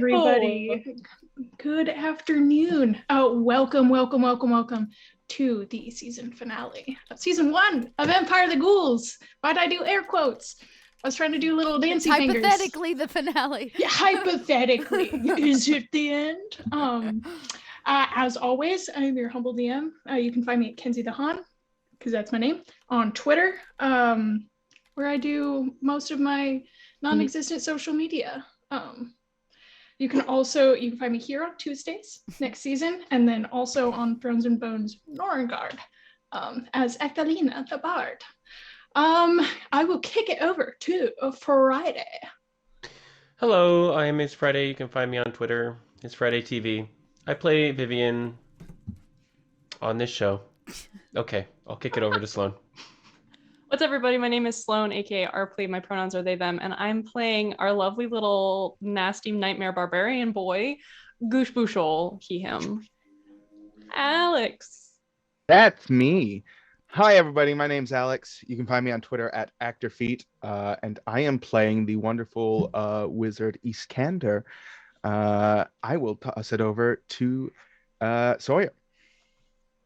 everybody. Good afternoon. Welcome to the season finale of season 1 of Empire of the Ghouls. Why'd I do air quotes? I was trying to do little dancey fingers. Hypothetically, the finale. Yeah, hypothetically. Is it the end? As always, I'm your humble DM. You can find me at Kenzie the Han, because that's my name, on Twitter, where I do most of my non-existent social media. You can find me here on Tuesdays next season, and then also on Thrones and Bones Norengard as Echelina the Bard. I will kick it over to Friday. Hello, I am It's Friday. You can find me on Twitter. It's Friday TV. I play Vivian on this show. Okay, I'll kick it over to Sloan. What's up, everybody? My name is Sloan, aka Arpley. My pronouns are they, them, and I'm playing our lovely little nasty nightmare barbarian boy, Goosh Booshol, he, him. Alex. That's me. Hi, everybody. My name's Alex. You can find me on Twitter at ActorFeet, and I am playing the wonderful wizard Iskander. I will toss it over to Sawyer.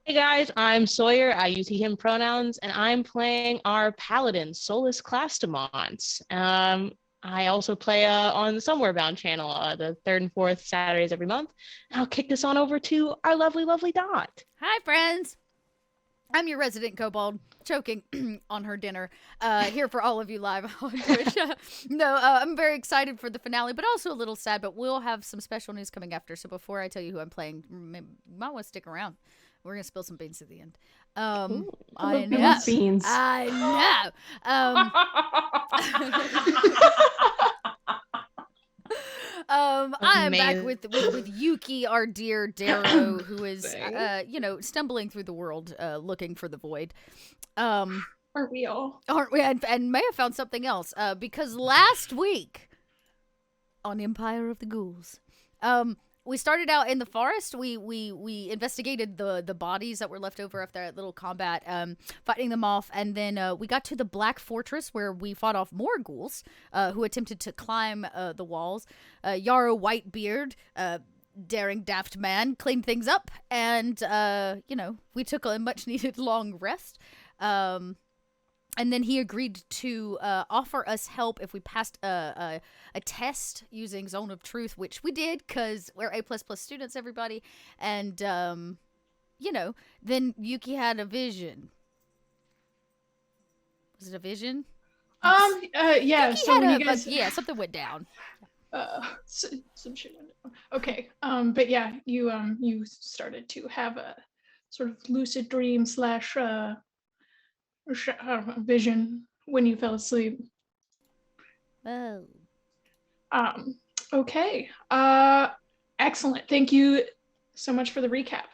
Hey guys, I'm Sawyer. I use he, him pronouns, and I'm playing our paladin, Solus Clastamont. I also play on the Somewhere Bound channel, the 3rd and 4th Saturdays every month. And I'll kick this on over to our lovely, lovely Dot. Hi, friends. I'm your resident Kobold, choking on her dinner, here for all of you live on Twitch. I'm very excited for the finale, but also a little sad, but we'll have some special news coming after. So before I tell you who I'm playing, you might want to stick around. We're going to spill some beans at the end. I know. Beans. I know. I'm back with Yuki, our dear Darrow, who is, stumbling through the world, looking for the void. Aren't we all? Aren't we? And may have found something else, because last week on Empire of the Ghouls, we started out in the forest. We investigated the bodies that were left over after that little combat, fighting them off, and then we got to the Black Fortress where we fought off more ghouls who attempted to climb the walls. Yarrow Whitebeard, daring daft man, cleaned things up, and we took a much needed long rest. And then he agreed to offer us help if we passed a test using Zone of Truth, which we did because we're A++ students, everybody. And, then Yuki had a vision. Was it a vision? Yeah. Yuki so had something went down. Some shit went down. Okay. But yeah, you started to have a sort of lucid dream / vision when you fell asleep. Oh. Okay. Excellent. Thank you so much for the recap.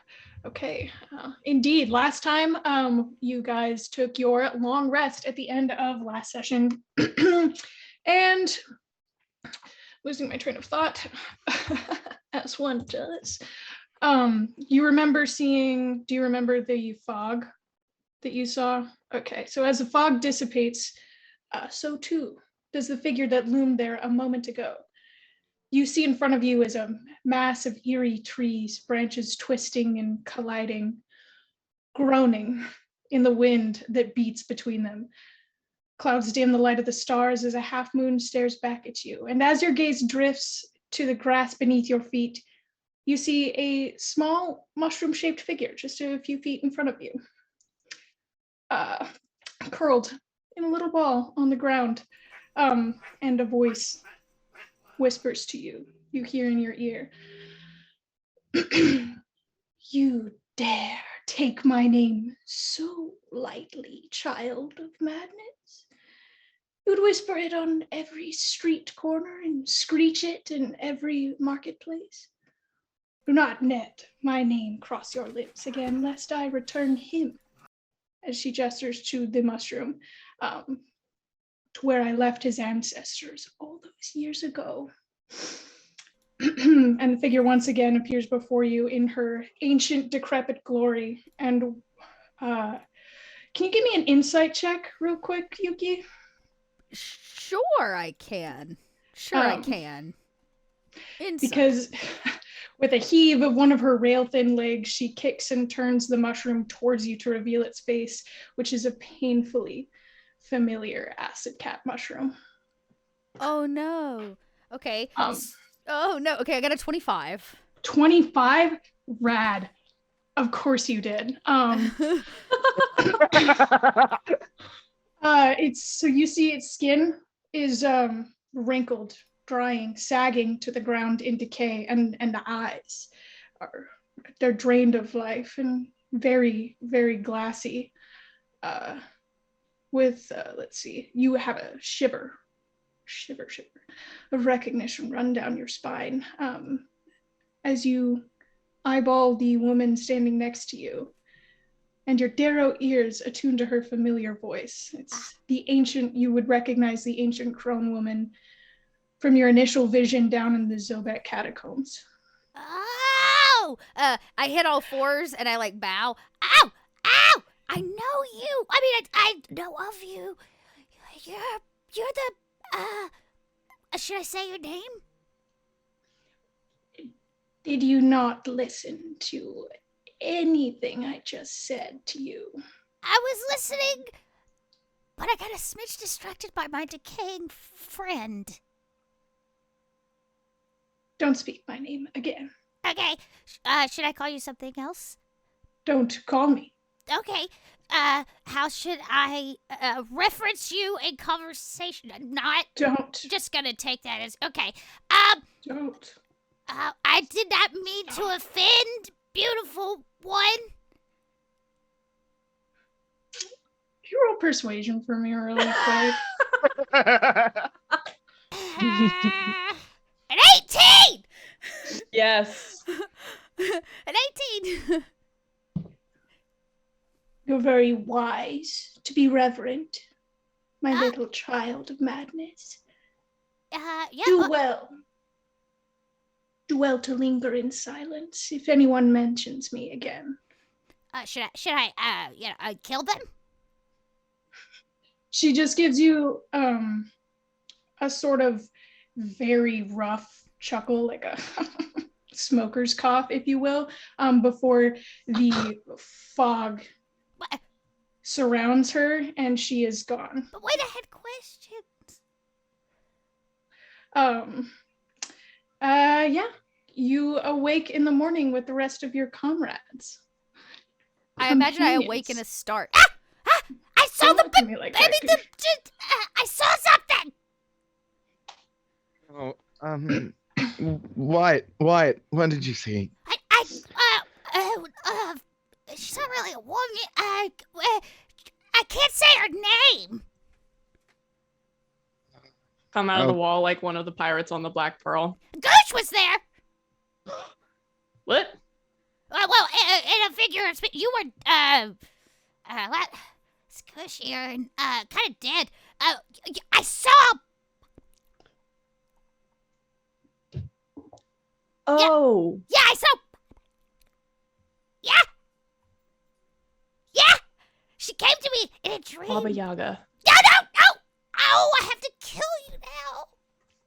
Okay. Indeed, last time you guys took your long rest at the end of last session and losing my train of thought as one does. Do you remember the fog that you saw? Okay, so as the fog dissipates, so too does the figure that loomed there a moment ago. You see in front of you is a mass of eerie trees, branches twisting and colliding, groaning in the wind that beats between them. Clouds dim the light of the stars as a half moon stares back at you. And as your gaze drifts to the grass beneath your feet, you see a small mushroom-shaped figure just a few feet in front of you. Curled in a little ball on the ground, and a voice whispers to you. You hear in your ear, "You dare take my name so lightly, child of madness? You'd whisper it on every street corner and screech it in every marketplace. Do not let my name cross your lips again, lest I return him," as she gestures to the mushroom, to where I left his ancestors all those years ago. And the figure once again appears before you in her ancient, decrepit glory. And can you give me an insight check real quick, Yuki? Sure, I can. I can. Insight. because with a heave of one of her rail-thin legs, she kicks and turns the mushroom towards you to reveal its face, which is a painfully familiar acid cat mushroom. Oh no. Okay. Um, Oh no. Okay, I got a 25. 25? Rad. Of course you did. It's so you see its skin is wrinkled, drying, sagging to the ground in decay, and the eyes they're drained of life and very, very glassy. With let's see, you have a shiver of recognition run down your spine as you eyeball the woman standing next to you, and your darrow ears attune to her familiar voice. It's the ancient, you would recognize the ancient crone woman from your initial vision down in the Zobeck Catacombs. Oh! I hit all fours and I like bow. Ow! Ow! I know you. I mean, I know of you. You're the, should I say your name? Did you not listen to anything I just said to you? I was listening, but I got a smidge distracted by my decaying friend. Don't speak my name again. Okay, should I call you something else? Don't call me. Okay, how should I reference you in conversation? Not Don't. just gonna take that as, okay. Don't. I did not mean to offend, beautiful one. Can you roll persuasion for me really quick? An 18! Yes. An 18! You're very wise to be reverent, my little child of madness. Yeah. Do well. Do well to linger in silence if anyone mentions me again. Should I kill them? She just gives you a sort of very rough chuckle, like a smoker's cough, if you will, before the fog surrounds her and she is gone. But wait, I had questions. Yeah. You awake in the morning with the rest of your comrades. I imagine I awake in a start. I saw Don't the look at me like that, Goosh. I saw something. Oh, Wyatt, what did you see? She's not really a woman. I can't say her name. Come out of the wall like one of the pirates on the Black Pearl. Goosh was there. What? Well, in a figure of speech, you were what? Squishy and kind of dead. I saw. Oh. Yeah, I saw. Yeah. She came to me in a dream. Baba Yaga. No. Oh, I have to kill you now.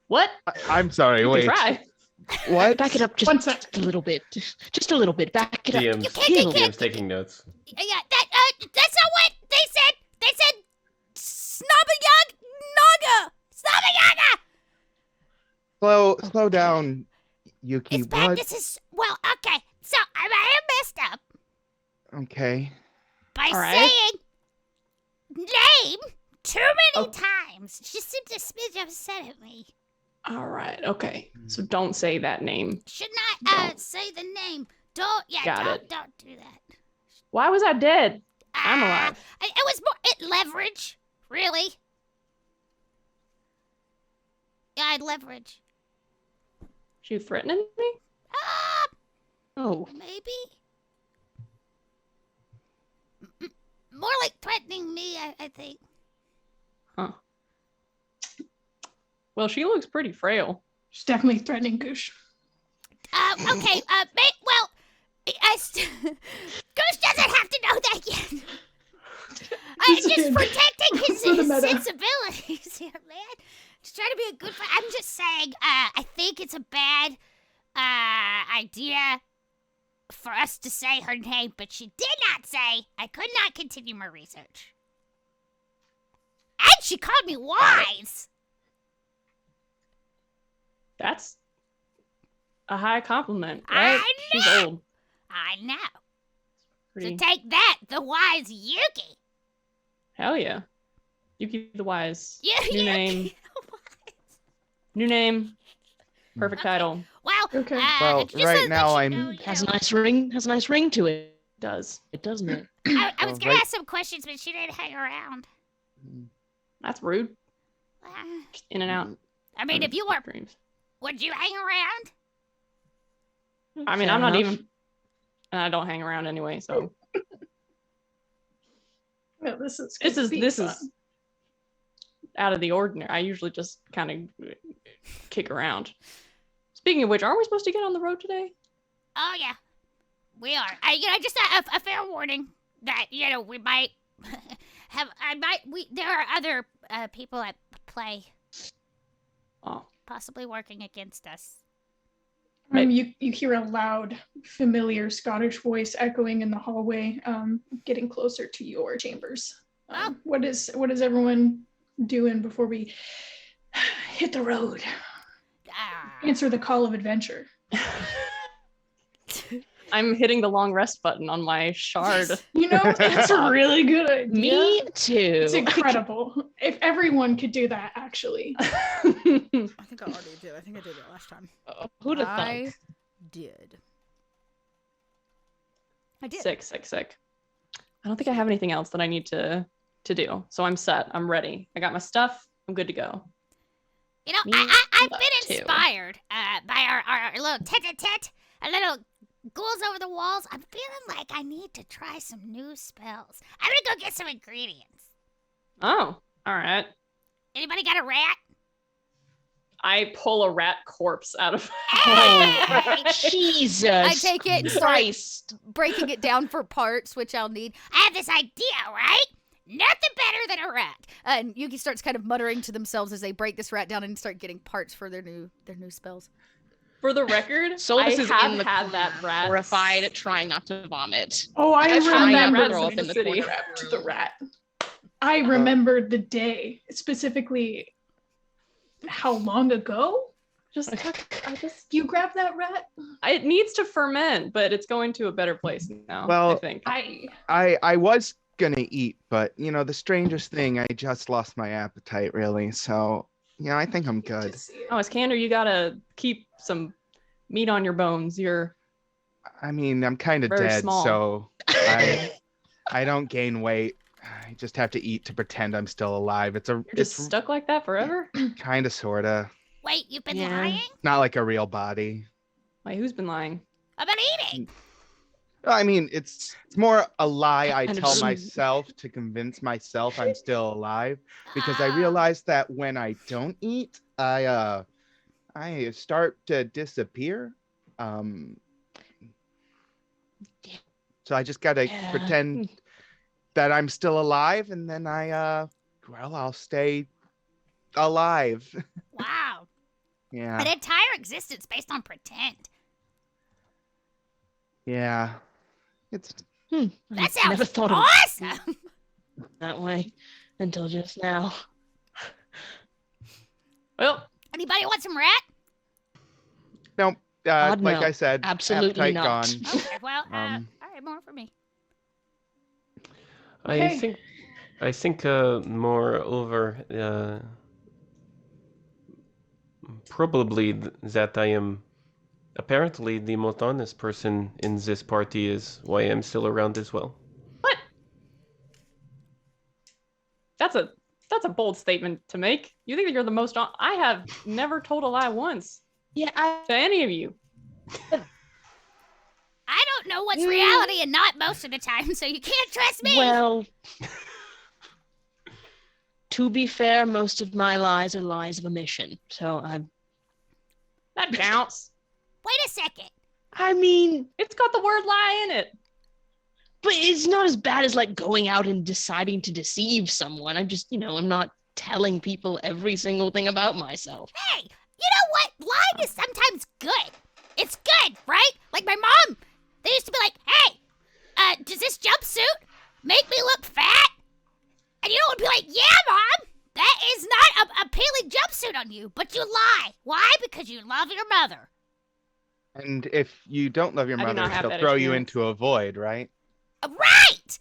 What? I'm sorry, You wait. can try. What? Back it up One just sec. a little bit. Just a little bit. Back it up. DM's taking notes. Yeah, that's not what they said. They said Snabayag Naga. Snabayaga. Slow down, Yuki. It's bad. What? This is okay. So I am messed up Okay. by All right. saying name too many times. She seemed a smidge upset at me. All right. Okay. So don't say that name. Should not say the name. Don't do that. Why was I dead? I'm alive. It was more leverage, really. Yeah, I'd leverage. She threatening me? Oh. Maybe. More like threatening me, I think. Huh. Well, she looks pretty frail. She's definitely threatening Goosh. Okay, Goose doesn't have to know that yet. Just protecting his sensibilities here, man. Just trying to be a good friend. I'm just saying, I think it's a bad idea for us to say her name, but she did not say I could not continue my research. And she called me wise. That's a high compliment, right? I She's know. old. I know. Pretty. So take that, the wise Yuki. Hell yeah. Yuki the Wise. Yuki. New name. New name. Perfect Okay. title. Well, Okay. Well, just right to now let you I'm- know, you Has a know, nice ring. Has a nice ring to it. Does. It doesn't it? I was Well, gonna right- ask some questions, but she didn't hang around. That's rude. Uh, Just in and out. I mean, if you were, Dreams. would you hang around? I mean, Fair I'm not enough. even. And I don't hang around anyway, so No, this is this is out of the ordinary. I usually just kind of kick around. Speaking of which, aren't we supposed to get on the road today? Oh yeah, we are. Just a fair warning that we might have. There are other people at play, Oh, possibly working against us. You hear a loud, familiar Scottish voice echoing in the hallway, getting closer to your chambers. What is everyone doing before we hit the road? Answer the call of adventure. I'm hitting the long rest button on my shard. You know, that's a really good idea. Me too. It's incredible. If everyone could do that, actually. I think I already did. I think I did it last time. Who'd have thought? I did. I did. Sick. I don't think I have anything else that I need to do. So I'm set. I'm ready. I got my stuff. I'm good to go. You know, Me I've been too. inspired by our little tete-a-tete, a little ghouls over the walls. I'm feeling like I need to try some new spells. I'm gonna go get some ingredients. Oh, all right. Anybody got a rat? I pull a rat corpse out of. Hey! Jesus. I take it and start Christ. breaking it down for parts, which I'll need. I have this idea, right? Nothing better than a rat. And Yuki starts kind of muttering to themselves as they break this rat down and start getting parts for their new spells. For the record, Solus I is have in the had that rat. horrified, trying not to vomit. Oh, I I've tried that remember rat throw up in in the the city. to the rat. I remembered the day, specifically how long ago I just you grabbed that rat. it needs to ferment, but it's going to a better place now. Well, I think. I was gonna eat, but the strangest thing, I just lost my appetite really. So I think I'm good. Oh, Iskander, you gotta keep some meat on your bones. I mean, I'm kind of Very dead, small. so I don't gain weight. I just have to eat to pretend I'm still alive. You're just stuck like that forever. kind of sorta Wait, you've been Yeah. lying not like a real body. Wait, who's been lying? about eating? I mean, it's more a lie I Kind of tell just- myself to convince myself I'm still alive, because I Ah. realize that when I don't eat, I start to disappear. So I just gotta Yeah. pretend that I'm still alive, and then I'll stay alive. Wow. Yeah, An entire existence based on pretend. yeah. It's That I sounds never thought of awesome. it that way until just now. Well, Anybody want some rat? no. God, Like no. I said, Absolutely appetite not. gone. Okay, well, all right, more for me. Okay. I think moreover, probably that I am apparently the most honest person in this party is why I'm still around as well. what? That's a bold statement to make. You think that you're the most I have never told a lie once Yeah, to any of you. I don't know what's Mm. reality and not most of the time, so you can't trust me. well, to be fair, most of my lies are lies of omission. So That counts. Wait a second. I mean, It's got the word lie in it. but it's not as bad as like going out and deciding to deceive someone. I'm just, I'm not telling people every single thing about myself. Hey, you know what? Lying is sometimes good. It's good, right? Like my mom, they used to be like, hey, does this jumpsuit make me look fat? And you would be like, yeah, Mom, that is not a appealing jumpsuit on you, but you lie. Why? Because you love your mother. And if you don't love your I do mother, not have she'll that throw you experience. into a void, right? Right!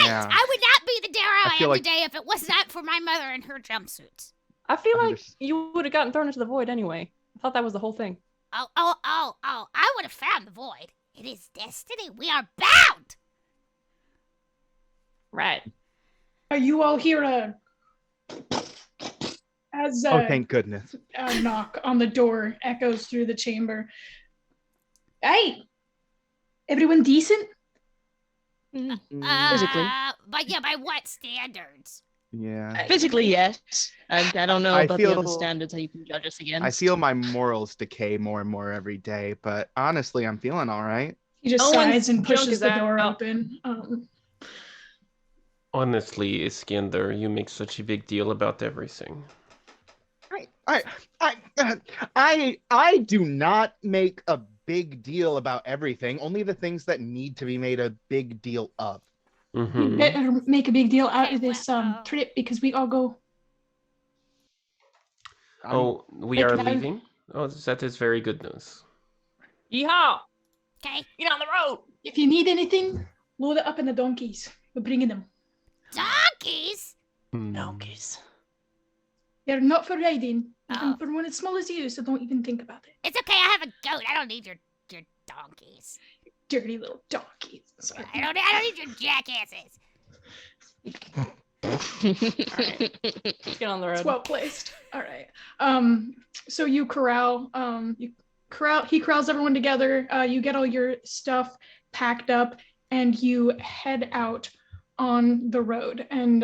Yeah. I would not be the Dara I feel am like- today if it was not for my mother and her jumpsuits. I feel I'm like just- you would have gotten thrown into the void anyway. I thought that was the whole thing. Oh, I would have found the void. It is destiny. We are bound! Right. Are you all here as Oh, thank goodness. a knock on the door echoes through the chamber? Hey, everyone decent? Physically. By what standards? Yeah. Physically, yes. I don't know I about feel- the other standards that you can judge us against. I feel my morals decay more and more every day, but honestly, I'm feeling all right. He just No one's sighs and junk pushes is the door out. open. Honestly, Iskander, you make such a big deal about everything. I do not make a big deal about everything, only the things that need to be made a big deal of. You Mm-hmm. better make a big deal out of this Well, trip because we all go. Oh, we Like are now- leaving? Oh, that is very good news. Yeehaw! Okay. Get on the road! If you need anything, load it up in the donkeys. We're bringing them. Donkeys? Donkeys. They're not for riding. Even Oh. for one as small as you, so don't even think about it. It's okay, I have a goat. I don't need your donkeys. Dirty little donkeys. Sorry. I don't need your jackasses. Let's get on the It's road. well placed. All right. So you corral. He corrals everyone together. You get all your stuff packed up, and you head out on the road. And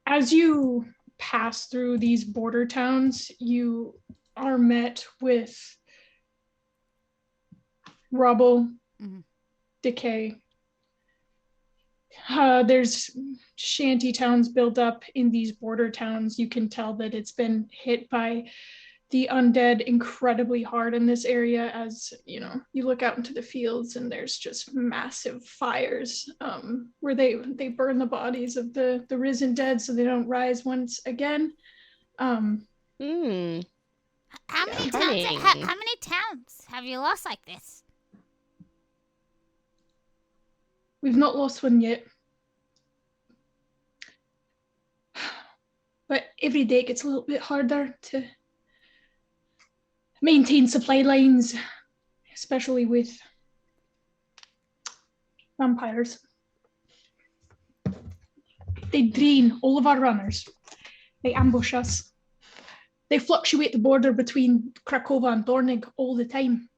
as you pass through these border towns, you are met with rubble, Mhm. decay. There's shanty towns built up in these border towns. You can tell that it's been hit by the undead incredibly hard in this area. As you look out into the fields and there's just massive fires where they burn the bodies of the risen dead so they don't rise once again. How many Cunning. how many towns have you lost like this? We've not lost one yet. But every day it gets a little bit harder to maintain supply lines, especially with vampires. They drain all of our runners. They ambush us. They fluctuate the border between Krakova and Dornig all the time.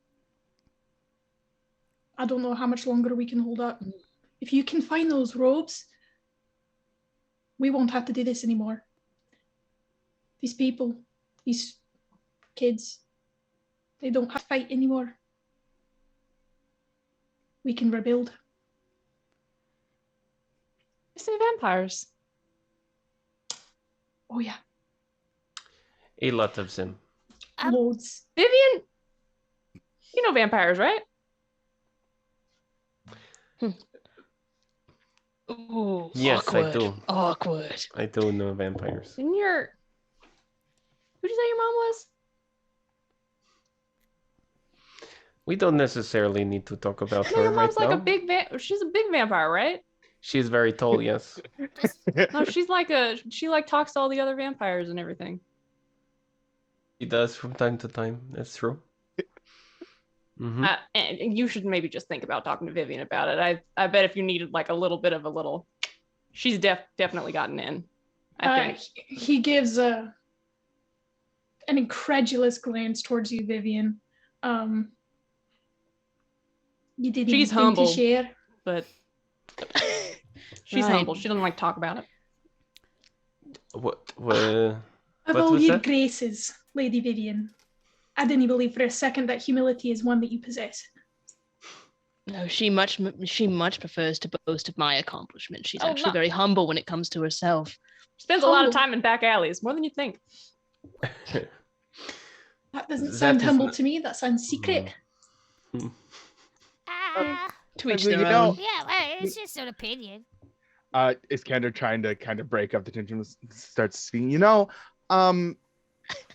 I don't know how much longer we can hold up. If you can find those robes, we won't have to do this anymore. These people, these kids, they don't have to fight anymore. We can rebuild. I say vampires. Oh yeah, A lot of them. loads. Vivian, you know vampires, right? Ooh, Yes, awkward. I do. Awkward. I do know vampires. Didn't your... Who'd you say your mom was? We don't necessarily need to talk about No, her your right mom's like now. a big she's a big vampire, right? She's very tall, yes. No, she's like she like talks to all the other vampires and everything. She does from time to time. That's true. Mm-hmm. And you should maybe just think about talking to Vivian about it. I bet if you needed like a little bit of a little, she's definitely gotten in. I think. He gives an incredulous glance towards you, Vivian. You didn't She's think humble. to share. But she's Right. humble. She doesn't like talk about it. What? Of What all was your that? graces, Lady Vivian, I didn't believe for a second that humility is one that you possess. No, she much prefers to boast of my accomplishments. She's Oh, actually no. very humble when it comes to herself. Spends a lot of Humble. time in back alleys, more than you think. That doesn't That sound does humble not- to me. That sounds secret. To each You their know- own. Yeah, well, it's just an opinion. Iskander trying to kind of break up the tension starts speaking.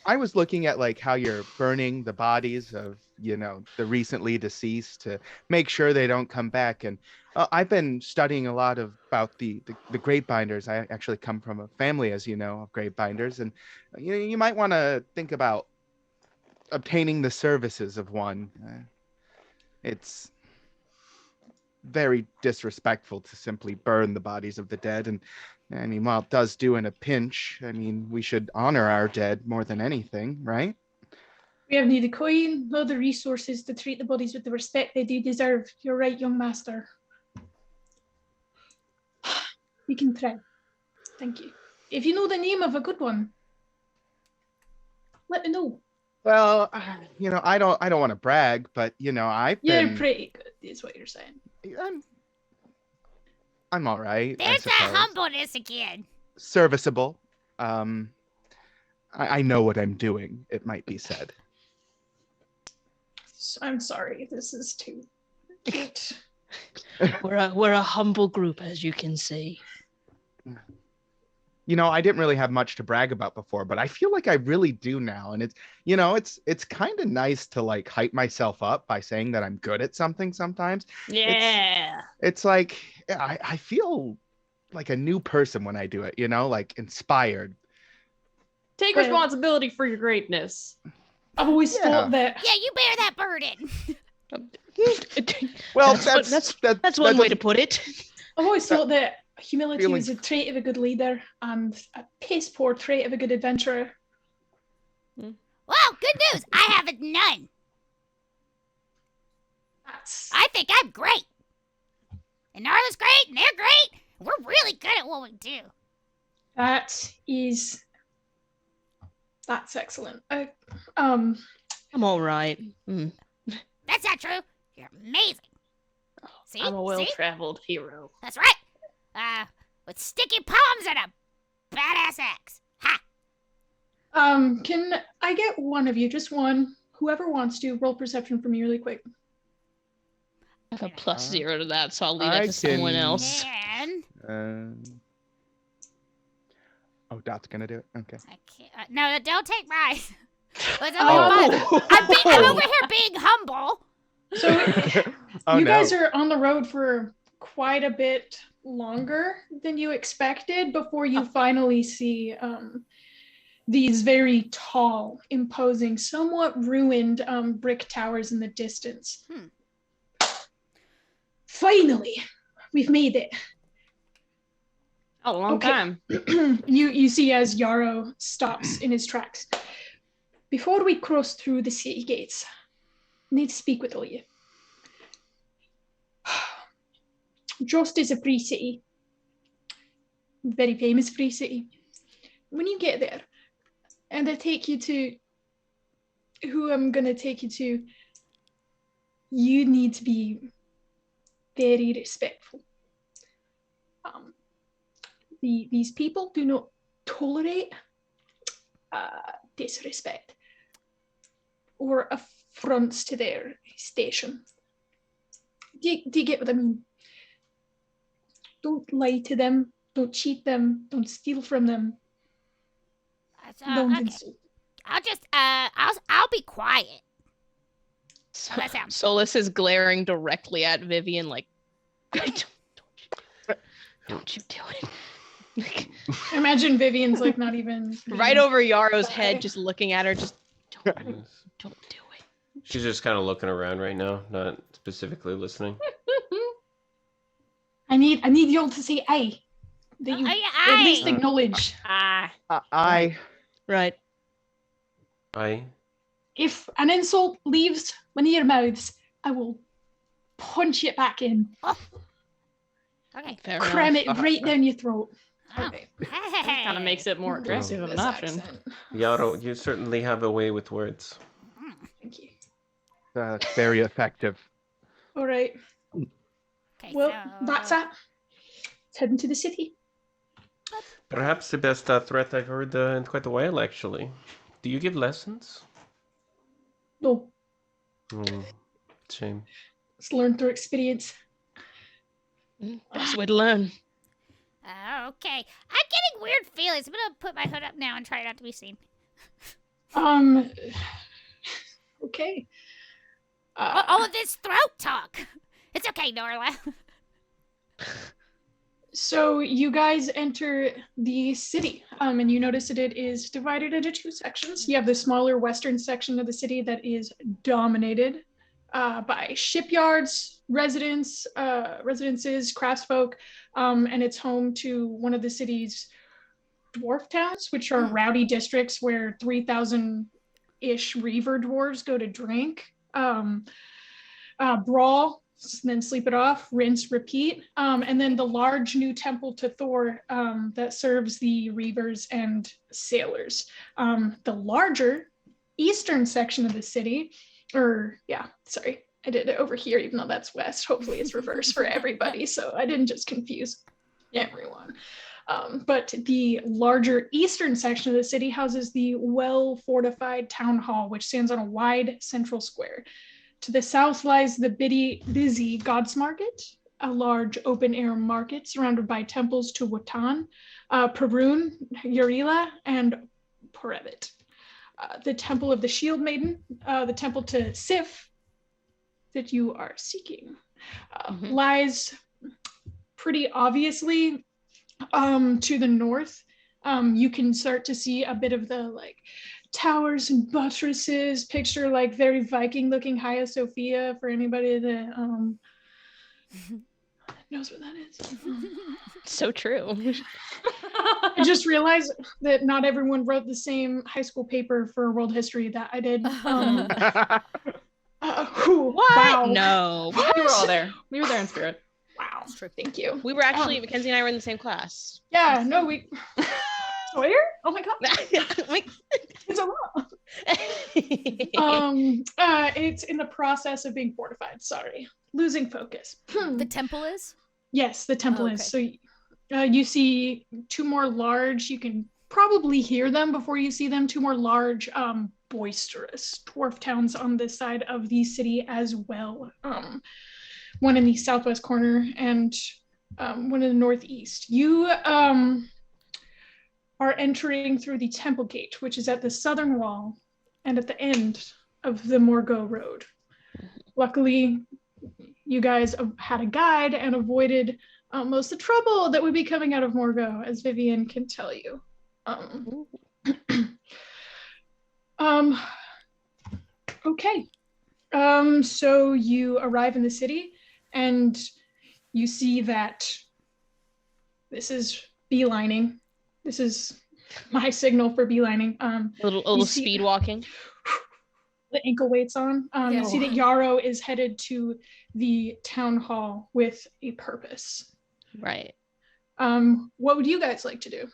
I was looking at like how you're burning the bodies of the recently deceased to make sure they don't come back, and I've been studying a lot about the grave binders. I actually come from a family, as you know, of grave binders, and you might want to think about obtaining the services of one. It's very disrespectful to simply burn the bodies of the dead, and I mean, while it does do in a pinch, I mean, we should honor our dead more than anything, right? We have neither coin nor the resources to treat the bodies with the respect they do deserve. You're right, young master. We can try. Thank you. If you know the name of a good one, let me know. Well, I don't want to brag, but I've You're been pretty good, is what you're saying. I'm all right. I There's that suppose. humbleness again. Serviceable. I know what I'm doing, it might be said. I'm sorry. This is too cute. We're a humble group, as you can see. I didn't really have much to brag about before, but I feel like I really do now. And it's kind of nice to like hype myself up by saying that I'm good at something sometimes. Yeah. It's like I feel like a new person when I do it, like inspired. Take Well- responsibility for your greatness. I've always thought that Yeah, you bear that burden. Well, That's one way to put it. I've always thought that humility Feeling- was a trait of a good leader and a piss poor trait of a good adventurer. Well, good news. I have none. That's I think I'm great. And Narla's great, and they're great. We're really good at what we do. that's excellent. I'm all right. That's not true. You're amazing. See? I'm a See? well-traveled hero. That's right. With sticky palms and a badass axe. Ha! Can I get one of you, just one, whoever wants to, roll perception for me really quick. I have a +0 to that, so I'll leave I that to someone can- else. And Oh, Dot's gonna do it. Okay. I can't. No, don't take mine. It's only Oh. one. I'm over here being humble. So Oh, you no. guys are on the road for quite a bit longer than you expected before you finally see these very tall, imposing, somewhat ruined brick towers in the distance. Finally, we've made it. A long Okay. time. You see as Yarrow stops in his tracks. Before we cross through the city gates, I need to speak with all you. Drost is a free city. Very famous free city. When you get there, and I take you to who I'm going to take you to, you need to be very respectful. These people do not tolerate disrespect or affronts to their station. Do you get what I mean? Don't lie to them. Don't cheat them. Don't steal from them. Don't Okay. insult. I'll just I'll be quiet. How that sound? Solus is glaring directly at Vivian like, don't you do it. Imagine Vivian's like not even Right over Yarrow's Sorry. head, just looking at her, just don't do it. She's just kind of looking around right now, not specifically listening. I need y'all to say aye. That you Oh, yeah, at least aye. acknowledge. I Right. If an insult leaves one of your mouths, I will punch it back in. Okay. Fair Cram enough. it right down your throat. Oh. Okay. Kind of makes it more aggressive of an This option. accent. Yarrow, you certainly have a way with words. Thank you. very effective. All right. Okay, Well, so that's that. Let's head into the city. Perhaps the best threat I've heard in quite a while, actually. Do you give lessons? No, Hmm, shame. let's learn through experience. Best way to learn. Okay. I'm getting weird feelings. I'm gonna put my hood up now and try not to be seen. Okay. All of this throat talk. It's okay, Norla. So you guys enter the city, and you notice that it is divided into two sections. You have the smaller western section of the city that is dominated by shipyards, residences, craftsfolk, and it's home to one of the city's dwarf towns, which are rowdy districts where 3,000-ish reaver dwarves go to drink, brawl, then sleep it off, rinse, repeat. And then the large new temple to Thor that serves the reavers and sailors. The larger eastern section of the city, I did it over here, even though that's west. Hopefully it's reversed for everybody, so I didn't just confuse everyone. But the larger eastern section of the city houses the well-fortified town hall, which stands on a wide central square. To the south lies the busy Gods Market, a large open-air market surrounded by temples to Wotan, Perun, Yarila, and Porevit. The Temple of the Shield Maiden, the Temple to Sif that you are seeking, lies pretty obviously to the north. You can start to see a bit of the towers and buttresses, picture very Viking looking Hagia Sophia for anybody that knows what that is. So true. I just realized that not everyone wrote the same high school paper for world history that I did. What? Wow. No. We were all there. We were there in spirit. Wow. Thank you. We were actually, Mackenzie and I were in the same class. Yeah, no, we... Sawyer? Oh my god. It's a lot. It's in the process of being fortified. Sorry. Losing focus. The temple is? Yes, the temple okay. is. So you see two more large, you can probably hear them before you see them, two more large, boisterous dwarf towns on this side of the city as well. One in the southwest corner and one in the northeast. You are entering through the temple gate, which is at the southern wall and at the end of the Morgo Road. Luckily, you guys had a guide and avoided most of the trouble that would be coming out of Morgo, as Vivian can tell you. Okay. So you arrive in the city and you see that this is beelining. This is my signal for beelining. A little speed walking. The ankle weights on. You see that Yarrow is headed to the town hall with a purpose. Right. What would you guys like to do?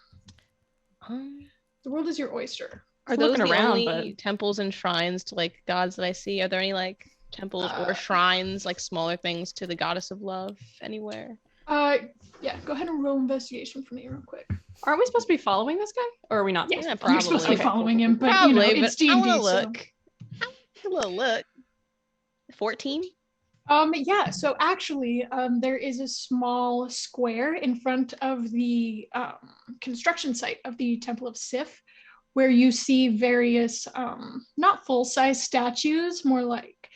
The world is your oyster. Are those the only temples and shrines to gods that I see? Are there any temples or shrines, smaller things to the goddess of love anywhere? Yeah, go ahead and roll investigation for me real quick. Aren't we supposed to be following this guy? Or are we not? Yeah, probably. You're supposed to be following him, but probably, it's D&D. I want to look. A little look. 14? Yeah, so actually, there is a small square in front of the construction site of the Temple of Sif, where you see various, not full-size statues, more like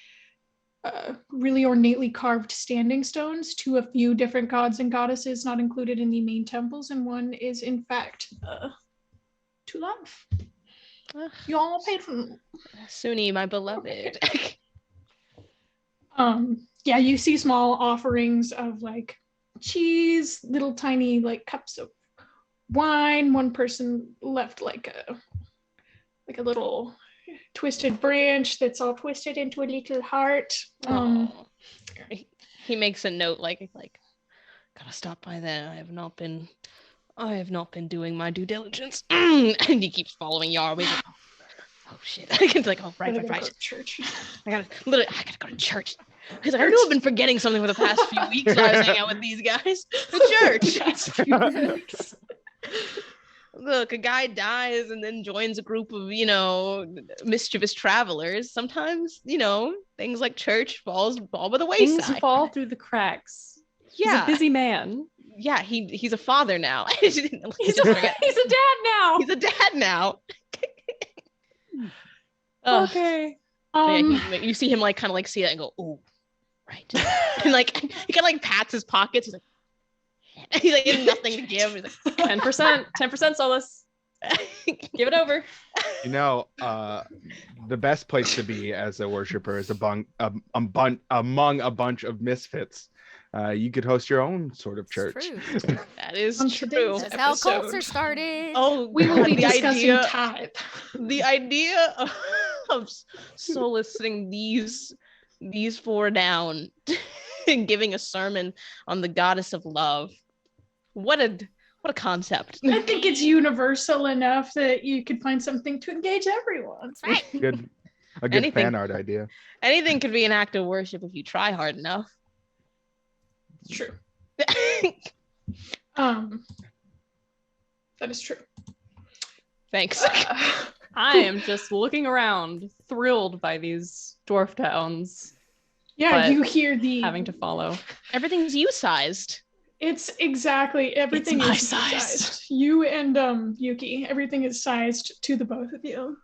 really ornately carved standing stones to a few different gods and goddesses not included in the main temples, and one is, in fact, to love. You all paid for them. Suni, my beloved. Yeah, you see small offerings of cheese, little tiny cups of wine. One person left a little twisted branch that's all twisted into a little heart. He makes a note gotta stop by there. I have not been doing my due diligence. And he keeps following Yarrow. Oh shit. It's right. Go to church. I gotta go to church. He's like, I knew I've been forgetting something for the past few weeks when I was hanging out with these guys. The church. Look, a guy dies and then joins a group of, mischievous travelers. Sometimes, things like church fall by the wayside. Things fall through the cracks. Yeah. He's a busy man. Yeah, he's a father now. He's a dad now. He's a dad now. Okay. You see him kind of see that and go, oh, right. And he kind of pats his pockets. He's like, he has nothing to give. He's like, 10% solace. Give it over. The best place to be as a worshiper is among a bunch of misfits. You could host your own sort of church. That is true. That's how cults are started. Oh, we will be discussing type. The idea of soliciting these four down and giving a sermon on the goddess of love. What a concept. I think it's universal enough that you could find something to engage everyone. That's right. A good fan art idea. Anything could be an act of worship if you try hard enough. It's true. That is true. Thanks. I am just looking around, thrilled by these dwarf towns. Yeah, but you hear the having to follow. Everything's you-sized. It's exactly everything It's is my sized. You and Yuki, everything is sized to the both of you.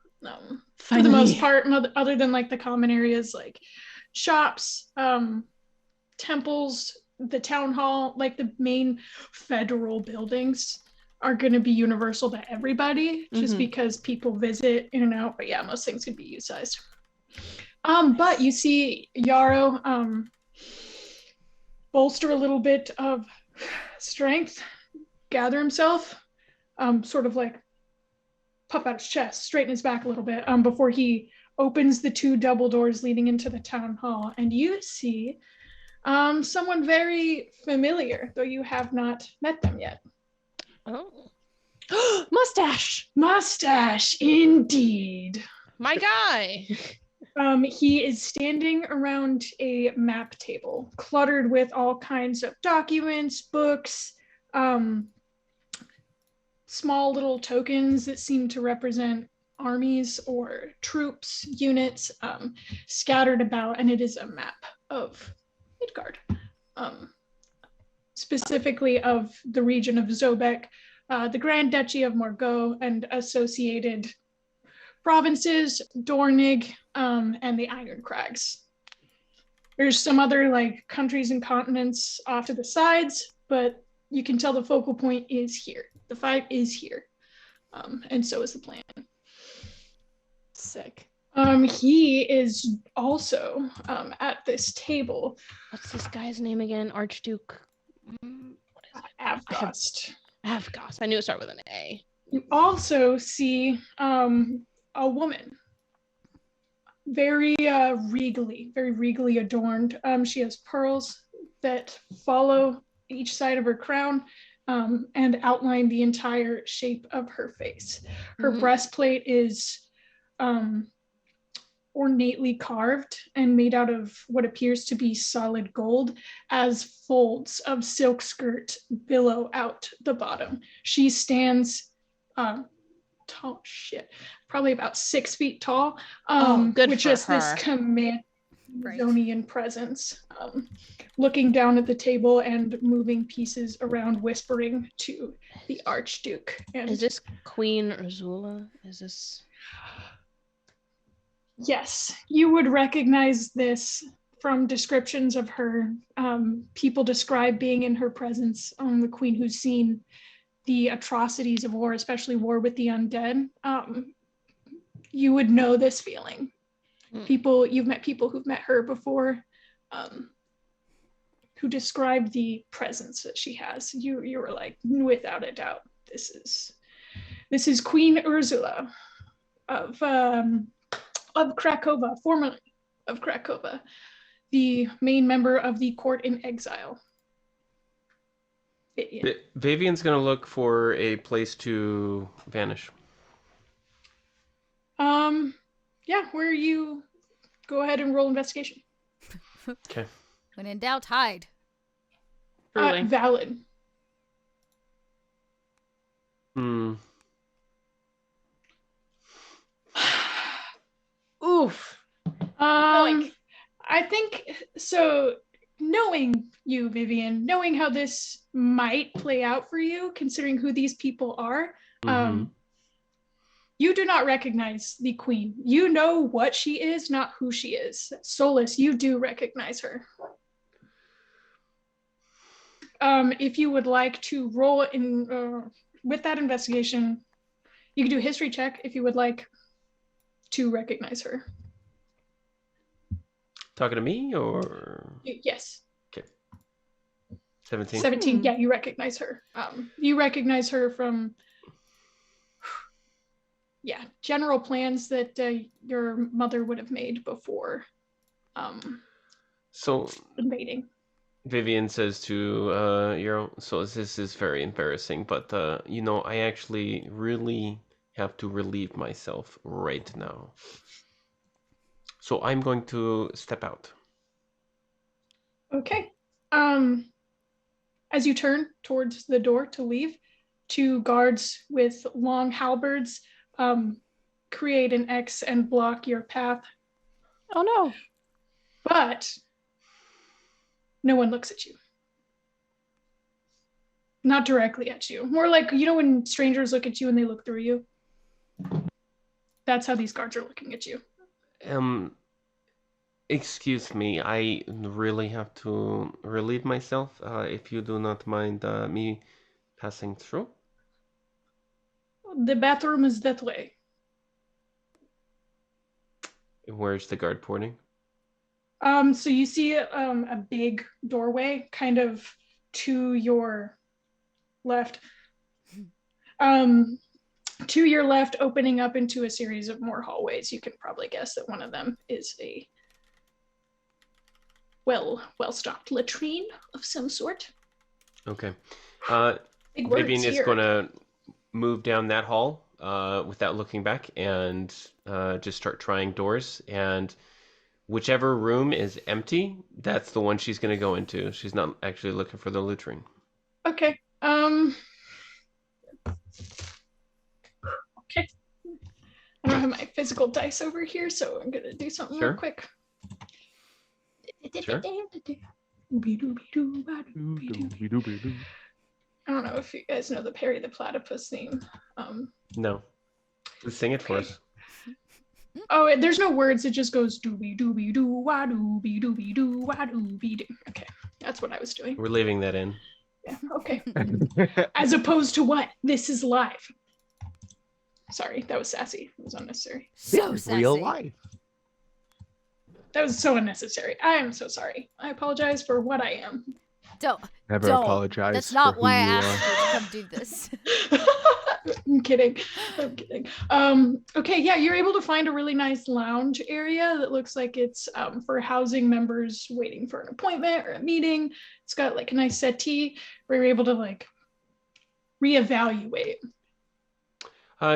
For the most part, other than the common areas like shops, temples, the town hall, the main federal buildings are going to be universal to everybody, just because people visit in and out. But yeah, most things can be you-sized. But you see Yarrow bolster a little bit of strength, gather himself, sort of puff out his chest, straighten his back a little bit before he opens the two double doors leading into the town hall. And you see someone very familiar, though you have not met them yet. Oh. Mustache, indeed. My guy. He is standing around a map table, cluttered with all kinds of documents, books, small little tokens that seem to represent armies or troops, units, scattered about, and it is a map of Midgard, specifically of the region of Zobeck, the Grand Duchy of Margot, and associated provinces, Dornig, and the Iron Crags. There's some other countries and continents off to the sides, but you can tell the focal point is here. The fight is here, and so is the plan. Sick. He is also at this table. What's this guy's name again? Archduke. Avgost. Avgost. I knew it started with an A. You also see a woman, very regally adorned. She has pearls that follow each side of her crown and outline the entire shape of her face. Her breastplate is ornately carved and made out of what appears to be solid gold, as folds of silk skirt billow out the bottom. She stands tall shit, probably about 6 feet tall, with just this command Zonian presence, looking down at the table and moving pieces around, whispering to the Archduke. And is this Queen Ursula? Is this? Yes, you would recognize this from descriptions of her. People describe being in her presence, the queen who's seen the atrocities of war, especially war with the undead. You would know this feeling. You've met people who've met her before, who describe the presence that she has. You were like, without a doubt, this is Queen Ursula of Krakova, formerly of Krakova, the main member of the court in exile. Vivian's gonna look for a place to vanish. Yeah, where you go ahead and roll investigation. Okay. When in doubt, hide. Truly. Valid. Hmm. Oof. I think so. Knowing you, Vivian, knowing how this might play out for you, considering who these people are, you do not recognize the queen. You know what she is, not who she is. Solus, you do recognize her. If you would like to roll in with that investigation, you can do a history check if you would like to recognize her. Talking to me or? Yes. Okay. 17. 17. Yeah, you recognize her. You recognize her from, general plans that your mother would have made before So invading. Vivian says to so this is very embarrassing, but I actually really have to relieve myself right now. So I'm going to step out. Okay. As you turn towards the door to leave, 2 guards with long halberds create an X and block your path. Oh no. But no one looks at you. Not directly at you. More like, when strangers look at you and they look through you. That's how these guards are looking at you. Excuse me, I really have to relieve myself. If you do not mind me passing through. The bathroom is that way. Where's the guard pointing? So you see a big doorway kind of to your left. To your left, opening up into a series of more hallways. You can probably guess that one of them is a well-stocked latrine of some sort. Okay. Big words Vivian is here. going to move down that hall without looking back and just start trying doors. And whichever room is empty, that's the one she's going to go into. She's not actually looking for the latrine. Okay. Okay. I don't have my physical dice over here, so I'm gonna do something real quick. Sure. I don't know if you guys know the Perry the Platypus theme. No. Just sing it for us. Oh, there's no words. It just goes doobie doobie doo wah doobie doobie doo wah doobie doo. Okay, that's what I was doing. We're leaving that in. Yeah. Okay. As opposed to what? This is live. Sorry, that was sassy. It was unnecessary. So sassy. Real life. That was so unnecessary. I am so sorry. I apologize for what I am. Never Don't. apologize. That's not for why I who you asked are. you to come do this. I'm kidding. Okay, yeah, you're able to find a really nice lounge area that looks like it's for housing members waiting for an appointment or a meeting. It's got like a nice settee where you're able to reevaluate.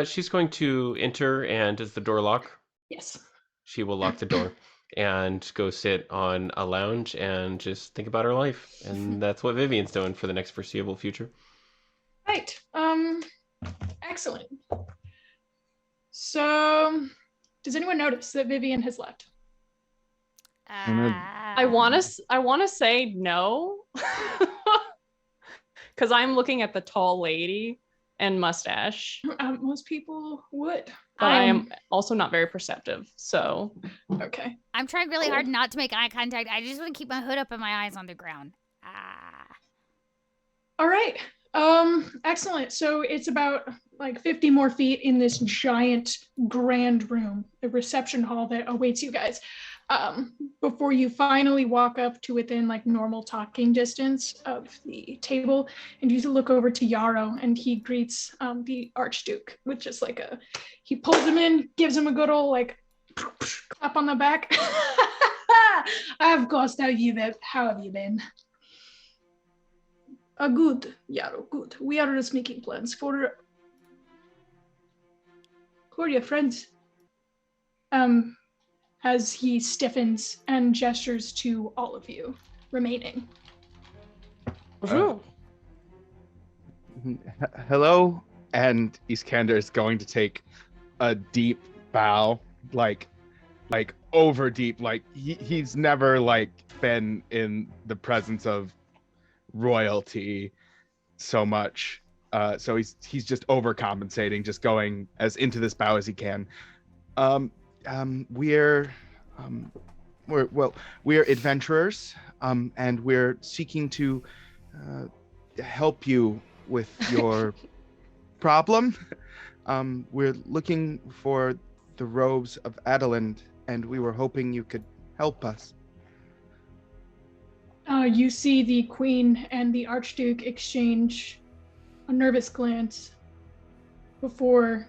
She's going to enter, and does the door lock? Yes. She will lock the door and go sit on a lounge and just think about her life. And that's what Vivian's doing for the next foreseeable future. Right. Excellent. So, does anyone notice that Vivian has left? I want to say no. Cuz I'm looking at the tall lady and mustache. Most people would. But I am also not very perceptive. So, okay. I'm trying really hard not to make eye contact. I just want to keep my hood up and my eyes on the ground. All right. Excellent. So it's about 50 more feet in this giant grand room, the reception hall that awaits you guys. Before you finally walk up to within normal talking distance of the table, and you look over to Yarrow, and he greets the Archduke with just he pulls him in, gives him a good old clap on the back. Of course, how have you been? Good, Yarrow, good. We are just making plans for your friends. as he stiffens and gestures to all of you remaining. Hello, and Iskander is going to take a deep bow, like over deep, like he's never like been in the presence of royalty so much. So he's just overcompensating, just going as into this bow as he can. We're adventurers, and we're seeking to help you with your problem. We're looking for the robes of Adeland, and we were hoping you could help us. You see the Queen and the Archduke exchange a nervous glance before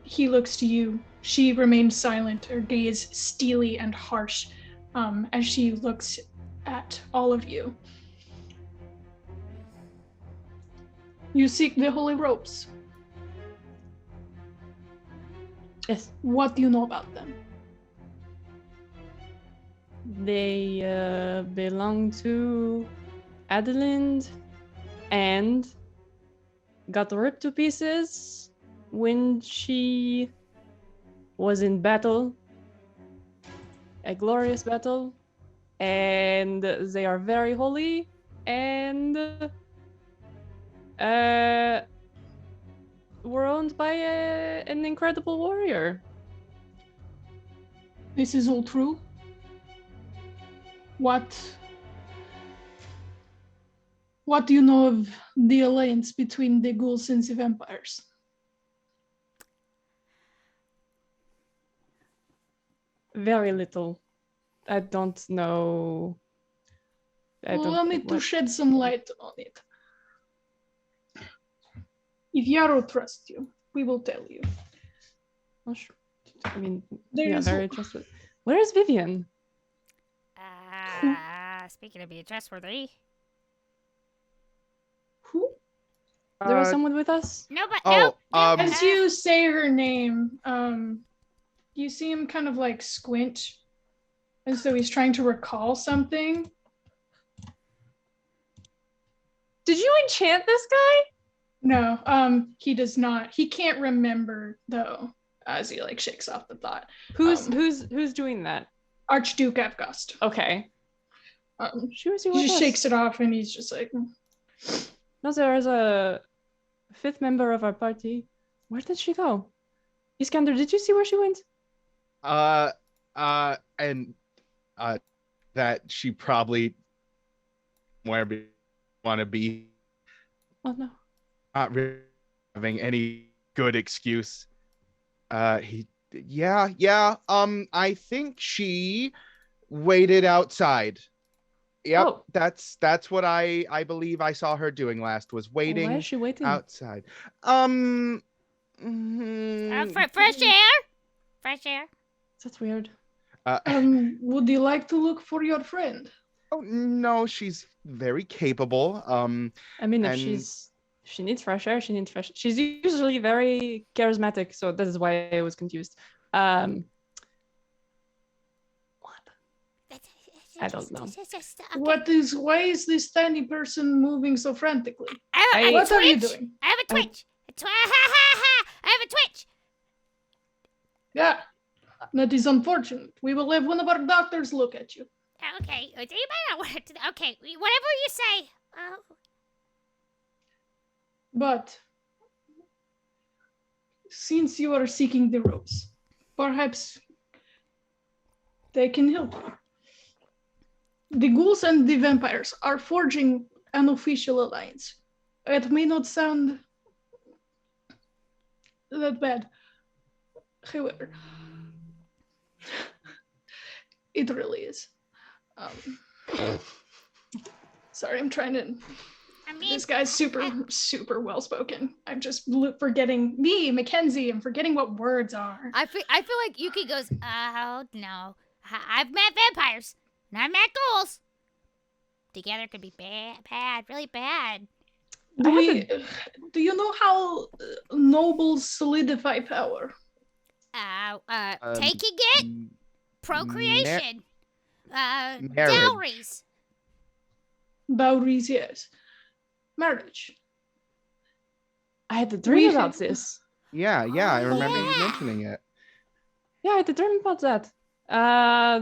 he looks to you. She remains silent, her gaze steely and harsh as she looks at all of you. You seek the holy robes. Yes. What do you know about them? They belong to Adeline and got ripped to pieces when she was in battle, a glorious battle, and they are very holy and were owned by an incredible warrior. This is all true? What do you know of the alliance between the ghouls and the vampires? Very little. I don't know. Allow me to shed some light on it. If Yarrow trusts you, we will tell you. Oh, sure. I mean, There yeah, is very trustworthy. Where is Vivian? Speaking of being trustworthy. Who? There was someone with us? No, but As you say her name, you see him kind of like squint as though he's trying to recall something. Did you enchant this guy? No, he does not. He can't remember though, as he like shakes off the thought. Who's doing that? Archduke Avgast. Okay. He just shakes it off and he's just like, No, there is a fifth member of our party. Where did she go? Iskander, did you see where she went? That she probably want to be. Oh no. Not really having any good excuse. I think she waited outside. Yep, Oh. that's what I believe I saw her doing last, was waiting Why is she waiting? outside. fresh air. Fresh air. That's weird. would you like to look for your friend? Oh no, she's very capable. I mean, if and- she needs fresh air, she needs fresh. She's usually very charismatic, so that is why I was confused. What? I don't know. Why is this tiny person moving so frantically? What are you doing? I have a twitch. I have a twitch. Yeah, that is unfortunate. We will have one of our doctors look at you. Okay, you might not want to. Okay, whatever you say. But since you are seeking the robes, perhaps they can help you. The ghouls and the vampires are forging an official alliance. It may not sound that bad. However, it really is. Sorry, I'm trying to... This guy's super well spoken. I'm just forgetting Mackenzie. I'm forgetting what words are. I feel like Yuki goes, oh no, I've met vampires and I've met ghouls. Together could be bad, really bad. Do you know how nobles solidify power? Taking it, procreation, marriage. dowries. Dowries, yes. Marriage. I had a dream We about have- this. Yeah, I remember you yeah. mentioning it. Yeah, I had a dream about that. A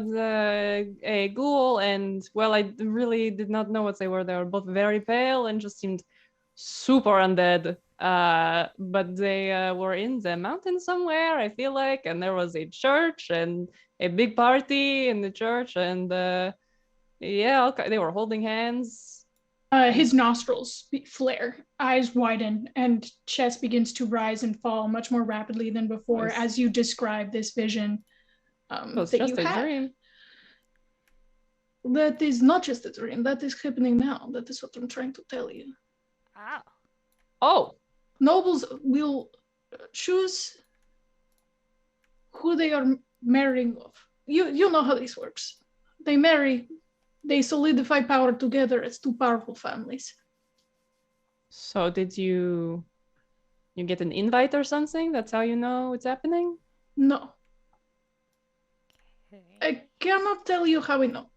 ghoul and, well, I really did not know what they were. They were both very pale and just seemed super undead. But they were in the mountain somewhere, I feel like, and there was a church and a big party in the church, and yeah, okay, they were holding hands. His nostrils flare, eyes widen, and chest begins to rise and fall much more rapidly than before Nice. as you describe this vision It was that just you a had. dream. That is not just a dream. That is happening now. That is what I'm trying to tell you. Oh. Oh, Nobles will choose who they are marrying off. You know how this works. They marry, they solidify power together as two powerful families. so did you get an invite or something? That's how you know it's happening? No, Okay. I cannot tell you how I know.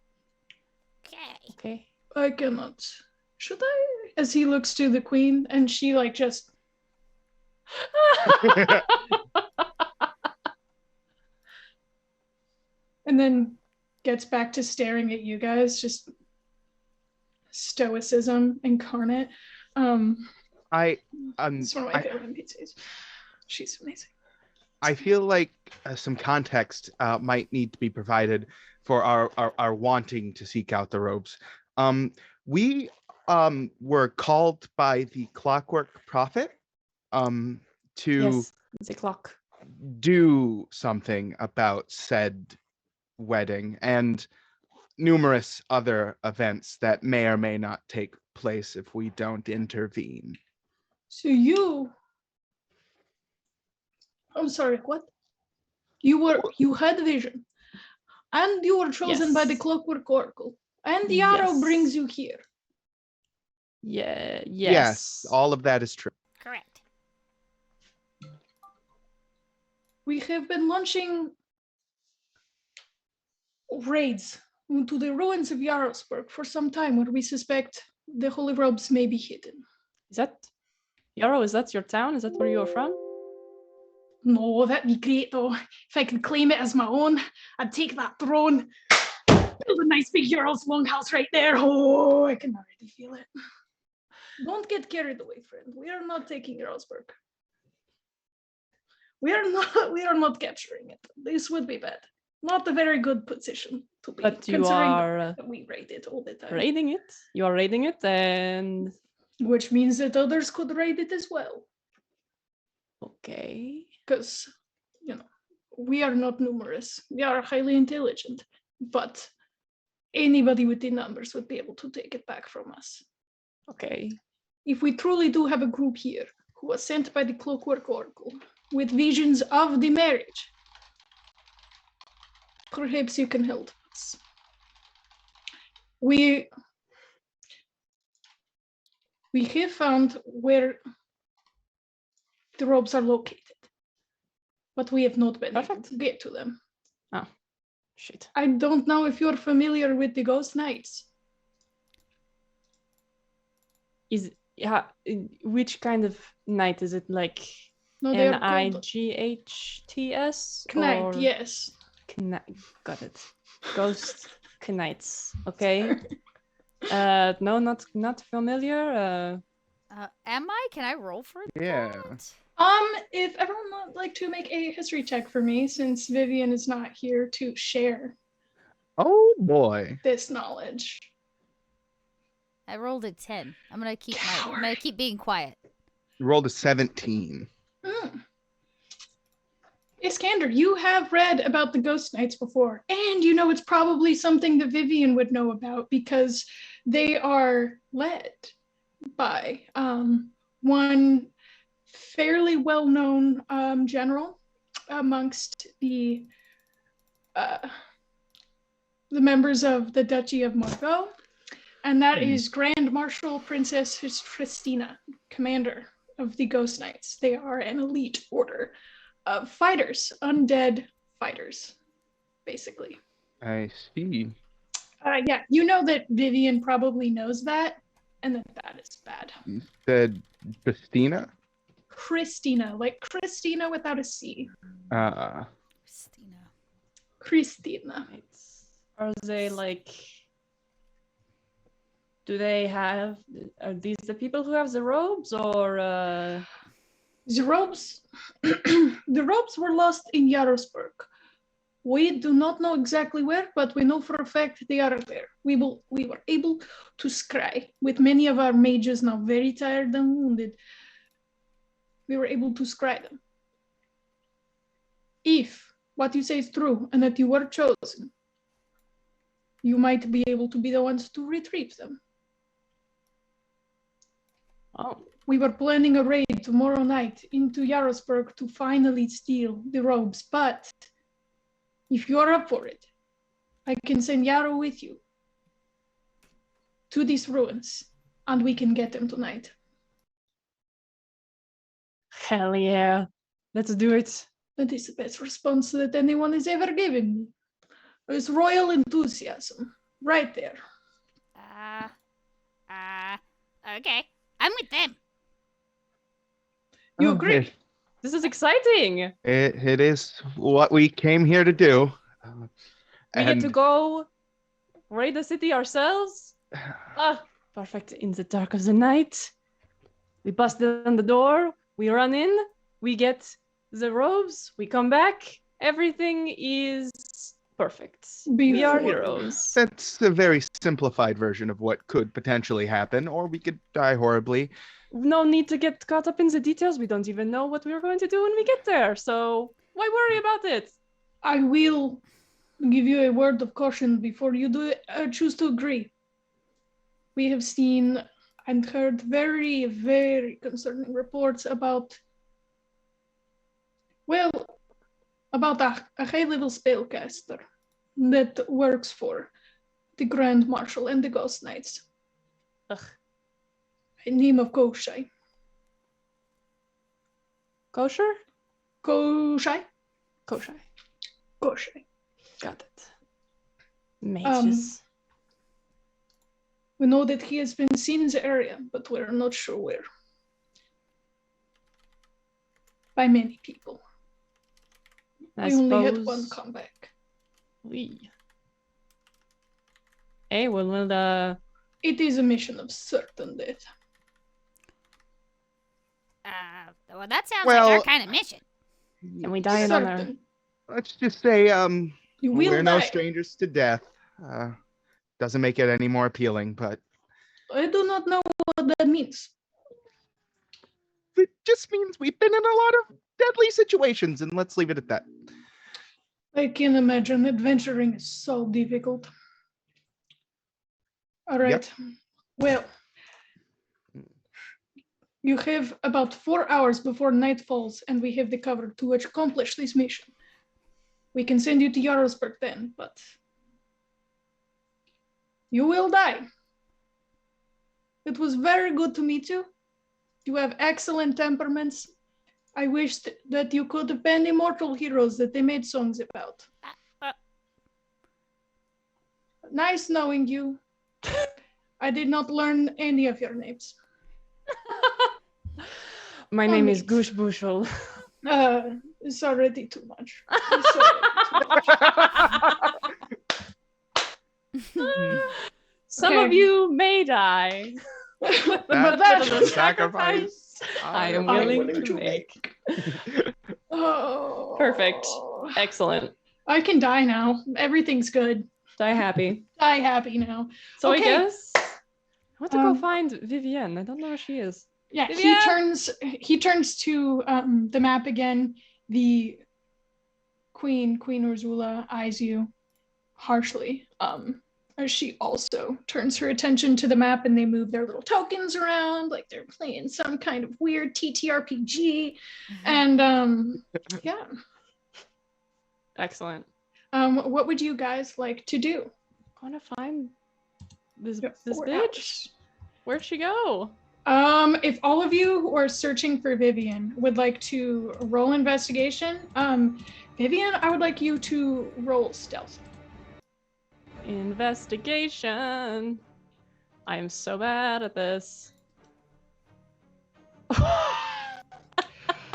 Okay. Okay. I cannot. Should I? As he looks to the queen, and she like just and then gets back to staring at you guys, just stoicism incarnate. It's one of my favorite NPCs. She's amazing. I feel like some context might need to be provided for our wanting to seek out the robes. We were called by the Clockwork Prophet to Yes, it's a clock. do something about said wedding and numerous other events that may or may not take place if we don't intervene. So I'm sorry, what? You had vision. And you were chosen by the Yes. Clockwork Oracle. And the arrow Yes. brings you here. Yeah. Yes, all of that is true. Correct. We have been launching raids into the ruins of Yarrowsburg for some time where we suspect the holy robes may be hidden. Is that Yarrow? Is that your town? Is that where you are from? No, that'd be great though. If I could claim it as my own, I'd take that throne, build a nice big Jarl's longhouse right there. Oh, I can already feel it. Don't get carried away, friend. We are not taking Jarlsberg. We are not capturing it. This would be bad. Not a very good position to be, But you considering are that we raid it all the time. raiding it. You are raiding it, and Which means that others could raid it as well. okay. Because, we are not numerous. We are highly intelligent. But anybody with the numbers would be able to take it back from us. Okay. If we truly do have a group here who was sent by the Clockwork Oracle with visions of the marriage, perhaps you can help us. We have found where the robes are located, but we have not been able Perfect. to get to them. Oh, shit. I don't know if you're familiar with the Ghost Knights. Which kind of knight is it? Like No, they are called Nights? Knight, yes. Got it. Ghost knights. Okay. No, not familiar. Am I? Can I roll for Yeah. that? If everyone would like to make a history check for me, since Vivian is not here to share Oh boy. this knowledge. I rolled a 10. I'm gonna keep being quiet. You rolled a 17. Iskander, you have read about the Ghost Knights before, and you know it's probably something that Vivian would know about because they are led by one fairly well-known general amongst the members of the Duchy of Margot, and that is Grand Marshal Princess Christina, commander of the Ghost Knights. They are an elite order Fighters, undead fighters, basically. I see. Yeah, you know that Vivian probably knows that, and that is bad. You said Christina? Christina, like Christina without a C. Christina. Christina. Are they like? Do they have? Are these the people who have the robes, or? The robes, the robes were lost in Yarosburg. We do not know exactly where, but we know for a fact they are there. We were able to scry with many of our mages now very tired and wounded. We were able to scry them. If what you say is true and that you were chosen, you might be able to be the ones to retrieve them. Oh, We were planning a raid tomorrow night into Yarosburg to finally steal the robes, but if you're up for it, I can send Yarrow with you to these ruins, and we can get them tonight. hell yeah! Let's do it. That is the best response that anyone has ever given me. It's royal enthusiasm, right there. Okay. I'm with them. You Oh, agree? This is exciting. It is what we came here to do. We get to go raid the city ourselves. Ah, perfect. In the dark of the night, we bust down the door. We run in. We get the robes. We come back. Everything is perfect. We are Beautiful. heroes. That's a very simplified version of what could potentially happen, or we could die horribly. No need to get caught up in the details. We don't even know what we're going to do when we get there. So why worry about it? I will give you a word of caution before you do choose to agree. We have seen and heard very, very concerning reports about, well, about a high-level spellcaster that works for the Grand Marshal and the Ghost Knights. Ugh. By the name of Koshai. Kosher? Koshai? Koshai. Koshai. Got it. Mages. We know that he has been seen in the area, but we're not sure where. By many people. I We only had suppose- one come back. We. Hey, well, It is a mission of certain death. Well, that sounds Well- like our kind of mission. and we die in honor. Certain. Let's just say, You will we're no die. strangers to death. Doesn't make it any more appealing, but I do not know what that means. it just means we've been in a lot of deadly situations, and let's leave it at that. I can imagine adventuring is so difficult. All right. Well, you have about 4 hours before night falls, and we have the cover to accomplish this mission. We can send you to Yarosburg then, but you will die. It was very good to meet you. You have excellent temperaments. I wish that you could have been immortal heroes that they made songs about. Nice knowing you. I did not learn any of your names. My name is Gush Bushel. It's already too much. Some Okay. of you may die. But That's that's the sacrifice I am I'm willing willing to to make. Oh. Perfect. Excellent. I can die now. Everything's good. Die happy. Die happy now. So Okay. I guess I want to go Um, find Vivienne. I don't know where she is. Yeah, Vivian! he turns to the map again. The Queen Ursula eyes you harshly. As she also turns her attention to the map, and they move their little tokens around like they're playing some kind of weird TTRPG. And yeah. Excellent. What would you guys like to do? I want to find this You have this 4 bitch. hours. Where'd she go? If all of you who are searching for Vivian would like to roll investigation, Vivian, I would like you to roll stealth. Investigation. I am so bad at this.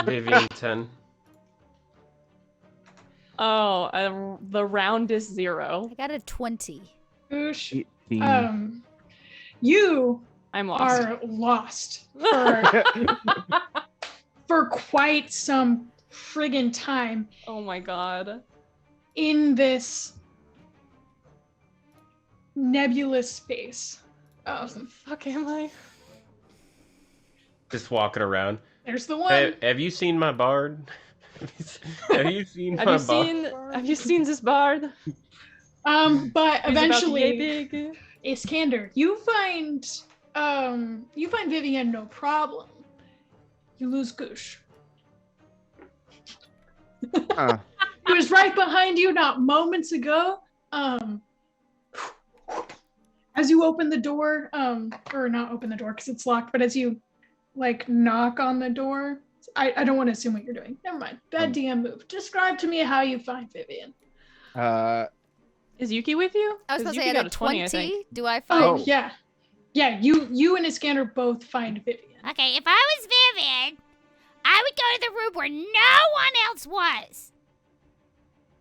Vivian 10. Oh, the round is 0. I got a 20. Goosh, 18. you I'm lost. are lost for quite some friggin' time Oh my god. in this nebulous space. Fuck am I? Just walking around. There's the one. Have you seen my bard? Have you seen my Have you seen this bard? But He's about to eventually, get big. Iskander, you find Vivian no problem. You lose Goosh. Huh. He was right behind you not moments ago. As you open the door, or not open the door because it's locked, but as you like knock on the door, I don't want to assume what you're doing. Never mind. Bad DM move. Describe to me how you find Vivian. Is Yuki with you? I was 'Cause going to say, Yuki at got a 20, 20, I think. do I find... Oh, yeah. Yeah, you and Iskander both find Vivian. Okay, if I was Vivian, I would go to the room where no one else was.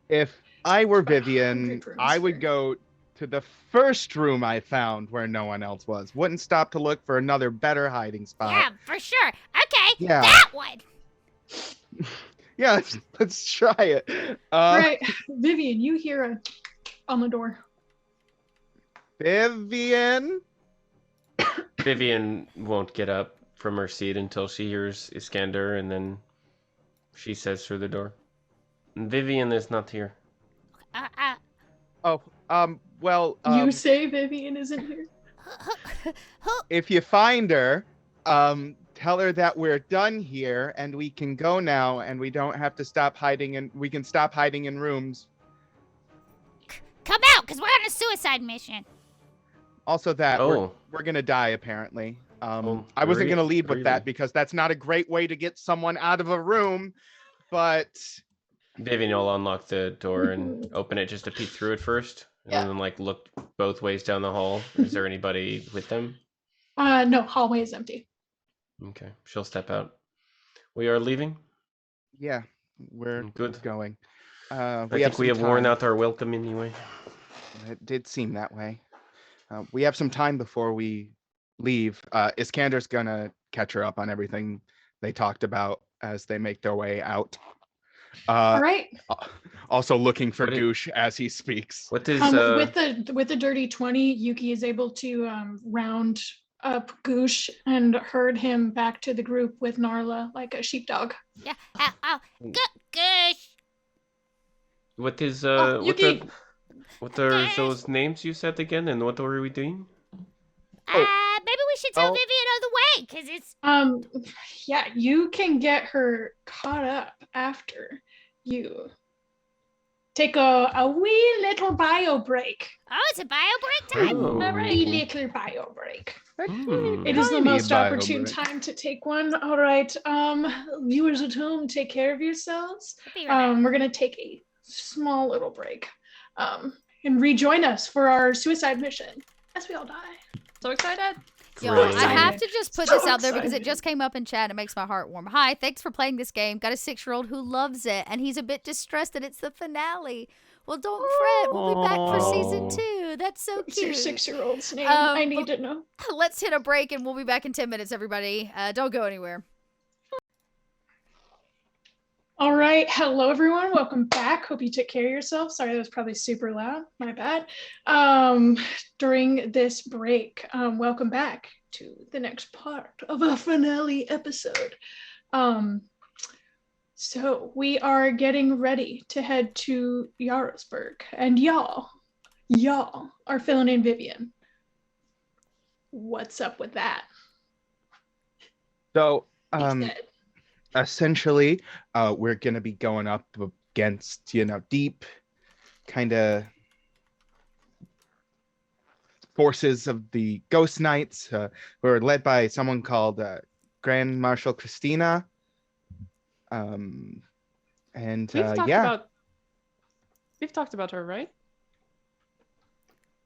If I were About Vivian, 100 rooms I would here. go to the first room I found where no one else was. Wouldn't stop to look for another better hiding spot. Yeah, for sure. Okay, Yeah. that one. Yeah, let's try it. Right. Vivian, you hear on the door. Vivian? Vivian won't get up from her seat until she hears Iskander, and then she says through the door, Vivian is not here. Oh, well, You say Vivian isn't here. if you find her, tell her that we're done here and we can go now and we don't have to stop hiding and we can stop hiding in rooms. Come out, because we're on a suicide mission. Also that Oh, we're gonna die apparently. Oh, I wasn't gonna lead with really? that because that's not a great way to get someone out of a room, but Vivian will unlock the door and open it just to peek through it first, and Yeah. then like look both ways down the hall. Is there anybody with them? No, hallway is empty. Okay, she'll step out. We are leaving. yeah, we're Good. going. I We think we some have worn time. out our welcome anyway. It did seem that way. We have some time before we leave. Iskander's gonna catch her up on everything they talked about as they make their way out. All right. Also looking for What it- Goosh as he speaks. What is With the dirty 20, Yuki is able to round up Goosh and herd him back to the group with Narla like a sheepdog. Yeah. Gosh. what is Yuki. what are those names you said again, and what are we doing? Maybe we should tell Oh. Vivian on the way, because it's... Yeah, you can get her caught up after you take a wee little bio break. Oh, it's a bio break time. Oh. A wee little bio break. Hmm. It is the Tiny most bio opportune break. time to take one. All right, viewers at home, take care of yourselves. I'll be right back. We're gonna take a small little break, and rejoin us for our suicide mission as we all die. So excited. Yo, Really? I have to just put So this out there because it excited. just came up in chat. It makes my heart warm. Hi, thanks for playing this game. Got a 6-year-old who loves it, and he's a bit distressed that it's the finale. Well, don't fret. We'll be back for season Aw. 2. That's so What's your cute. 6-year-old's name? Um, I need to know. Let's hit a break, and we'll be back in 10 minutes, everybody. Don't go anywhere. All right. Hello, everyone. Welcome back. Hope you took care of yourself. Sorry, that was probably super loud. My bad. During this break, welcome back to the next part of a finale episode. So we are getting ready to head to Yarosburg, and y'all are filling in Vivian. What's up with that? So, He said. essentially, we're gonna be going up against, deep, kind of forces of the Ghost Knights, who are led by someone called Grand Marshal Christina. And We've talked about her, right?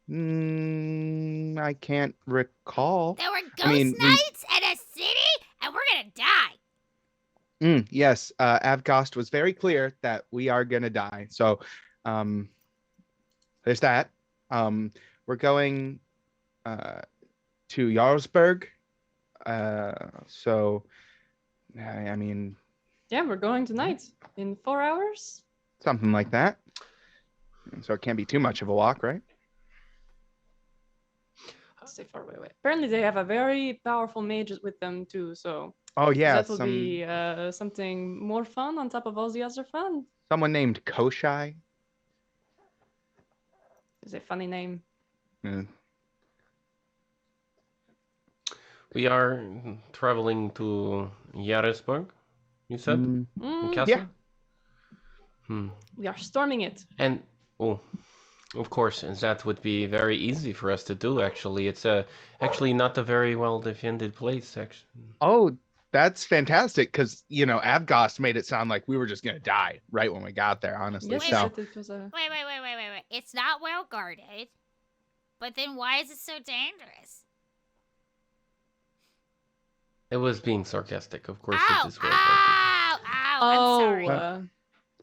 I can't recall. There were ghost knights in a city, and we're gonna die. Yes, Avgost was very clear that we are gonna die. So, there's that. We're going to Jarlsberg. So, I mean, Yeah, we're going tonight in 4 hours. something like that. So it can't be too much of a walk, right? Stay far away. Apparently, they have a very powerful mage with them too. So Oh yeah, that will be something more fun on top of all the other fun. someone named Koshai. It's a funny name. Mm. We are traveling to Jarlsberg, you said? Castle? Yeah. We are storming it. And, of course, and that would be very easy for us to do, actually. It's actually not a very well-defended place, actually. Oh, that's fantastic, because, Avgost made it sound like we were just going to die right when we got there, honestly. Yes, So, it was a... Wait. It's not well guarded. But then why is it so dangerous? It was being sarcastic, of course. Ow! It is well guarded. I'm sorry.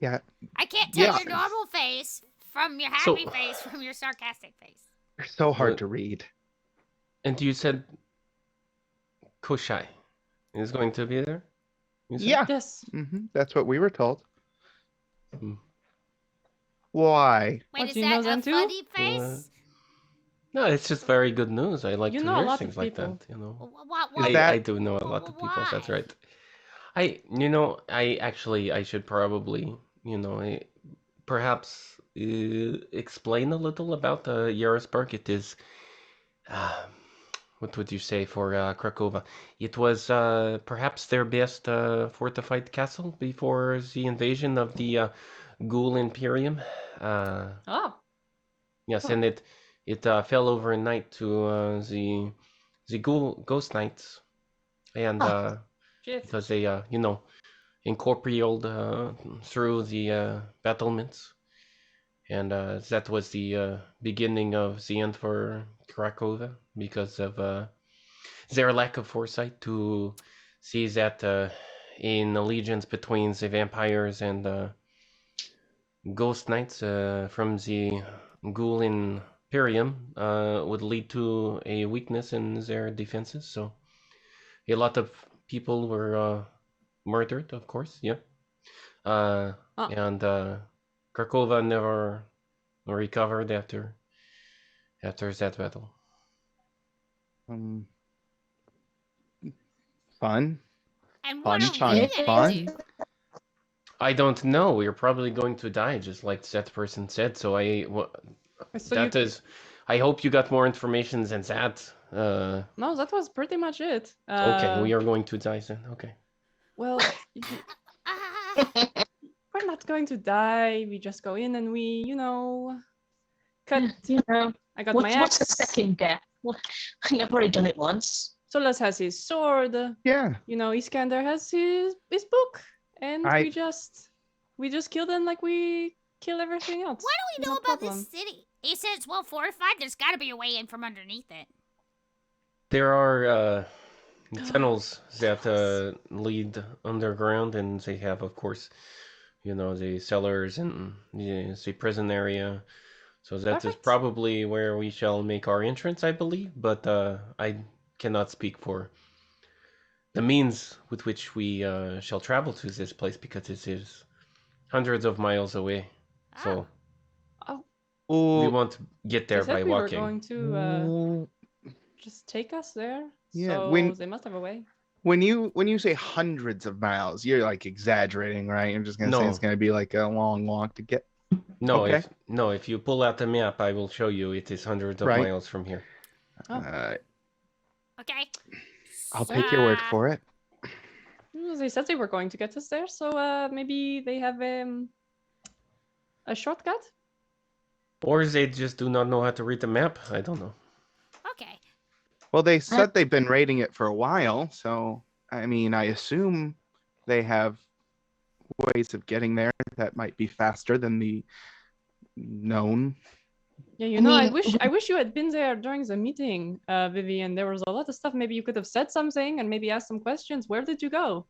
yeah. I can't tell Yeah. your normal face from your happy face from your sarcastic face. They're so hard to read. And you said Koshai is going to be there? You said? Yeah. Yes. That's what we were told. Hmm. Why? Wait, What, is do you know that a them too? funny face? No, it's just very good news. I like You to know a hear lot things of like people. that, What? I do know a lot of people, that's Why? right. I should probably, perhaps explain a little about Jarlsberg. It is, what would you say for Krakow? It was perhaps their best fortified castle before the invasion of the Ghoul Imperium. Oh. Yes, and it fell overnight to the Ghost Knights, and Shit. because they incorporated through the battlements, and that was the beginning of the end for Krakow because of their lack of foresight to see that in allegiance between the vampires and Ghost Knights from the Ghoul Imperium would lead to a weakness in their defenses. So a lot of people were murdered, of course. Yeah. And Krakow never recovered after that battle. Fun. And what are Fun. we gonna do? I don't know. We're probably going to die, just like that person said. So I hope you got more information than that. No, that was pretty much it. Okay, we are going to die then. Okay. Well, we're not going to die. We just go in and we, cut. I got my axe. What's the second death? I've already done it once. Solas has his sword. Yeah. Iskander has his book, and I- we just kill them like we kill everything else. What do we know No about problem. this city? He said it's well fortified. There's got to be a way in from underneath it. There are tunnels that lead underground, and they have, of course, the cellars and the prison area. So that is Perfect. probably where we shall make our entrance, I believe. But I cannot speak for the means with which we shall travel to this place because it is hundreds of miles away. So we won't get there They said by we walking. were going to just take us there. Yeah, So they must have a way. When you say hundreds of miles, you're like exaggerating, right? You're just gonna say No. it's gonna be like a long walk to get. No, Okay. if you pull out the map, I will show you it is hundreds of Right. miles from here. Okay. I'll take your word for it. They said they were going to get us there, so maybe they have a shortcut. Or they just do not know how to read the map. I don't know. Well, they said they've been raiding it for a while, so I mean, I assume they have ways of getting there that might be faster than the known. Yeah, you I know, mean, I wish you had been there during the meeting, Vivian. There was a lot of stuff. Maybe you could have said something and maybe asked some questions. Where did you go?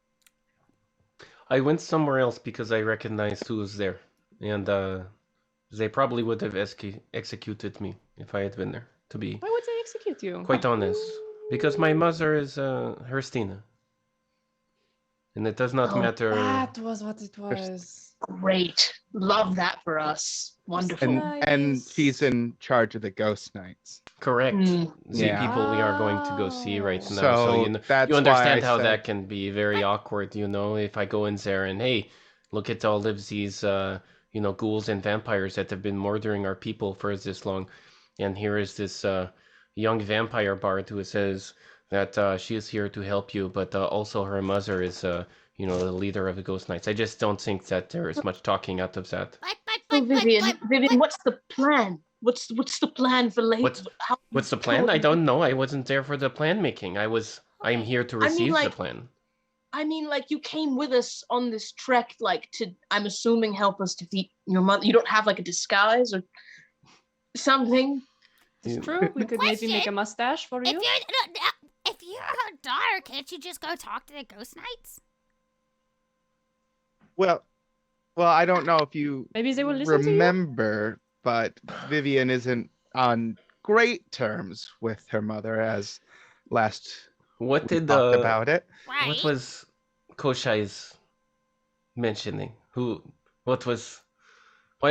I went somewhere else because I recognized who was there, and they probably would have executed me if I had been there. To be Why would they execute you? quite honest, because my mother is Herstina, and it does not Oh, matter. That was what it was. great. Love that for us. Wonderful. And Nice. she's in charge of the Ghost Knights. Correct. Mm. The Yeah. people we are going to go see right Wow. now. So So you know, that's you why understand I how said- that can be very awkward. You know, if I go in there and hey, look at all of these, ghouls and vampires that have been murdering our people for this long, and here is this young vampire bard who says that she is here to help you, but also her mother is, the leader of the Ghost Knights. I just don't think that there is much talking out of that. So Vivian, what's the plan? What's the plan for later? What's the plan? I don't know. I wasn't there for the plan making. I'm here to I mean, receive the like- plan. I mean, like, you came with us on this trek, like, to, I'm assuming, help us defeat your mother. You don't have, like, a disguise or something? It's true. We could maybe make a Question. mustache for you. If you're her daughter, can't you just go talk to the Ghost Knights? Well, I don't know if you Maybe they will listen to you. remember, but Vivian isn't on great terms with her mother, as last What we did talked about it. Right. What was Koshai's mentioning? Why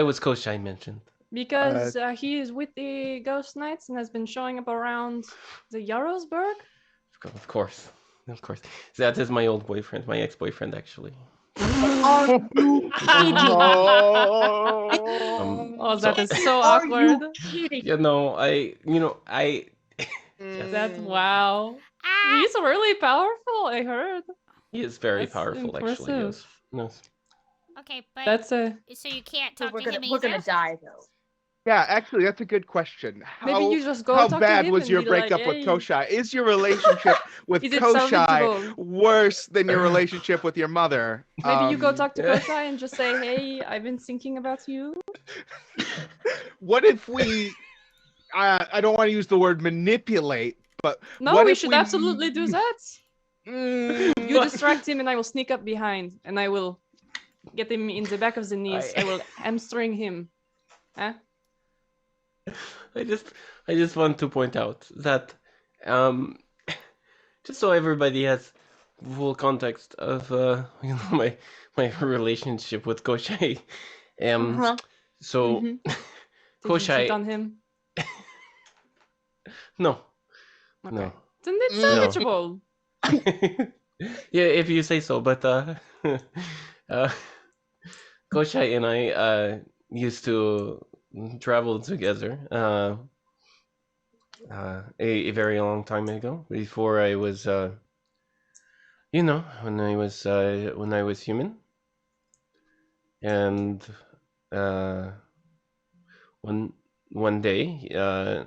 was Koshai mentioned? Because he is with the Ghost Knights and has been showing up around the Jarlsberg. Of course. That is my old boyfriend, my ex-boyfriend, actually. Are you kidding? Oh, that is so Are awkward. you kidding? That's wow. Ah, He's really powerful, I heard. He is very That's powerful, actually. Yes. impressive. Yes. okay, but That's a so you can't So talk we're to him gonna either? die though. Yeah, actually, that's a good question. maybe you just go How talk bad to him was and your be like, breakup with "Hey, Koshai? Is your relationship with Is it Koshai salvageable?" worse than your relationship with your mother? Maybe you go talk to yeah. Koshai and just say, "Hey, I've been thinking about you." What if we? I don't want to use the word manipulate, but No, what we if should absolutely do that. Mm, You distract him, and I will sneak up behind, and I will get him in the back of the knees. I will hamstring him. Huh? I just want to point out that just so everybody has full context of my relationship with Koshai. Uh-huh. So Mhm. Did you cheat Koshai, on him? no. Okay. Then it's No. salvageable. Yeah, if you say so, but Koshai and I used to travel together a very long time ago, before I was when I was human. And one day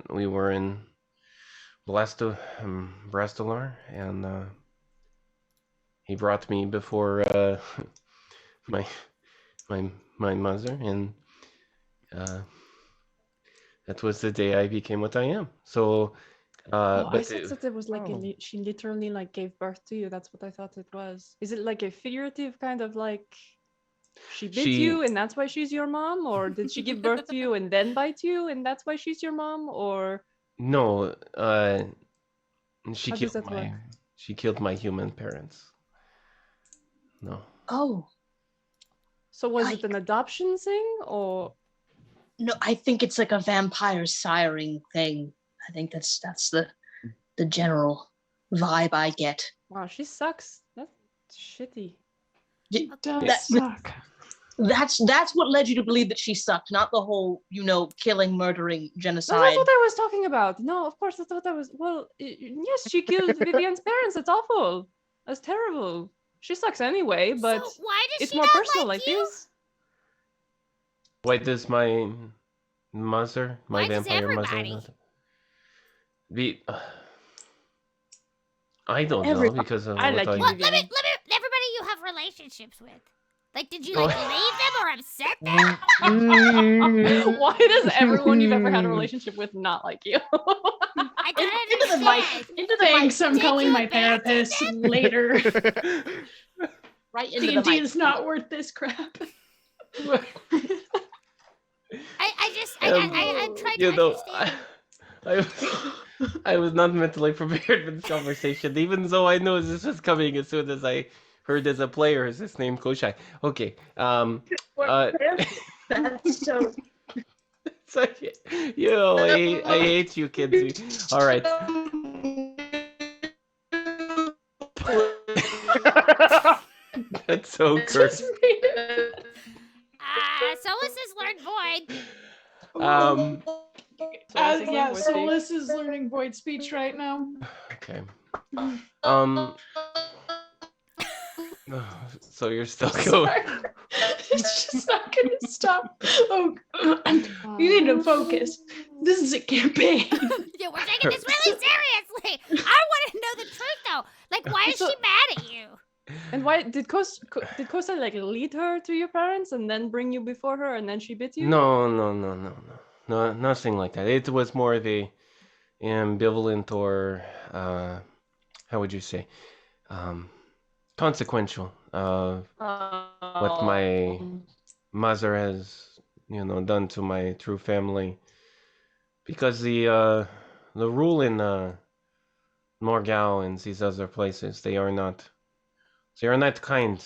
we were in Brastolar, and he brought me before my mother, and that was the day I became what I am. So, Oh, I but thought that it was like she literally like gave birth to you. That's what I thought it was. Is it like a figurative kind of like she bit you and that's why she's your mom, or did she give birth to you and then bite you and that's why she's your mom, or no, she How does killed that work? she killed my human parents. No. Oh so was it an adoption thing or? no, I think it's like a vampire siring thing. I think that's the general vibe I get. Wow, she sucks. That's shitty. Does suck. That's what led you to believe that she sucked, not the whole, killing, murdering, No, genocide. that's what I was talking about. No, of course, that's what I was. Well, yes, she killed Vivian's parents. That's awful. That's terrible. She sucks anyway, but so why does it's she more not personal like like you? this. Why does my mother, my Why does vampire mother, everybody? not be? I don't know because I what like I. you, Well, Vivian. everybody you have relationships with. Like, did you Oh. like leave them or upset them? Why does everyone you've ever had a relationship with not like you? I don't Into the mic. understand. Into the Thanks, I'm Did calling you my abandon therapist later. mic. Right into the D&D mic. is not worth this crap. I'm trying You to know, understand. I was not mentally prepared for this conversation, even though I knew this was coming as soon as I heard as a player is his name Koshai. Okay. That's so. So, you know, I hate you kids. All right. That's so cursed. Solus has learned void. Um. Yeah, Void Solus is learning void speech right now. Okay. So you're still going. Sorry. It's just not gonna stop. Oh, you need to focus. This is a campaign. Yeah, we're taking this really seriously. I want to know the truth though. Like, why is So- she mad at you? And why did Kosa like lead her to your parents and then bring you before her and then she bit you? No, nothing like that. It was more of a ambivalent or how would you say, consequential. What my mother has, done to my true family, because the rule in Morgal and these other places, they are not kind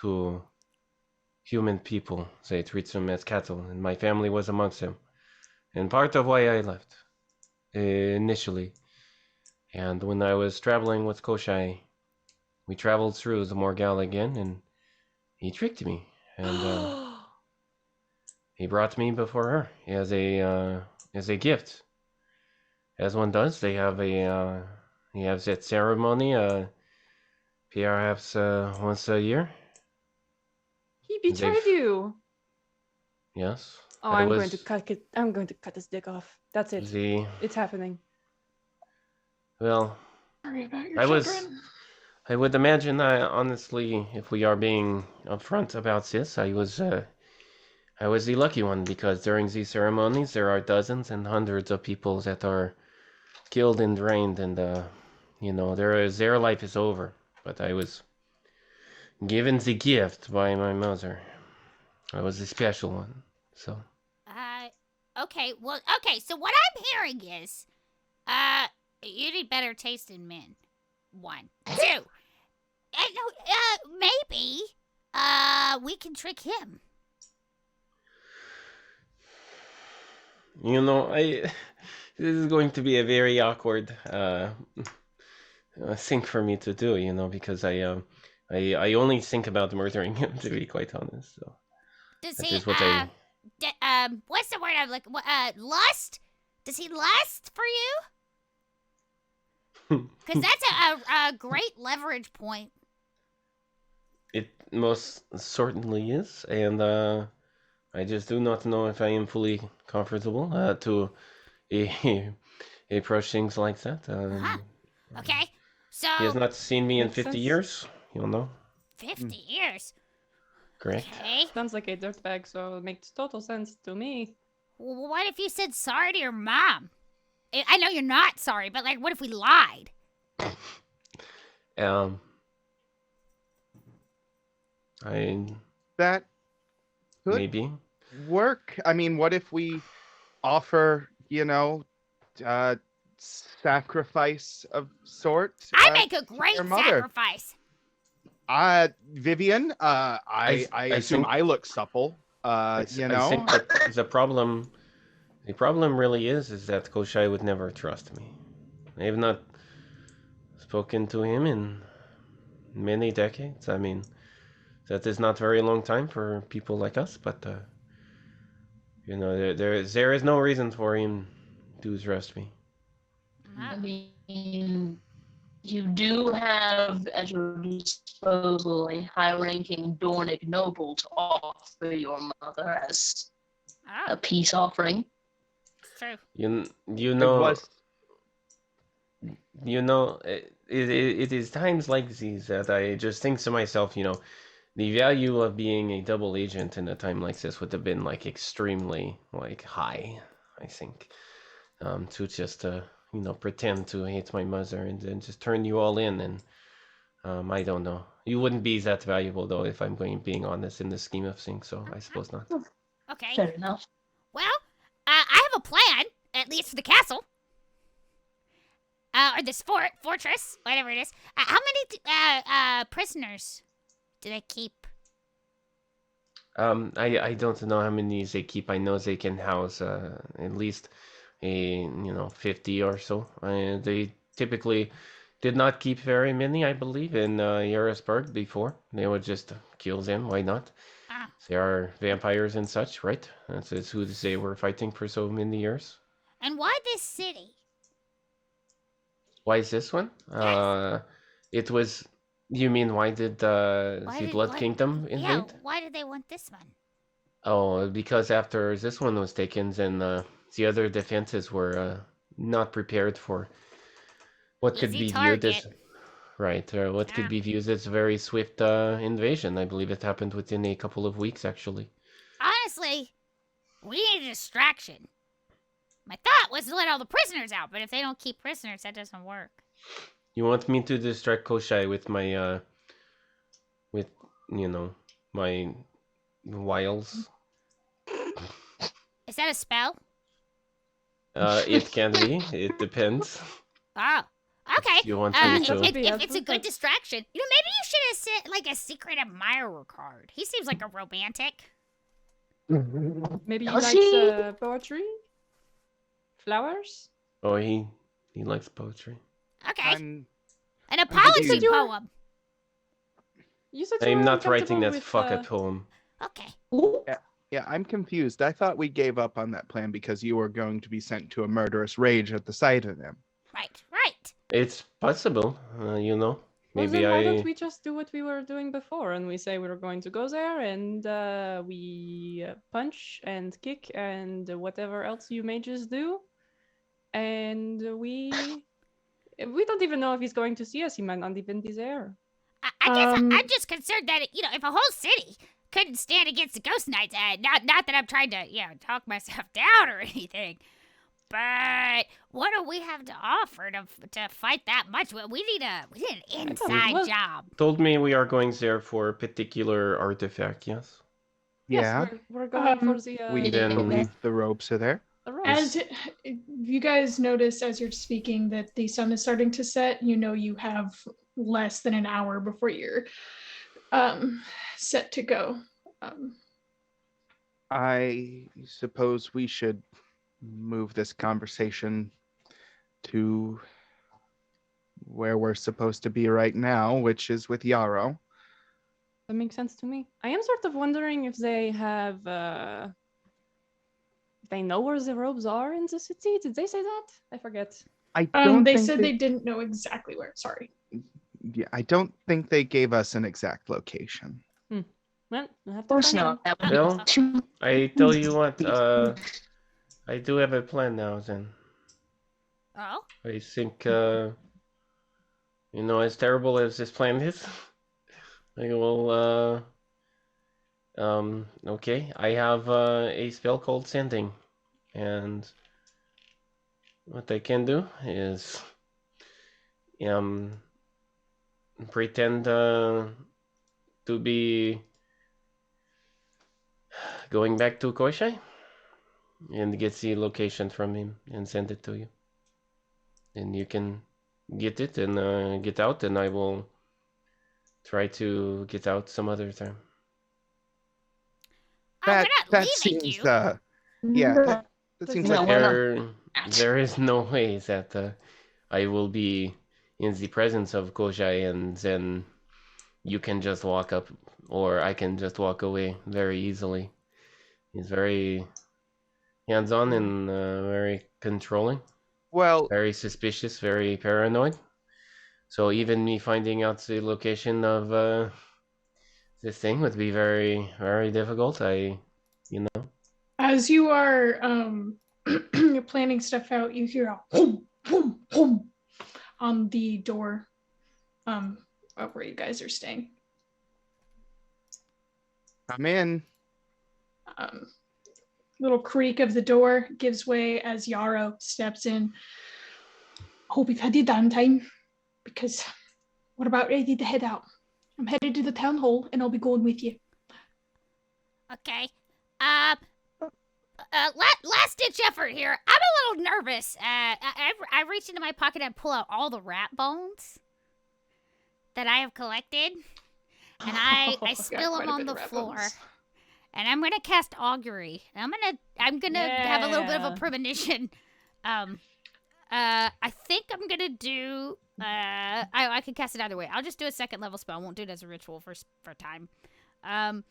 to human people. They treat them as cattle, and my family was amongst them. And part of why I left initially. And when I was traveling with Koshai, we traveled through the Morgal again, and he tricked me. And he brought me before her as a gift. As one does, they have he has that ceremony, perhaps once a year. He betrayed you. Yes. Oh, I I'm was going to cut it. I'm going to cut his dick off. That's it. It's happening. Well, Sorry about your I was. children. I would imagine, honestly, if we are being upfront about this, I was the lucky one, because during these ceremonies there are dozens and hundreds of people that are killed and drained, and their life is over. But I was given the gift by my mother. I was the special one. So. Okay. Well, okay. So what I'm hearing is, you need better taste in men. 1, 2. Maybe, we can trick him. This is going to be a very awkward thing for me to do, because I only think about murdering him, to be quite honest. So Does that he? is what I. What's the word I'm looking? Lust? Does he lust for you? Because that's a great leverage point. It most certainly is, and I just do not know if I am fully comfortable to approach things like that. Okay, so He has not seen me in Makes 50 sense. years, 50 years. Correct. Okay. Sounds like a dirtbag, so it makes total sense to me. Well, what if you said sorry to your mom? I know you're not sorry, but like, what if we lied? That could Maybe. work. I mean, what if we offer, sacrifice of sort? I make a great your mother. sacrifice. Vivian, I assume think- I look supple. I think that the problem really is that Koshai would never trust me. I have not spoken to him in many decades. I mean, that is not very long time for people like us, but there is no reason for him to trust me. I mean, you do have at your disposal a high-ranking Dornic noble to offer your mother as a peace offering. True. You It know, was it is times like these that I just think to myself, the value of being a double agent in a time like this would have been like extremely like high, I think. To just pretend to hate my mother and then just turn you all in, and I don't know. You wouldn't be that valuable though, if I'm being honest in the scheme of things. So I suppose not. Okay. Fair enough. Well, I have a plan, at least for the castle. Or this fortress, whatever it is. How many prisoners do they keep? I don't know how many they keep. I know they can house at least 50 or so. They typically did not keep very many, I believe, in Yarisburg before. They would just kill them. Why not? Ah. They are vampires and such, right? That's who they were fighting for so many years. And why this city? Why is this one? Yes. It was. You mean why did the Blood Kingdom invade? Yeah, why did they want this one? Oh, because after this one was taken, then the other defenses were not prepared for what could Easy be target. viewed as what could be viewed as a very swift invasion. I believe it happened within a couple of weeks, actually. Honestly, we need a distraction. My thought was to let all the prisoners out, but if they don't keep prisoners, that doesn't work. You want me to distract Koshai with my my wiles? Is that a spell? It can be. It depends. Oh, okay. You want me to? If it's a good distraction, maybe you should have sent like a secret admirer card. He seems like a romantic. Maybe he likes poetry, flowers. Oh, he likes poetry. Okay. An apology poem. You said I'm not writing that fucking poem. Okay. Yeah, I'm confused. I thought we gave up on that plan because you were going to be sent to a murderous rage at the sight of them. Right. It's possible, Maybe well, then why don't we just do what we were doing before, and we say we were going to go there, and we punch and kick and whatever else you mages do, and we don't even know if he's going to see us. He might not even be there. I guess I'm just concerned that if a whole city couldn't stand against the ghost knights, not that I'm trying to talk myself down or anything, but what do we have to offer to fight that much? We need an inside job. Told me we are going there for a particular artifact. Yes. Yeah. Yes, we're going for the. We believe the ropes are there. As you guys notice, as you're speaking, that the sun is starting to set. You have less than an hour before you're set to go. I suppose we should move this conversation to where we're supposed to be right now, which is with Yarrow. That makes sense to me. I am sort of wondering if they have they know where the robes are in the city. Did they say that? I forget. They said they didn't know exactly where. Sorry. Yeah, I don't think they gave us an exact location. Well, we'll have Of to course find not. out. Well, I tell you what, I do have a plan now then. Oh? I think, as terrible as this plan is, I will, okay, I have a spell called Sending, and what I can do is, pretend to be going back to Koshai and get the location from him and send it to you. And you can get it and get out, and I will try to get out some other time. We're not leaving seems, you. that seems like there is no way that I will be in the presence of Koshai and then you can just walk up, or I can just walk away very easily. He's very hands-on and very controlling. Well, very suspicious, very paranoid. So even me finding out the location of this thing would be very, very difficult. As you are you're planning stuff out, you hear a hum, hum, hum on the door of where you guys are staying. I'm in. Little creak of the door gives way as Yarrow steps in. Hope you've had your downtime, because we're about ready to head out. I'm headed to the town hall, and I'll be going with you. Okay. Last ditch effort here. I'm a little nervous. I reach into my pocket and pull out all the rat bones that I have collected, and I spill them on the floor. Bones. And I'm gonna cast augury. I'm gonna have a little bit of a premonition. I think I'm gonna do. I can cast it either way. I'll just do a second level spell. I won't do it as a ritual for time. How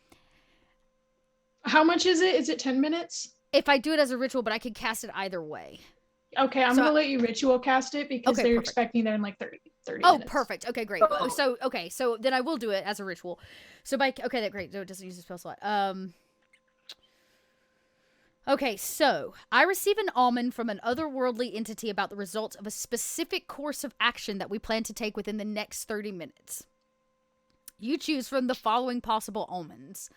much is it? Is it 10 minutes? If I do it as a ritual, but I can cast it either way. Okay, I'm gonna let you ritual cast it because Okay, they're perfect. expecting that in like 30 Oh, minutes. perfect. Okay, great. So then I will do it as a ritual. So that's great. So it doesn't use a spell slot. Okay, so I receive an almond from an otherworldly entity about the results of a specific course of action that we plan to take within the next 30 minutes. You choose from the following possible omens: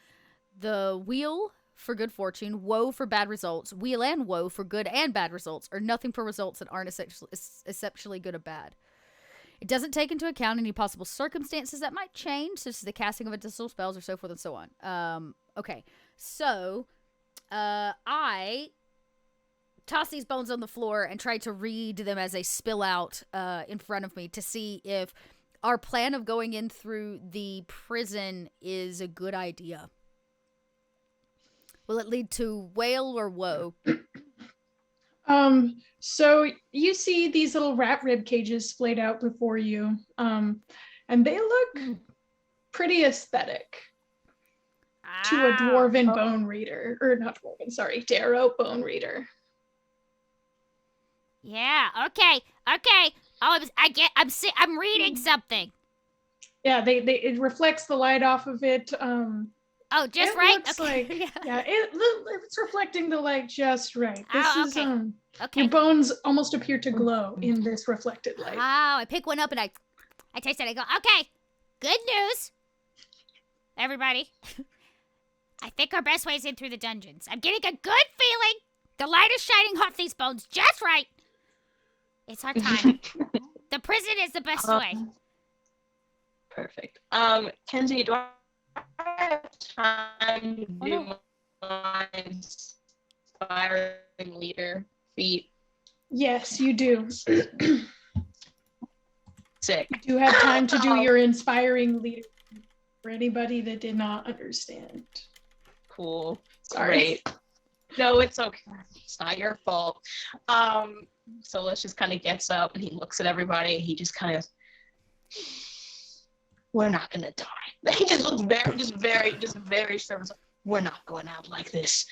the wheel for good fortune, woe for bad results, wheel and woe for good and bad results, or nothing for results that aren't exceptionally good or bad. It doesn't take into account any possible circumstances that might change, such as the casting of additional spells or so forth and so on. Okay, so I toss these bones on the floor and try to read them as they spill out in front of me to see if our plan of going in through the prison is a good idea. Will it lead to wail or woe? So you see these little rat rib cages splayed out before you, and they look pretty aesthetic to a dwarven bone reader, or not dwarven, sorry, Darrow bone reader. Yeah. Okay. Oh, I'm reading something. Yeah, it reflects the light off of it. Oh, just it right. Looks Okay. like, yeah, it's reflecting the light just right. This Oh, is okay. Okay. your bones almost appear to glow in this reflected light. Oh, I pick one up and I taste it. I go, okay, good news, everybody. I think our best way is in through the dungeons. I'm getting a good feeling. The light is shining off these bones just right. It's our time. The prison is the best way. Perfect. Kenzie, do I have time to do my inspiring leader feat? Yes, you do. Sick. You do have time to do your inspiring leader for anybody that did not understand. Cool. Sorry. Great. No, it's okay. It's not your fault. Solus just kind of gets up and he looks at everybody. He just kind of, we're not gonna die. He just looks very sure. We're not going out like this.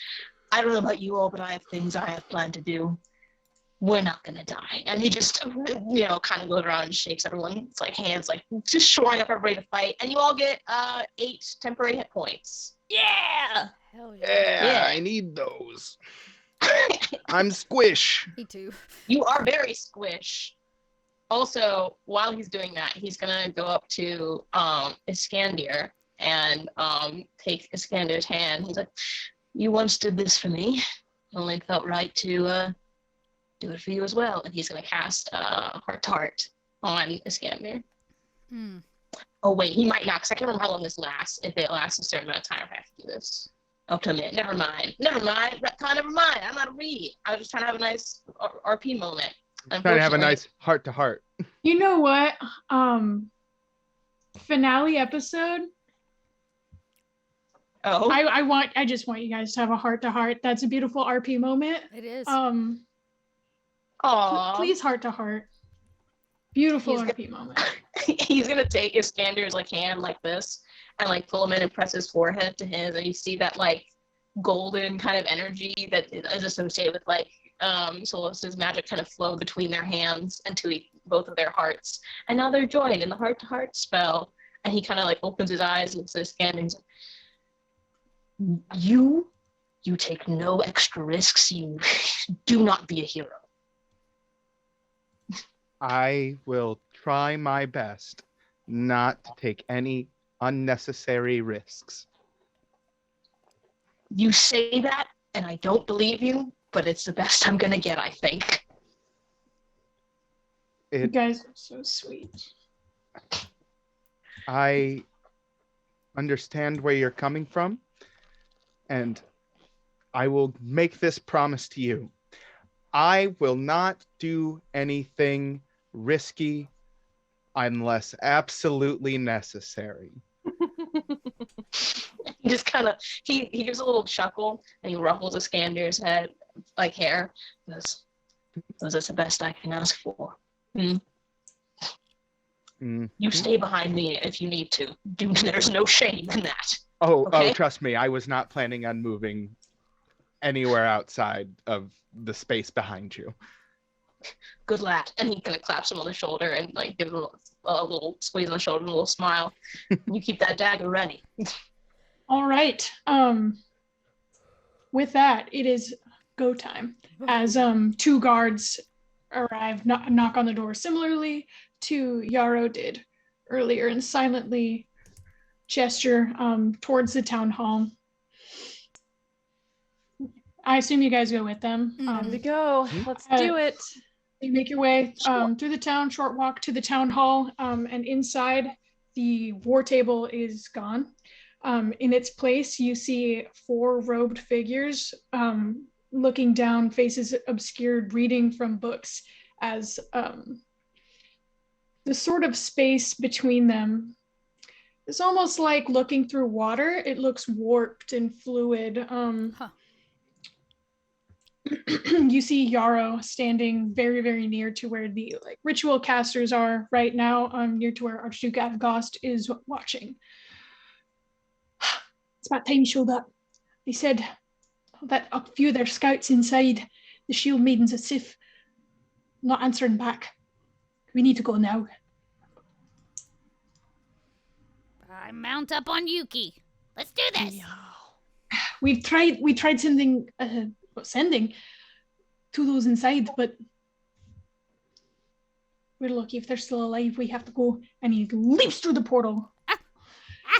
I don't know about you all, but I have things I have planned to do. We're not gonna die. And he just, kind of goes around and shakes everyone. It's like hands, like just shoring up everybody to fight. And you all get 8 temporary hit points. Yeah. Hell yeah. Yeah, I need those. I'm squish. Me too. You are very squish. Also, while he's doing that, he's gonna go up to Iskandir and take Iskandir's hand. He's like, "You once did this for me. Only felt right to do it for you as well." And he's gonna cast Heart to Heart on Iskandir. Oh wait, he might not, because I can't remember how long this lasts. If it lasts a certain amount of time, I have to do this. Up to a minute. Never mind. Retcon, never mind. I'm not a read. I was just trying to have a nice RP moment. Trying to have a nice heart to heart. You know what? Finale episode. Oh. I just want you guys to have a heart to heart. That's a beautiful RP moment. It is. Aww. Please heart to heart. Beautiful RP moment. He's gonna take Iskandir's hand like this and pull him in and press his forehead to his, and you see that golden kind of energy that is associated with Solus's magic kind of flow between their hands and to both of their hearts, and now they're joined in the heart to heart spell. And he kind of opens his eyes, looks at Iskandir, and he's like, you take no extra risks. You do not be a hero. I will try my best. not to take any unnecessary risks. You say that, and I don't believe you, but it's the best I'm gonna get, I think. You guys are so sweet. I understand where you're coming from, and I will make this promise to you. I will not do anything risky unless absolutely necessary. He just kind of, he gives a little chuckle, and he ruffles Iskander's head, like hair. He goes, that's the best I can ask for. You stay behind me if you need to. There's no shame in that. Oh, trust me, I was not planning on moving anywhere outside of the space behind you. Good lad. And he kind of claps him on the shoulder and like gives him a little squeeze on the shoulder and a little smile. You keep that dagger ready. All right. With that, it is go time. As two guards arrive, knock on the door similarly to Yarrow did earlier, and silently gesture towards the town hall. I assume you guys go with them. Time to go. Let's do it. You make your way through the town, short walk to the town hall, and inside the war table is gone. In its place, you see 4 robed figures looking down, faces obscured, reading from books, as the sort of space between them is almost like looking through water. It looks warped and fluid. You see Yarrow standing very, very near to where the ritual casters are right now, near to where Archduke Avgost is watching. It's about time you showed up. They said that a few of their scouts inside the Shield Maidens at Sif not answering back. We need to go now. I mount up on Yuki. Let's do this. We tried sending to those inside, but we're lucky if they're still alive. We have to go. And he leaps through the portal.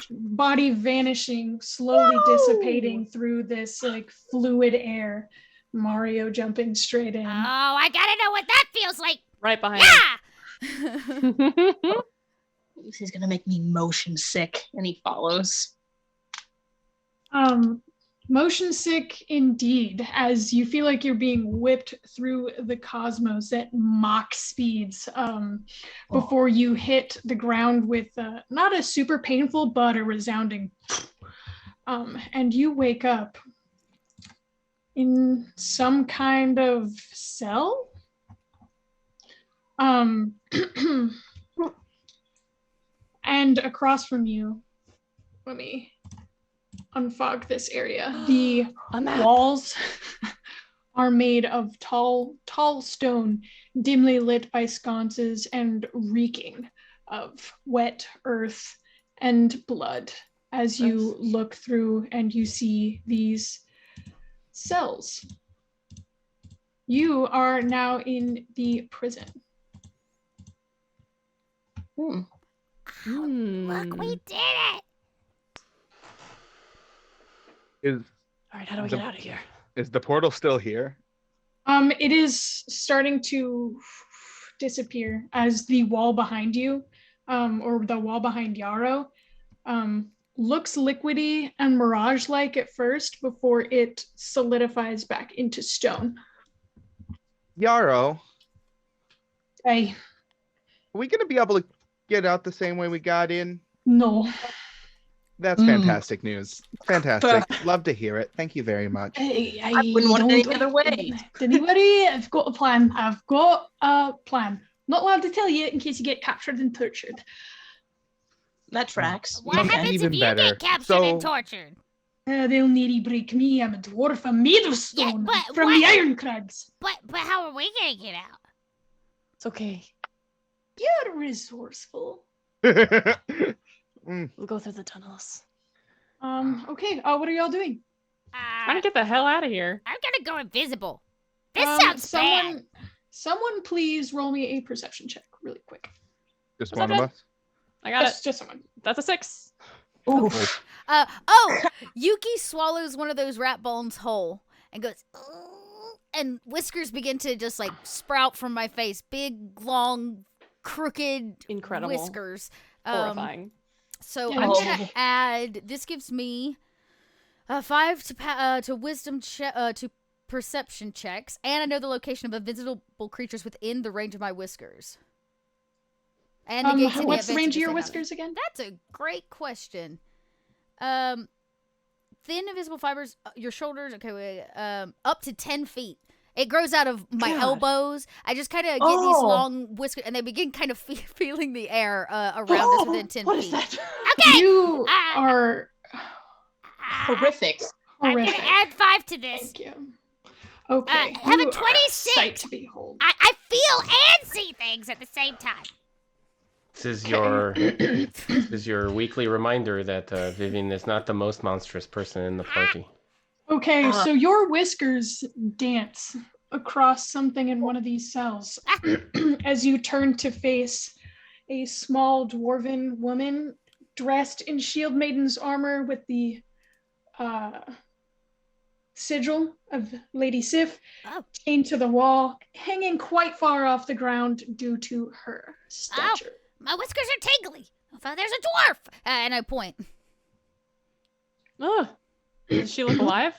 Body vanishing, slowly dissipating through this fluid air. Mario jumping straight in. Oh, I gotta know what that feels like. Right behind Yeah! He's gonna make me motion sick, and he follows. Motion sick indeed, as you feel like you're being whipped through the cosmos at Mach speeds before you hit the ground with not a super painful, but a resounding and you wake up in some kind of cell. And across from you, let me unfog this area. The walls are made of tall stone, dimly lit by sconces and reeking of wet earth and blood as you look through and you see these cells. You are now in the prison. Look, we did it! All right, how do we get out of here? Is the portal still here? It is starting to disappear as the wall behind you, or the wall behind Yarrow, looks liquidy and mirage-like at first before it solidifies back into stone. Yarrow, Hey, are we going to be able to get out the same way we got in? no. That's fantastic news. Fantastic. Love to hear it. Thank you very much. I wouldn't want it don't any other way. Don't worry, I've got a plan. Not allowed to tell you in case you get captured and tortured. That tracks. What happens Even if you better. get captured So- and tortured? They'll nearly break me. I'm a dwarf. I'm made of stone but from what- the Iron Crags. But how are we gonna get out? It's okay. You're resourceful. We'll go through the tunnels. Okay. What are y'all doing? Trying to get the hell out of here. I'm gonna go invisible. This sounds bad. Someone please roll me a perception check really quick. Just What's one up, of us? I got it. Just someone. That's a 6. Ooh. Yuki swallows one of those rat bones whole and goes, "Ugh," and whiskers begin to just like sprout from my face. Big, long, crooked Incredible. whiskers. Horrifying. So Yeah. I'm gonna add. This gives me 5 to wisdom to perception checks, and I know the location of invisible creatures within the range of my whiskers. And negates any what's the range advantages of your they have. whiskers again? That's a great question. Thin invisible fibers, your shoulders. Okay, wait. Up to 10 feet. It grows out of my God. elbows. I just kind of get these long whiskers, and they begin kind of feeling the air around us within 10 What feet. is that? Okay. You are Horrific. I'm horrific. gonna add 5 to this. Thank you. Okay. I have a you are 26. sight to behold. I feel and see things at the same time. This is your weekly reminder that Vivian is not the most monstrous person in the party. Okay, so your whiskers dance across something in one of these cells as you turn to face a small dwarven woman dressed in Shield Maiden's armor with the sigil of Lady Sif chained to the wall, hanging quite far off the ground due to her stature. My whiskers are tingly. Oh, there's a dwarf. And I point. Oh, does she look alive?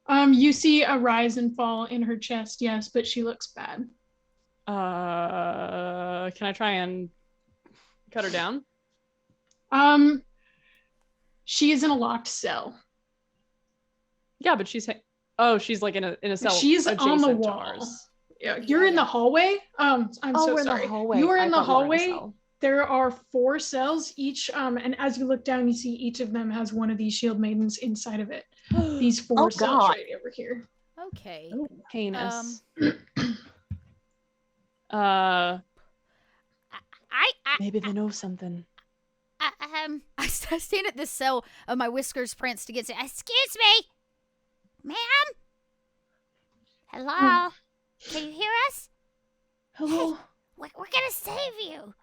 You see a rise and fall in her chest, yes, but she looks bad. Can I try and cut her down? She is in a locked cell. Yeah, but she's like in a cell. She's on the adjacent to wall. ours. Yeah, you're in the hallway. I'm so we're in sorry. the hallway. You are I in the thought we were in the hallway. cell. There are 4 cells each, and as you look down, you see each of them has one of these Shield Maidens inside of it. These 4 Oh, cells God. right over here. Okay. Heinous. I Maybe they know something. I stand at this cell of my whiskers pranced against it. excuse me, ma'am. Hello. Can you hear us? Hello. We're gonna save you.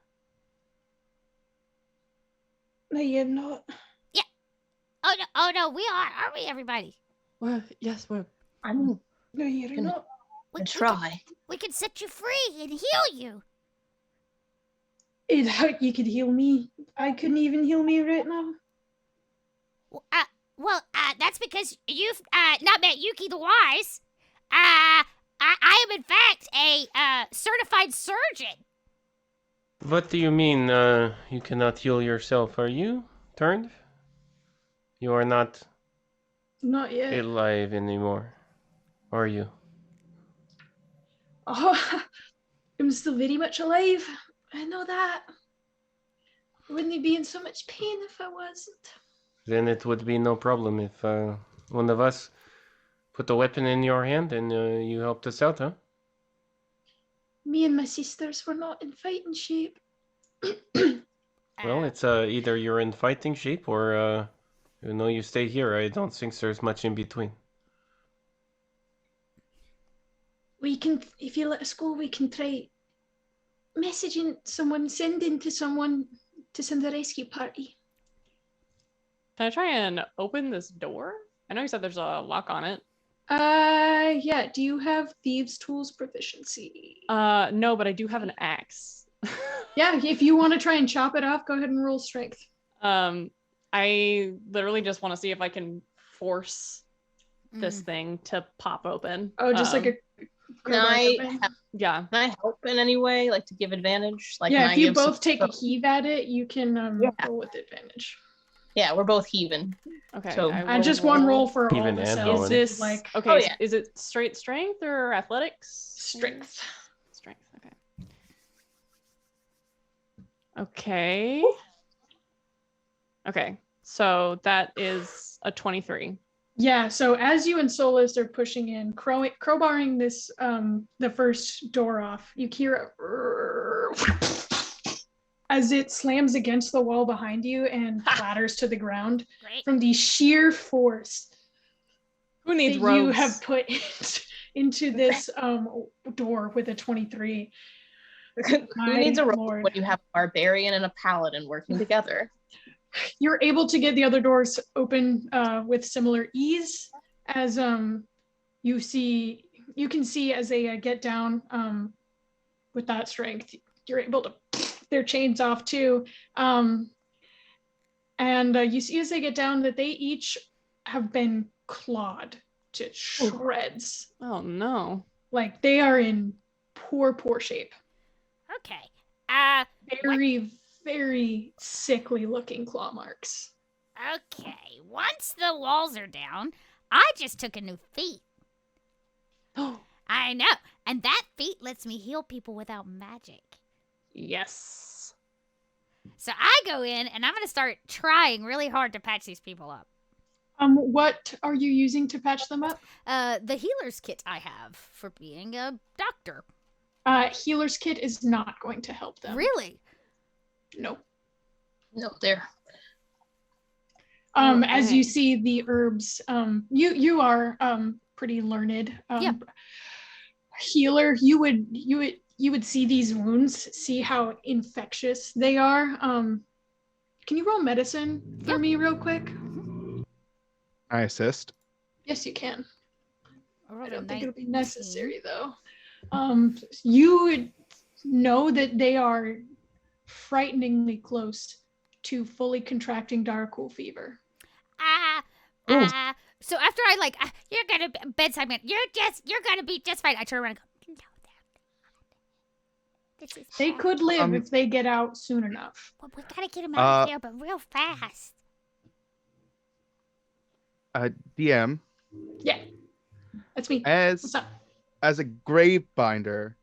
No, you're not. Oh no, we are, aren't we, everybody? Yes, we're. I'm No, you're Gonna- not. We, gonna try. we can set you free and heal you. You could heal me. I couldn't even heal me right now. Well, that's because you've not met Yuki the Wise. I am in fact a certified surgeon. What do you mean you cannot heal yourself? Are you turned? You are not Not yet. alive anymore. Are you? Oh, I'm still very much alive. I know that. I wouldn't be in so much pain if I wasn't. Then it would be no problem if one of us put a weapon in your hand and you helped us out, huh? Me and my sisters were not in fighting shape. Well, it's either you're in fighting shape or you stay here. I don't think there's much in between. We can, if you let us go, we can try messaging someone, sending to someone to send a rescue party. Can I try and open this door? I know you said there's a lock on it. Yeah. Do you have thieves' tools proficiency? No, but I do have an axe. Yeah. If you want to try and chop it off, go ahead and roll strength. I literally just want to see if I can force this thing to pop open. Oh, just like a. Can I Yeah. can I help in any way, like to give advantage? Like, Yeah. can If I you give some both take a stuff? heave at it, you can Yeah. roll with advantage. Yeah, we're both heaving. Okay. So- I And will just one roll for all Even the and cells. Helen. Is this like okay? Oh, yeah. Is it straight strength or athletics? strength? Strength. Okay. Okay. So that is a 23. Yeah, so as you and Solus are pushing in, crowbarring this, the first door off, you hear as it slams against the wall behind you and clatters to the ground Great. from the sheer force Who needs that rogues? you have put into this door with a 23. Who needs a My rogue lord. when you have a barbarian and a paladin working together? You're able to get the other doors open with similar ease as you can see as they get down with that strength. You're able to their chains off too. And you see as they get down that they each have been clawed to shreds. Oh no. Like they are in poor shape. Okay. Very, very sickly looking claw marks. Okay. Once the walls are down, I just took a new feat. I know. And that feat lets me heal people without magic. Yes. So I go in and I'm going to start trying really hard to patch these people up. What are you using to patch them up? The healer's kit I have for being a doctor. Healer's kit is not going to help them. Really? No. No, there. As you see the herbs, you are pretty learned. Yeah. Healer, you would see these wounds, see how infectious they are. Can you roll medicine for me real quick? I assist. Yes, you can. I don't think it'll be 19. necessary though. You would know that they are frighteningly close to fully contracting Darkwool fever. So after I you're gonna be bedside man, you're gonna be just fine. I turn around and go, no, this is They could live if they get out soon enough. well, we gotta get him out of here, but real fast. DM, Yeah, that's me. What's up? as a grave binder,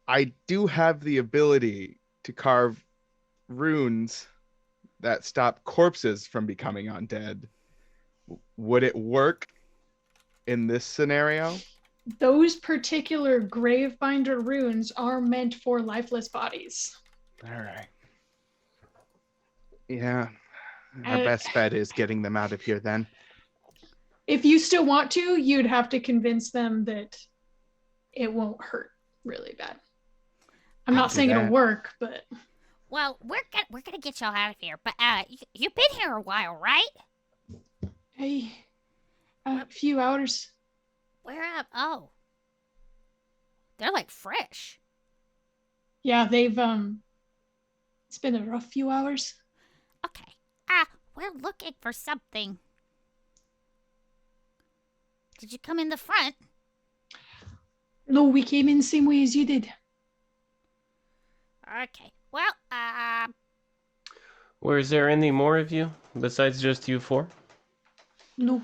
I do have the ability to carve runes that stop corpses from becoming undead. Would it work in this scenario? Those particular Gravebinder runes are meant for lifeless bodies. All right. Yeah. Our best bet is getting them out of here then. If you still want to, you'd have to convince them that it won't hurt really bad. I'm not saying it'll work, but Well, we're gonna get y'all out of here, but you've been here a while, right? hey, a few hours. Where up? Oh, they're like fresh. Yeah, they've it's been a rough few hours. Okay. We're looking for something. Did you come in the front? No, we came in the same way as you did. Okay. Well, Is there any more of you besides just you four? No,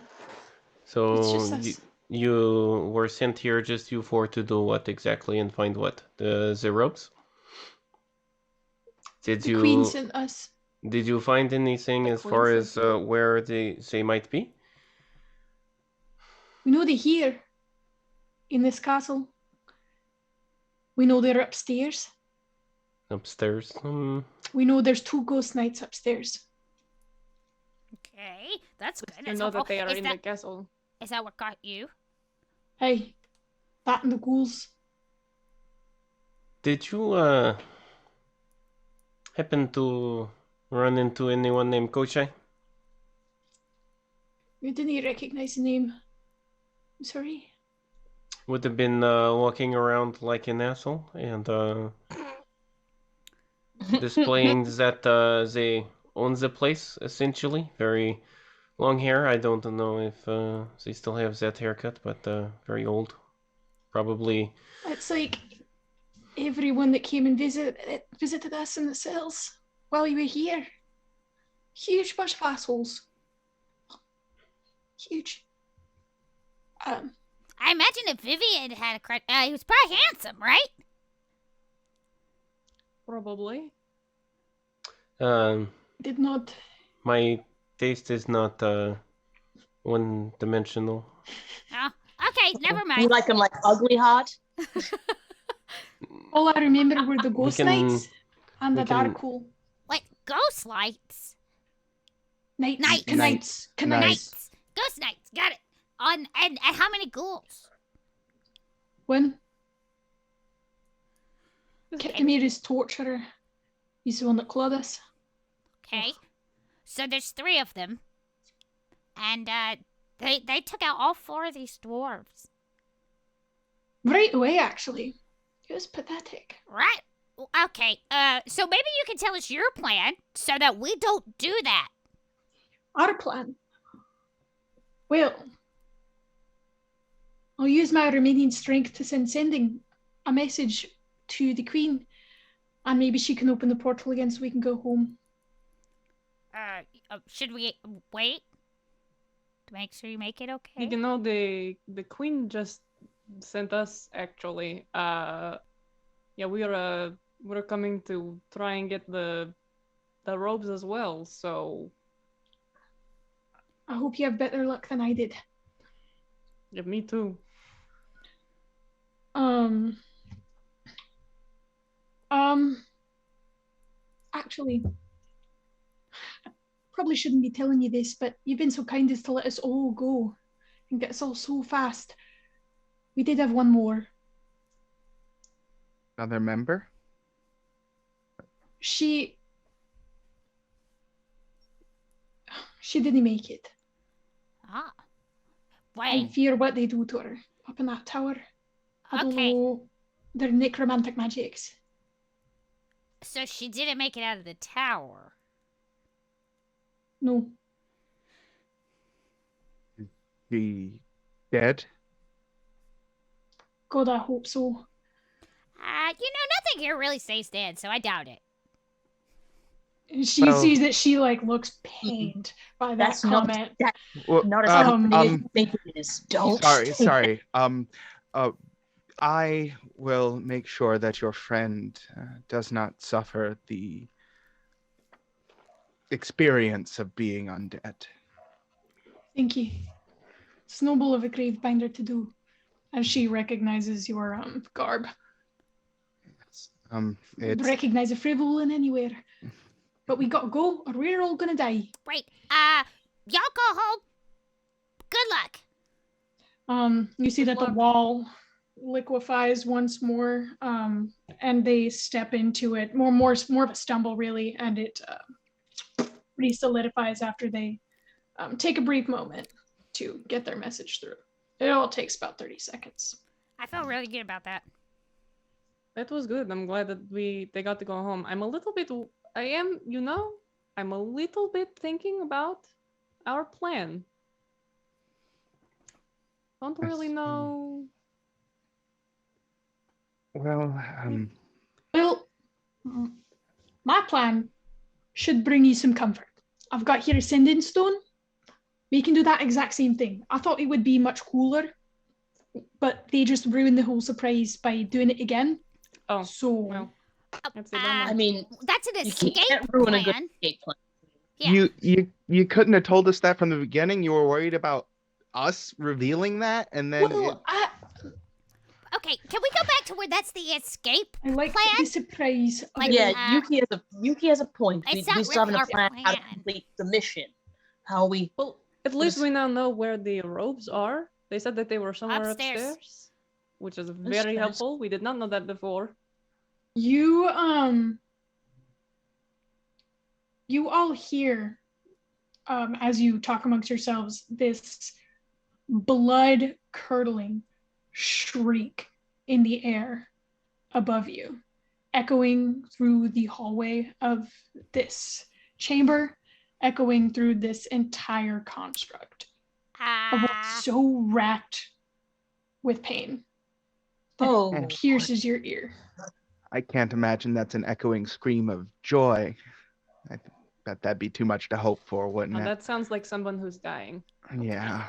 it's So just us. you were sent here, just you four, to do what exactly and find what? The ropes? Did The you queen sent us. did you find anything The as queen far sent as where they might be? We know they're here in this castle. We know they're upstairs. Upstairs? We know there's 2 ghost knights upstairs. okay, that's good. You That's know helpful. that they are Is in the castle. Is that what got you? Hey, that and the ghouls. Did you happen to run into anyone named Kochai? You didn't recognize the name. I'm sorry. Would have been walking around like an asshole and displaying that they own the place, essentially. Very long hair. I don't know if they still have that haircut, but very old. Probably. It's like everyone that came and visited us in the cells while you were here. Huge bunch of assholes. Huge. I imagine if Vivian had a crush, he was probably handsome, right? Probably. Did not. My taste is not one-dimensional. Oh, okay, never You mind. like them like ugly hot? All I remember were the ghost knights and the we can- Darkwool. Wait, ghost lights? Knights. Knights. Knights. Knights. Knights. Ghost knights. Got it. And how many ghouls? When? Ketamiris torturer. He's the one that clawed us. Okay. So there's 3 of them. And they took out all 4 of these dwarves. Right away, actually. It was pathetic. Right? Okay. So maybe you can tell us your plan so that we don't do that. Our plan. Well, I'll use my remaining strength to sending a message to the Queen, and maybe she can open the portal again so we can go home. Should we wait to make sure you make it okay? You know, the Queen just sent us actually. Yeah, we're coming to try and get the robes as well. So I hope you have better luck than I did. yeah, me too. Actually, I probably shouldn't be telling you this, but you've been so kind as to let us all go and get us all so fast. We did have one more. Another member? She didn't make it. Ah. I Wait. fear what they do to her up in that tower. I don't Okay. know their necromantic magics. So she didn't make it out of the tower. No. She dead? God, I hope so. Nothing here really stays dead, so I doubt it. And she sees that she looks pained by that That's comment. Not as happening as you think it is. Don't. Sorry. I will make sure that your friend does not suffer the experience of being undead. Thank you. It's noble of a gravebinder to do. And she recognizes your garb. It's Recognize a frivol anywhere. But we gotta go, or we're all gonna die. Right. Y'all go home. Good luck. You see that the wall liquefies once more, and they step into it. More of a stumble, really, and it re-solidifies after they take a brief moment to get their message through. It all takes about 30 seconds. I felt really good about that. That was good. I'm glad that they got to go home. I'm a little bit thinking about our plan. Don't really know. well, Well, my plan should bring you some comfort. I've got here a sending stone. We can do that exact same thing. I thought it would be much cooler, but they just ruined the whole surprise by doing it again. Oh, So, well, that's a bummer. I mean, That's an you escape can't ruin a good plan. escape plan. Yeah. you couldn't have told us that from the beginning. You were worried about us revealing that, and then well, Okay, can we go back to where that's the escape I like plan? the surprise. Of Like, it. Yeah, Yuki has a point. It's We not still haven't really a our plan how to plan. complete the mission. How we Well, at least we now know where the robes are. They said that they were somewhere upstairs, which is very Upstairs. helpful. We did not know that before. You all hear, as you talk amongst yourselves, this blood-curdling shriek in the air above you, echoing through the hallway of this chamber, echoing through this entire construct of what's so racked with pain that pierces your ear. I can't imagine that's an echoing scream of joy. I bet that'd be too much to hope for, wouldn't Now, it? that sounds like someone who's dying. Yeah.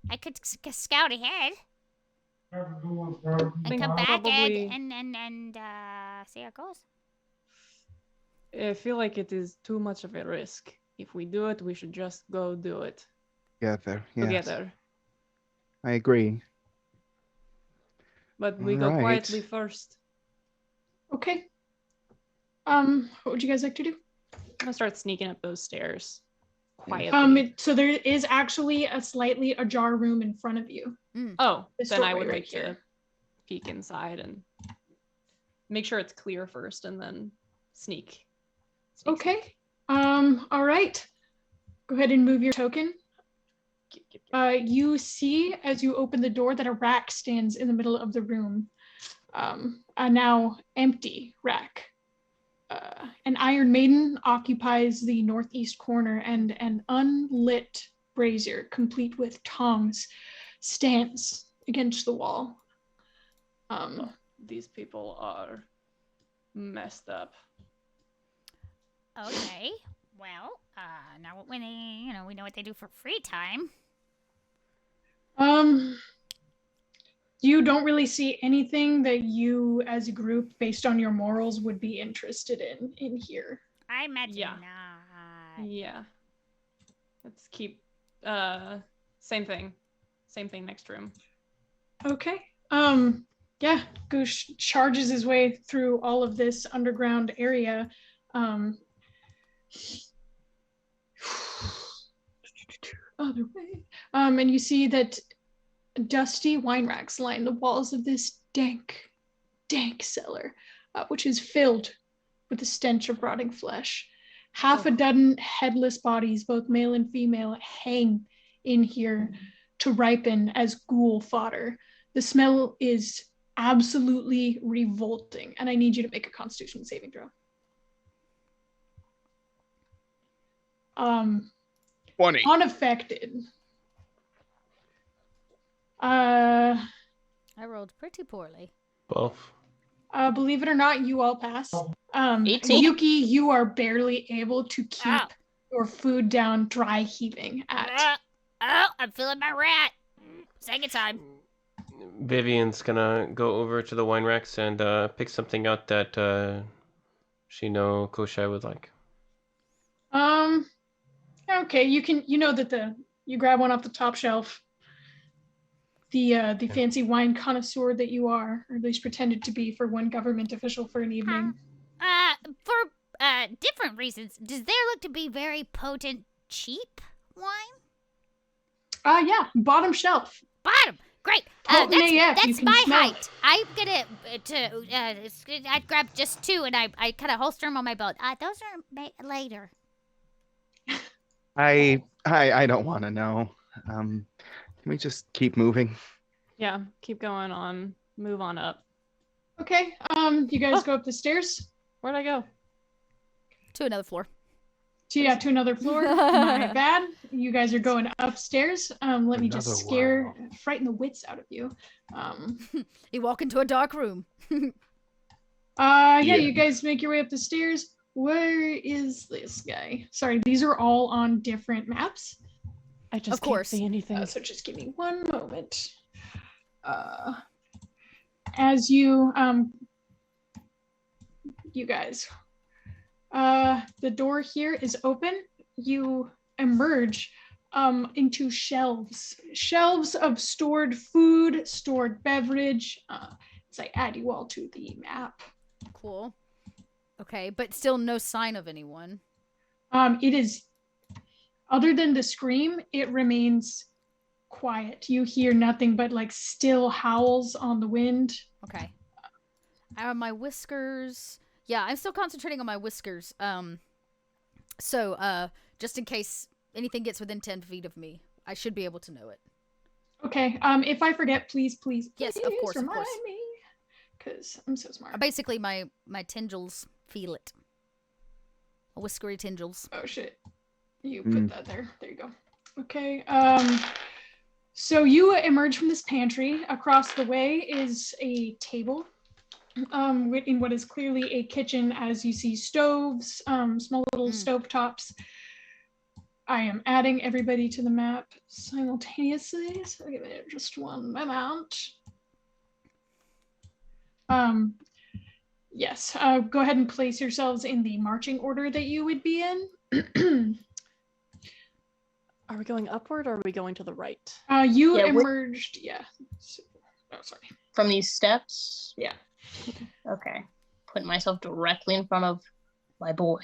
I could scout ahead and come back probably- and see how it goes. I feel like it is too much of a risk. If we do it, we should just go do it Together. Yes. together. I agree. But we go Right. quietly first. Okay. What would you guys like to do? I'm gonna start sneaking up those stairs quietly. So there is actually a slightly ajar room in front of you. Oh, This then I doorway would right like to here. peek inside and make sure it's clear first, and then sneak. Okay. All right. Go ahead and move your token. You see as you open the door that a rack stands in the middle of the room. A now empty rack. An Iron Maiden occupies the northeast corner, and an unlit brazier, complete with tongs, stands against the wall. These people are messed up. Okay. Well, now when they, we know what they do for free time. You don't really see anything that you as a group, based on your morals, would be interested in here. I imagine Yeah. not. Yeah. Let's keep same thing next room. Okay. Yeah, Goosh charges his way through all of this underground area. Other way. And you see that dusty wine racks line the walls of this dank cellar, which is filled with the stench of rotting flesh. Half a dozen headless bodies, both male and female, hang in here to ripen as ghoul fodder. The smell is absolutely revolting, and I need you to make a Constitution saving throw. 20. Unaffected. I rolled pretty poorly. 12. Believe it or not, you all pass. 18. Yuki, you are barely able to keep Ow. your food down, dry heaving at. Oh, I'm feeling my rat. Second time. Vivian's gonna go over to the wine racks and pick something out that she know Koshai would like. Okay, you know that you grab one off the top shelf. The fancy wine connoisseur that you are, or at least pretended to be for one government official for an evening. For different reasons, does there look to be very potent, cheap wine? Yeah, bottom shelf. Bottom. Great. Potent AF, you That's can my smell height. I'm gonna I'd grab just two, and I kind of holster them on my belt. Those are later. I don't want to know. Can we just keep moving? Yeah, keep going on. Move on up. Okay. You guys go up the stairs. Where'd I go? To another floor. To another floor. My bad. You guys are going upstairs. Let me just Another frighten the wits out of you. You walk into a dark room. Yeah, you guys make your way up the stairs. Where is this guy? Sorry, these are all on different maps. I just Of course. can't see anything. So just give me one moment. As you guys, the door here is open. You emerge into shelves of stored food, stored beverage. As I add you all to the map. Cool. Okay, but still no sign of anyone. It is, other than the scream, it remains quiet. You hear nothing but like still howls on the wind. Okay. My whiskers. Yeah, I'm still concentrating on my whiskers. So, just in case anything gets within 10 feet of me, I should be able to know it. Okay. If I forget, please Yes, of course, remind of course. me. Because I'm so smart. Basically, my tendrils feel it. Whiskery tendrils. Oh shit. You put that there. There you go. Okay. So you emerge from this pantry. Across the way is a table. In what is clearly a kitchen, as you see stoves, small little stove tops. I am adding everybody to the map simultaneously, so give it just one moment. Yes, go ahead and place yourselves in the marching order that you would be in. Are we going upward or are we going to the right? You Yeah, emerged, oh, sorry. From these steps? Yeah. Okay. Putting myself directly in front of my boy.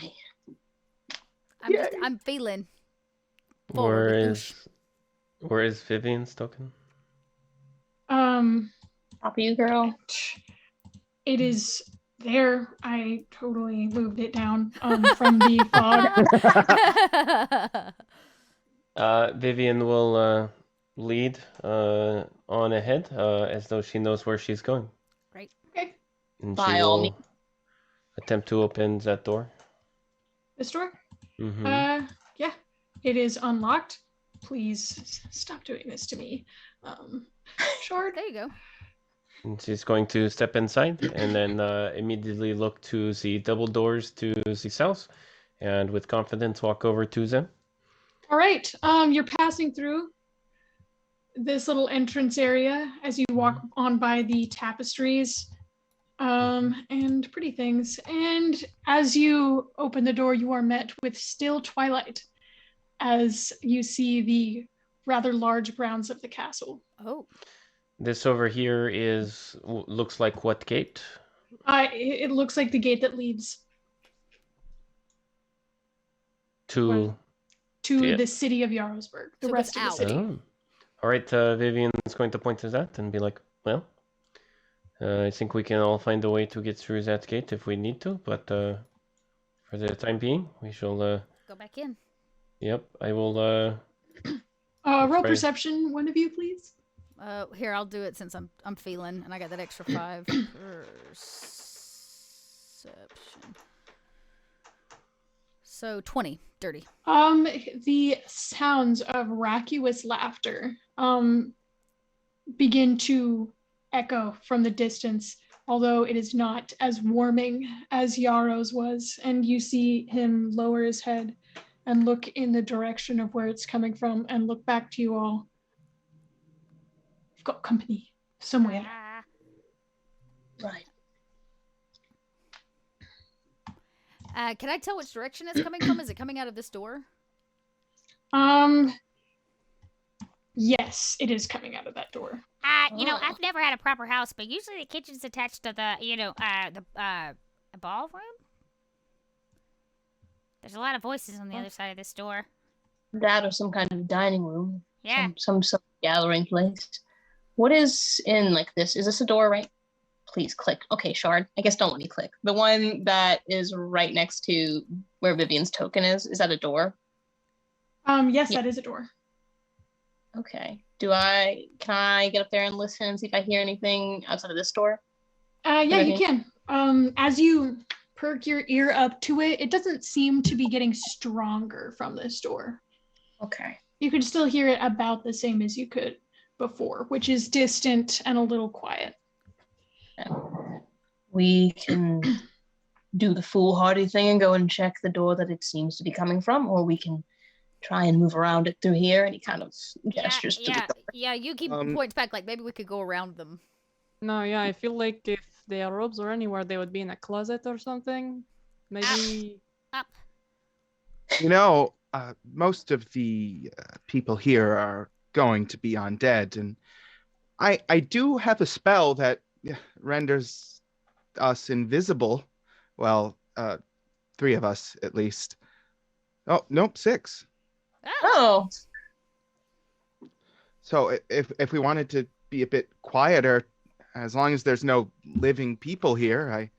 I'm feeling. Where Forward. is Vivian's token? Um, Top of you, girl. it is there. I totally moved it down from the fog. Vivian will lead on ahead as though she knows where she's going. Great. Okay. And By she all will means. attempt to open that door. This door? Mm-hmm. Yeah. It is unlocked. Please stop doing this to me. Short. There you go. And she's going to step inside and then immediately look to the double doors to the south and with confidence walk over to them. All right. You're passing through this little entrance area as you walk on by the tapestries and pretty things. And as you open the door, you are met with still twilight as you see the rather large grounds of the castle. Oh. This over here looks like what gate? It looks like the gate that leads To the city of Jarlsberg, the So rest of the out. city. Oh. All right, Vivian is going to point to that and be like, well, I think we can all find a way to get through that gate if we need to, but for the time being, we shall... Go back in. Yep, I will... Roll right. perception, one of you, please. Here, I'll do it since I'm feeling, and I got that extra 5. Perception. So 20, dirty. The sounds of raucous laughter begin to echo from the distance, although it is not as warming as Yarrow's was, and you see him lower his head and look in the direction of where it's coming from and look back to you all. You've got company somewhere. Right. Can I tell which direction it's coming from? Is it coming out of this door? Yes, it is coming out of that door. I've never had a proper house, but usually the kitchen's attached to the ballroom. There's a lot of voices on the other side of this door. That or some kind of dining room. Yeah. Some gathering place. What is in like this? Is this a door, right? Please click. Okay, Shard. I guess don't let me click. The one that is right next to where Vivian's token is that a door? Yes, Yeah. that is a door. Okay. Can I get up there and listen and see if I hear anything outside of this door? Yeah, you can. As you perk your ear up to it, it doesn't seem to be getting stronger from this door. Okay. You could still hear it about the same as you could before, which is distant and a little quiet. We can do the foolhardy thing and go and check the door that it seems to be coming from, or we can try and move around it through here. And he kind of gestures to the door. Yeah, you keep points back, like maybe we could go around them. No, yeah, I feel like if their robes were anywhere, they would be in a closet or something. Maybe. Up. Most of the people here are going to be undead, and I do have a spell that renders us invisible. Well, 3 of us at least. Oh, nope, 6. Oh. So if we wanted to be a bit quieter, as long as there's no living people here,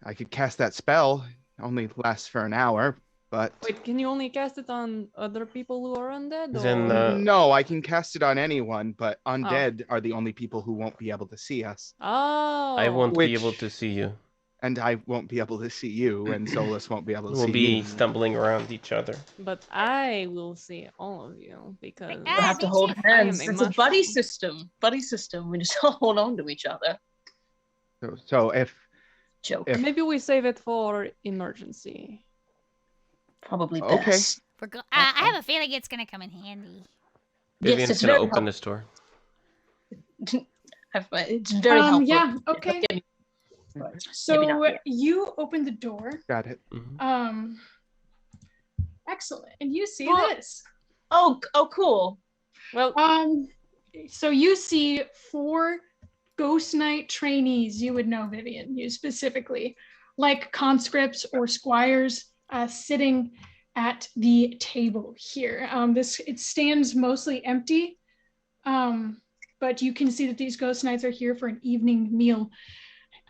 I could cast that spell. It only lasts for an hour, but... Wait, can you only cast it on other people who are undead? Then, or... No, I can cast it on anyone, but undead are the only people who won't be able to see us. Oh. I won't Which- be able to see you. And I won't be able to see you, and Solus won't be able to We'll see be you. stumbling around each other. But I will see all of you because But, We'll have to me hold too. hands. I am a It's a buddy mushroom. system. Buddy system. We just all hold on to each other. So if Joke. If- maybe we save it for emergency. Probably Okay. best. I have a feeling it's gonna come in handy. Vivian's it's gonna very open this door. It's very helpful. Yeah, okay. Maybe So not yet. you open the door. got it. Mhm. Excellent. And you see Well- this. Oh, cool. Well, So you see 4 Ghost Knight trainees, you would know, Vivian, you specifically, like conscripts or squires, sitting at the table here. It stands mostly empty, but you can see that these ghost knights are here for an evening meal.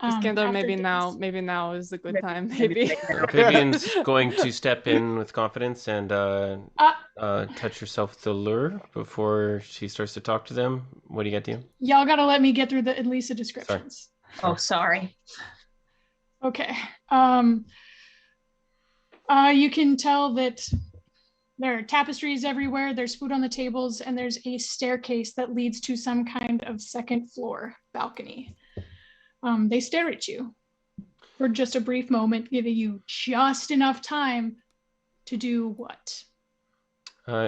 Iskander, maybe dance. now is a good time. Maybe. Vivian's going to step in with confidence and touch herself with the lure before she starts to talk to them. What do you got, Dean? Y'all gotta let me get through at least the descriptions. Oh, sorry. Okay. You can tell that there are tapestries everywhere, there's food on the tables, and there's a staircase that leads to some kind of second floor balcony. They stare at you for just a brief moment, giving you just enough time to do what?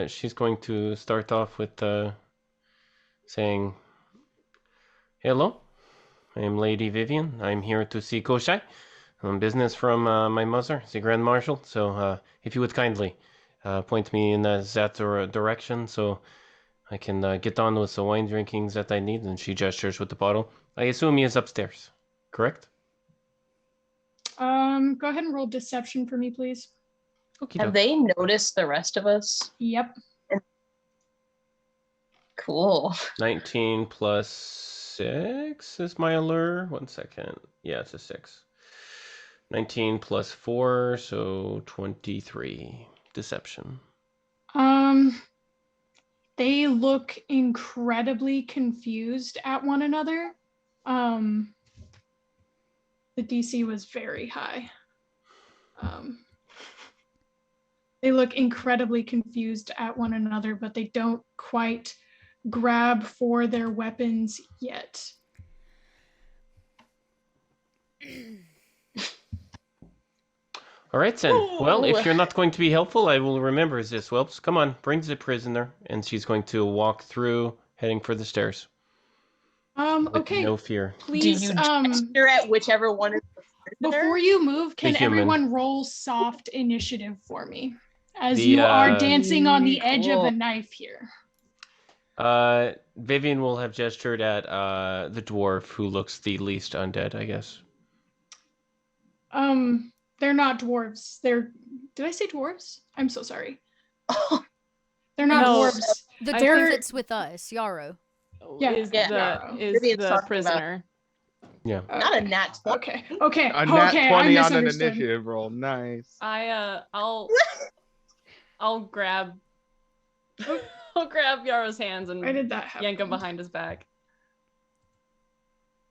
She's going to start off with saying, "Hello, I am Lady Vivian. I'm here to see Koshai on business from my mother, the Grand Marshal. So if you would kindly point me in that direction so I can get on with the wine drinkings that I need." And she gestures with the bottle. I assume he is upstairs, correct? Go ahead and roll deception for me, please. Have they noticed the rest of us? Yep. Cool. 19 plus 6 is my allure. 1 second. Yeah, it's a 6. 19 plus 4, so 23. Deception. They look incredibly confused at one another. The DC was very high. They look incredibly confused at one another, but they don't quite grab for their weapons yet. All right, then. Well, if you're not going to be helpful, I will remember this, whelps. Come on, bring the prisoner. And she's going to walk through, heading for the stairs. Okay. No fear. Please, Do you gesture at whichever one is the prisoner? before you move, can everyone roll soft initiative for me? As you are dancing on the edge of a knife here. Vivian will have gestured at the dwarf who looks the least undead, I guess. They're not dwarves. Did I say dwarves? I'm so sorry. They're not dwarves. The dwarf that's with us, Yarrow. Yeah, is Vivian's the talking prisoner. Yeah. Not a nat 20. Okay. A nat 20 on an misunderstood. initiative roll. Nice. I'll grab Yarrow's hands and Why did that happen? yank him behind his back.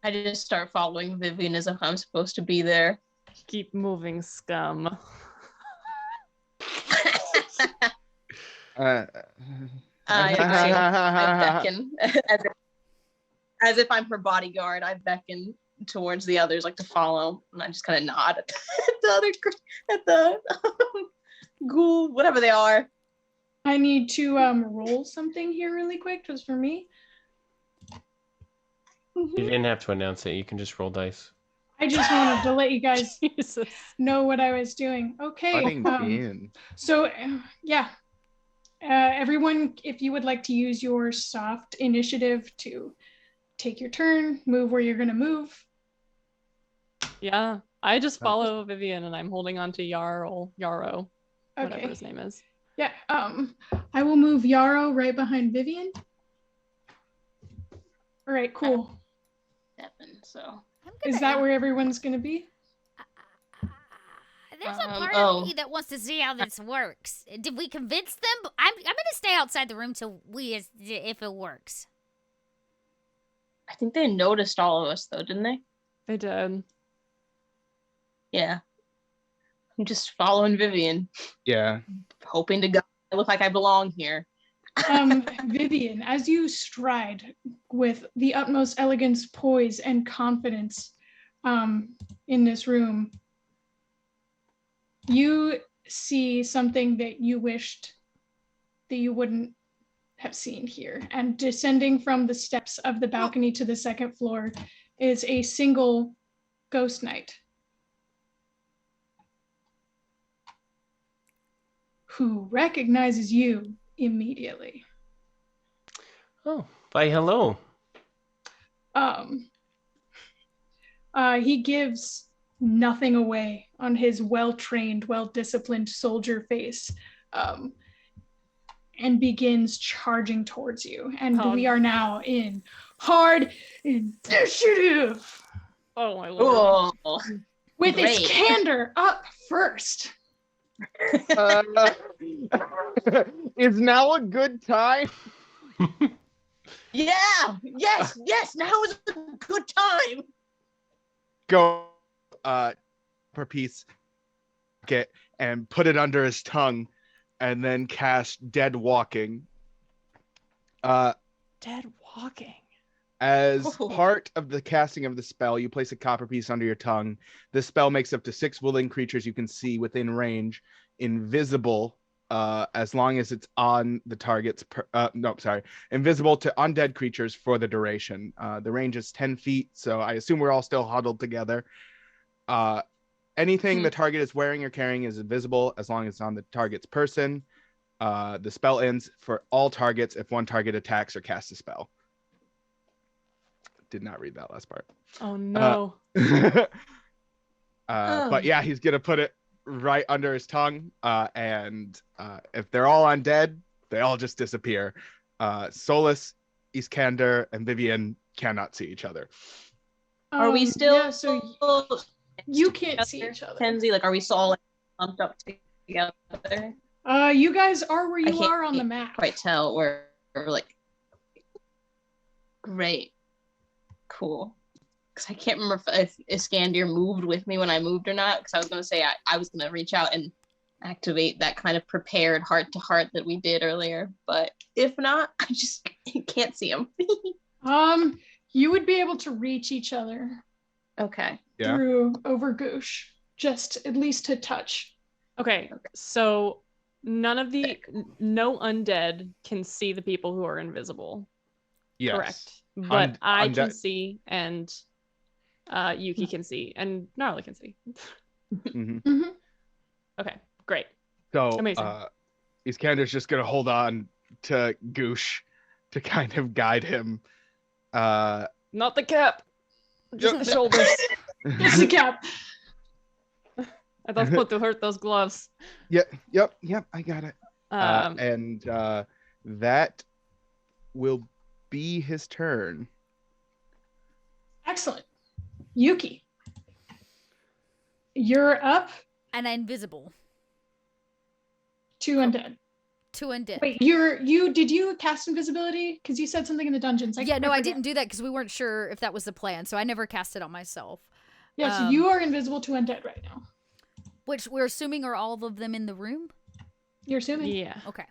I just start following Vivian as if I'm supposed to be there. Keep moving, scum. I beckon as if I'm her bodyguard. I beckon towards the others, like to follow, and I just kind of nod at the ghoul, whatever they are. I need to roll something here really quick, just for me. You didn't have to announce it. You can just roll dice. I just wanted to let you guys Jesus. know what I was doing. Okay. So, yeah. Everyone, if you would like to use your soft initiative to take your turn, move where you're going to move. Yeah, I just follow Vivian and I'm holding on to Yarrow, whatever Okay. his name is. Yeah, I will move Yarrow right behind Vivian. All right, cool. So Is that where everyone's going to be? There's a part of me that wants to see how this works. Did we convince them? I'm gonna stay outside the room till if it works. I think they noticed all of us though, didn't they? They did. Yeah. I'm just following Vivian. Yeah. Hoping to look like I belong here. Vivian, as you stride with the utmost elegance, poise, and confidence in this room, you see something that you wished that you wouldn't have seen here. And descending from the steps of the balcony to the second floor is a single ghost knight who recognizes you immediately. Oh, why hello. He gives nothing away on his well-trained, well-disciplined soldier face, and begins charging towards you. And we are now in hard initiative. Oh my lord. Oh, With Great. Iskander up first. Is now a good time? yeah. Yes. Now is a good time. Go per piece, get and put it under his tongue, and then cast Dead Walking. Dead walking. As Oh. part of the casting of the spell, you place a copper piece under your tongue. The spell makes up to 6 willing creatures you can see within range invisible, as long as it's on the target's invisible to undead creatures for the duration. The range is 10 feet, so I assume we're all still huddled together. Anything the target is wearing or carrying is invisible as long as it's on the target's person. The spell ends for all targets if one target attacks or casts a spell. Did not read that last part. Oh no. But yeah, he's gonna put it right under his tongue, and if they're all undead, they all just disappear. Solus, Iskander, and Vivian cannot see each other. Are we still? Yeah, so you can't see each other. Kenzie, like, are we all like, lumped up together? You guys are where I you can't are on the map. quite tell where we're like. Great. Cool. Because I can't remember if Iskander moved with me when I moved or not. Because I was going to say I was going to reach out and activate that kind of prepared heart-to-heart that we did earlier. But if not, I just can't see him. You would be able to reach each other Okay. Yeah. through over Goosh, just at least to touch. Okay, so no undead can see the people who are invisible. Yes. Correct. But I can undead- see, and Yuki can see, and Gnarly can see. Mhm. Mm-hmm. Okay, great. So Amazing. Iskander's just gonna hold on to Goosh to kind of guide him. Not the cap, just Yep. the shoulders. Just a cap. I thought put to hurt those gloves. Yep, I got it. And that will be his turn. Excellent. Yuki, you're up. And invisible. 2 undead. 2 undead. Wait, did you cast invisibility? Because you said something in the dungeons. I forget. didn't do that because we weren't sure if that was the plan, so I never cast it on myself. Yeah, so you are invisible to undead right now. Which we're assuming are all of them in the room? You're assuming? Yeah. Okay.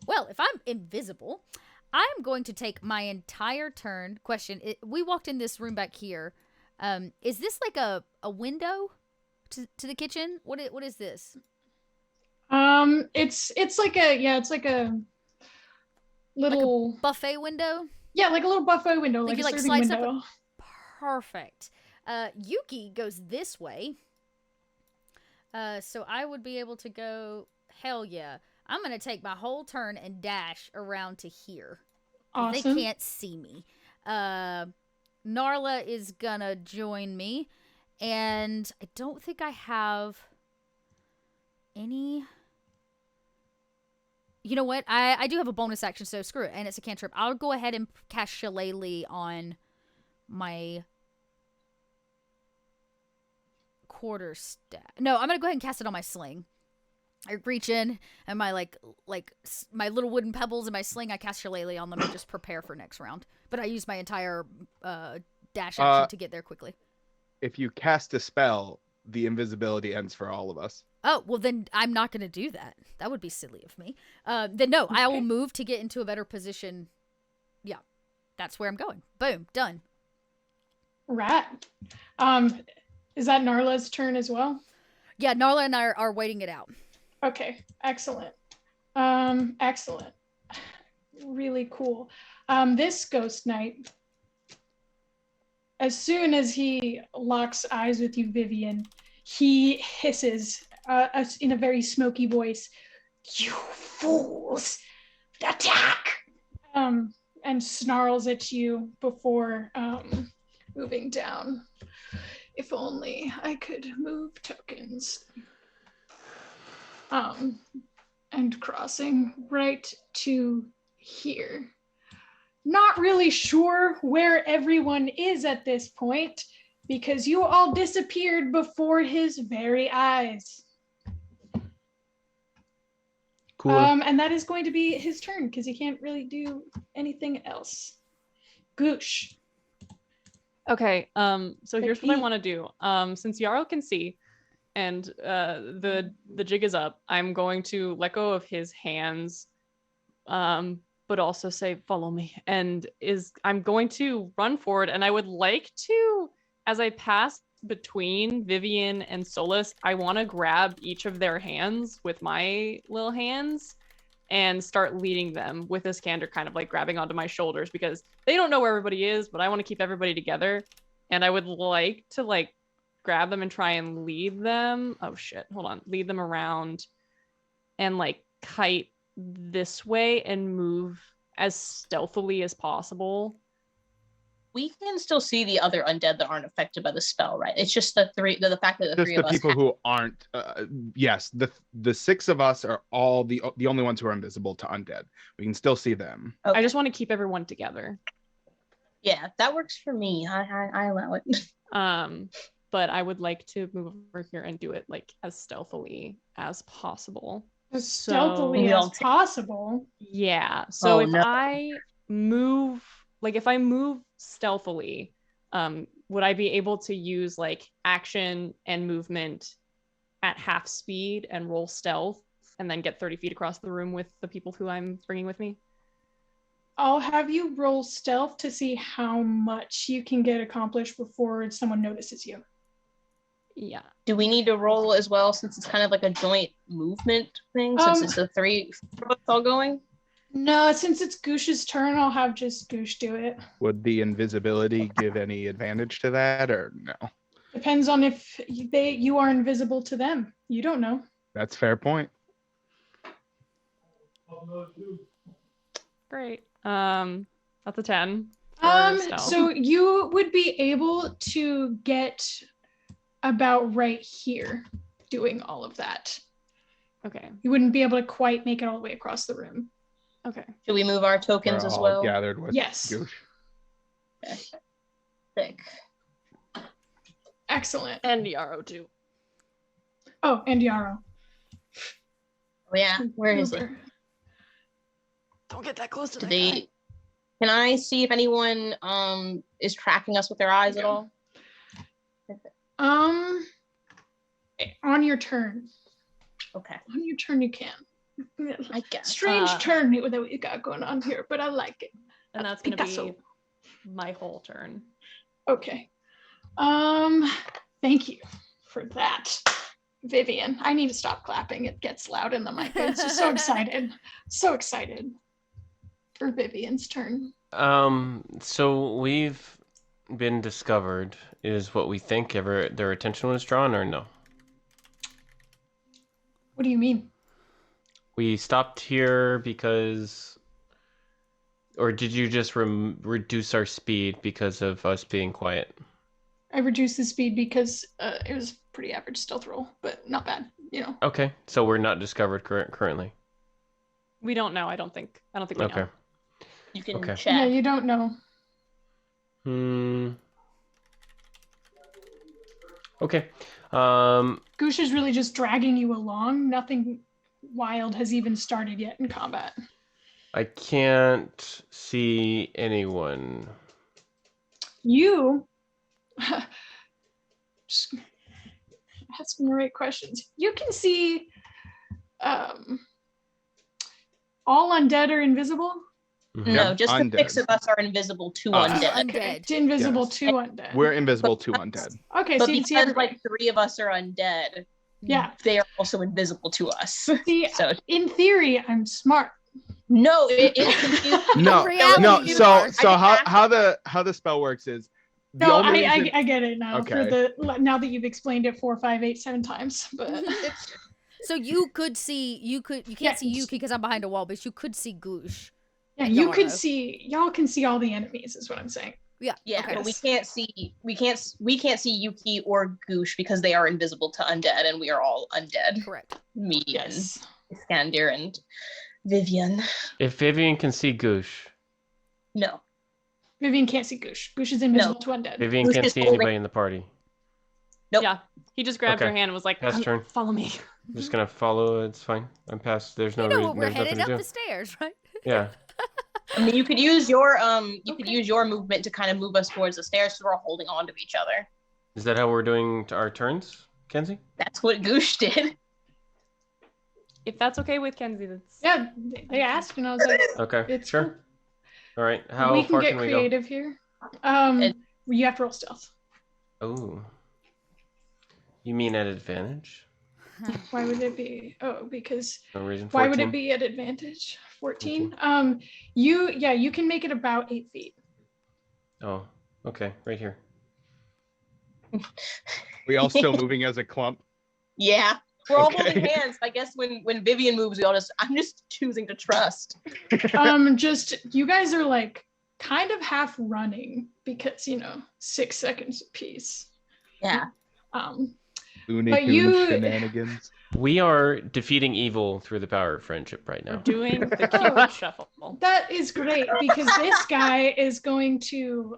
Well, if I'm invisible, I'm going to take my entire turn. Question, we walked in this room back here. Is this like a window to the kitchen? What is this? It's like a little Like a buffet window? yeah, like a little buffet window, like you, a like, serving slice up window. Perfect. Yuki goes this way. So I would be able to go, hell yeah. I'm going to take my whole turn and dash around to here. Awesome. They can't see me. Narla is going to join me. And I don't think I have any... You know what? I do have a bonus action, so screw it. And it's a cantrip. I'll go ahead and cast Shillelagh on my quarterstaff. No, I'm going to go ahead and cast it on my sling. I reach in, and my my little wooden pebbles in my sling, I cast Shillelagh on them and just prepare for next round. But I use my entire dash action to get there quickly. If you cast a spell, the invisibility ends for all of us. Oh, well then I'm not going to do that. That would be silly of me. Then no, I will move to get into a better position. Yeah, that's where I'm going. Boom, done. Right. Is that Narla's turn as well? Yeah, Narla and I are waiting it out. Okay, excellent. Excellent. Really cool. This ghost knight, as soon as he locks eyes with you, Vivian, he hisses in a very smoky voice, "You fools! Attack!" And snarls at you before moving down. If If only I could move tokens. And crossing right to here. Not really sure where everyone is at this point because you all disappeared before his very eyes. Cool. And that is going to be his turn because he can't really do anything else. Goosh. Okay, so here's what I Beat. want to do. Since Yarrow can see, and the jig is up, I'm going to let go of his hands, but also say, "Follow me." And I'm going to run forward, and I would like to, as I pass between Vivian and Solus, I want to grab each of their hands with my little hands and start leading them with Iskander kind of like grabbing onto my shoulders because they don't know where everybody is, but I want to keep everybody together. And I would like to like grab them and try and lead them. Oh shit, hold on. Lead them around and like kite this way and move as stealthily as possible. We can still see the other undead that aren't affected by the spell, right? It's just the fact that the Just three the of us people have- who aren't. Yes, the six of us are all the only ones who are invisible to undead. We can still see them. Okay. I just want to keep everyone together. Yeah, that works for me. I allow it. But I would like to move over here and do it like as stealthily as possible. As stealthily We as all take- possible. Yeah. So Oh, if no. I move stealthily, would I be able to use like action and movement at half speed and roll stealth and then get 30 feet across the room with the people who I'm bringing with me? I'll have you roll stealth to see how much you can get accomplished before someone notices you. Yeah. Do we need to roll as well since it's kind of like a joint movement thing? Since it's the three of us all going? No, since it's Goosh's turn, I'll have just Goosh do it. Would the invisibility give any advantage to that, or no? Depends on if you are invisible to them. You don't know. That's a fair point. Great. That's a 10. for stealth. So you would be able to get about right here doing all of that. Okay. You wouldn't be able to quite make it all the way across the room. Okay. Should we move our tokens We're as all well? gathered with Yes. Goosh. Sick. Excellent. And Yarrow too. Oh, and Yarrow. Oh, yeah. Where is it? Uber. Don't get that close to Do that they? guy. Can I see if anyone is tracking us with their eyes at Yeah. all? On your turn. Okay. On your turn, you can. I guess. Strange turn that we got going on here, but I like it. And that's gonna Picasso. be my whole turn. Okay. Thank you for that, Vivian. I need to stop clapping. It gets loud in the mic. It's just so excited. So excited for Vivian's turn. So we've been discovered. Is what we think ever their attention was drawn, or no? What do you mean? We stopped here because, or did you just reduce our speed because of us being quiet? I reduced the speed because it was pretty average stealth roll, but not bad, you know. Okay, so we're not discovered currently. We don't know. I don't think we Okay. know. You can Okay. check. Yeah, you don't know. Okay. Goosh is really just dragging you along. Nothing wild has even started yet in combat. I can't see anyone. You just asking the right questions. You can see all undead are invisible. Mhm. No, just Undead. the six of us are invisible to Us. undead. Undead. To invisible Yes. to undead. We're invisible to undead. Okay, But so you can see because everybody. like three of us are undead, Yeah. they are also invisible to us. See, So in theory, I'm smart. no, it confused. No, reality, no. you So are. so I how the spell works is the No, only reason. I get it now. Okay. For the now that you've explained it 4, 5, 8, 7 times, but So you could see, you can't see Yes. Yuki because I'm behind a wall, but you could see Goosh. yeah, And you Yara. could see, y'all can see all the enemies, is what I'm saying. Yeah. Yeah, Okay. but we can't see Yuki or Goosh because they are invisible to undead, and we are all undead. Correct. Me Yes. and Iskander and Vivian. If Vivian can see Goosh, No. Vivian can't see Goosh. Goosh is invisible to undead. Vivian Goosh can't is see holding- anybody in the party. Nope. Yeah. He just grabbed her Okay. hand and was like, Pass turn. follow me. I'm just gonna follow. It's fine. I'm past. There's no You know reason. what? We're There's headed nothing up to the do. stairs, right? Yeah. I mean, you could use your Okay. use your movement to kind of move us towards the stairs, so we're all holding on to each other. Is that how we're doing our turns, Kenzie? That's what Goosh did. If that's okay with Kenzie, that's... Yeah, they asked, and I was like, Okay. it's sure. cool. All right. How We can far get can we go? creative here. You have to roll stealth. Oh. You mean at advantage? Why would it be? Oh, because No reason. 14? why would it be at advantage? 14. You can make it about 8 feet. Oh. Okay. Right here. We all still moving as a clump. Yeah. We're all Okay. holding hands. I guess when Vivian moves, I'm just choosing to trust. Just you guys are like kind of half running because 6 seconds apiece. Yeah. Looney But Tunes you- shenanigans. We are defeating evil through the power of friendship right We're now. doing the cute shuffle. That is great because this guy is going to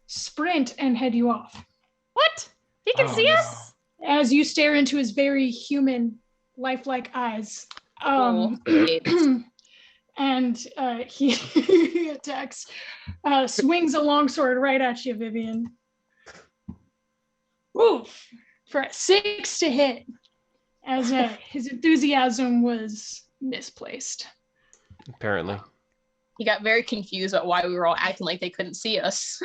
sprint and head you off What? He can Oh, see no. us? as you stare into his very human, lifelike eyes. And he attacks, swings a longsword right at you, Vivian. Oof, for a 6 to hit, as his enthusiasm was misplaced. Apparently. He got very confused about why we were all acting like they couldn't see us.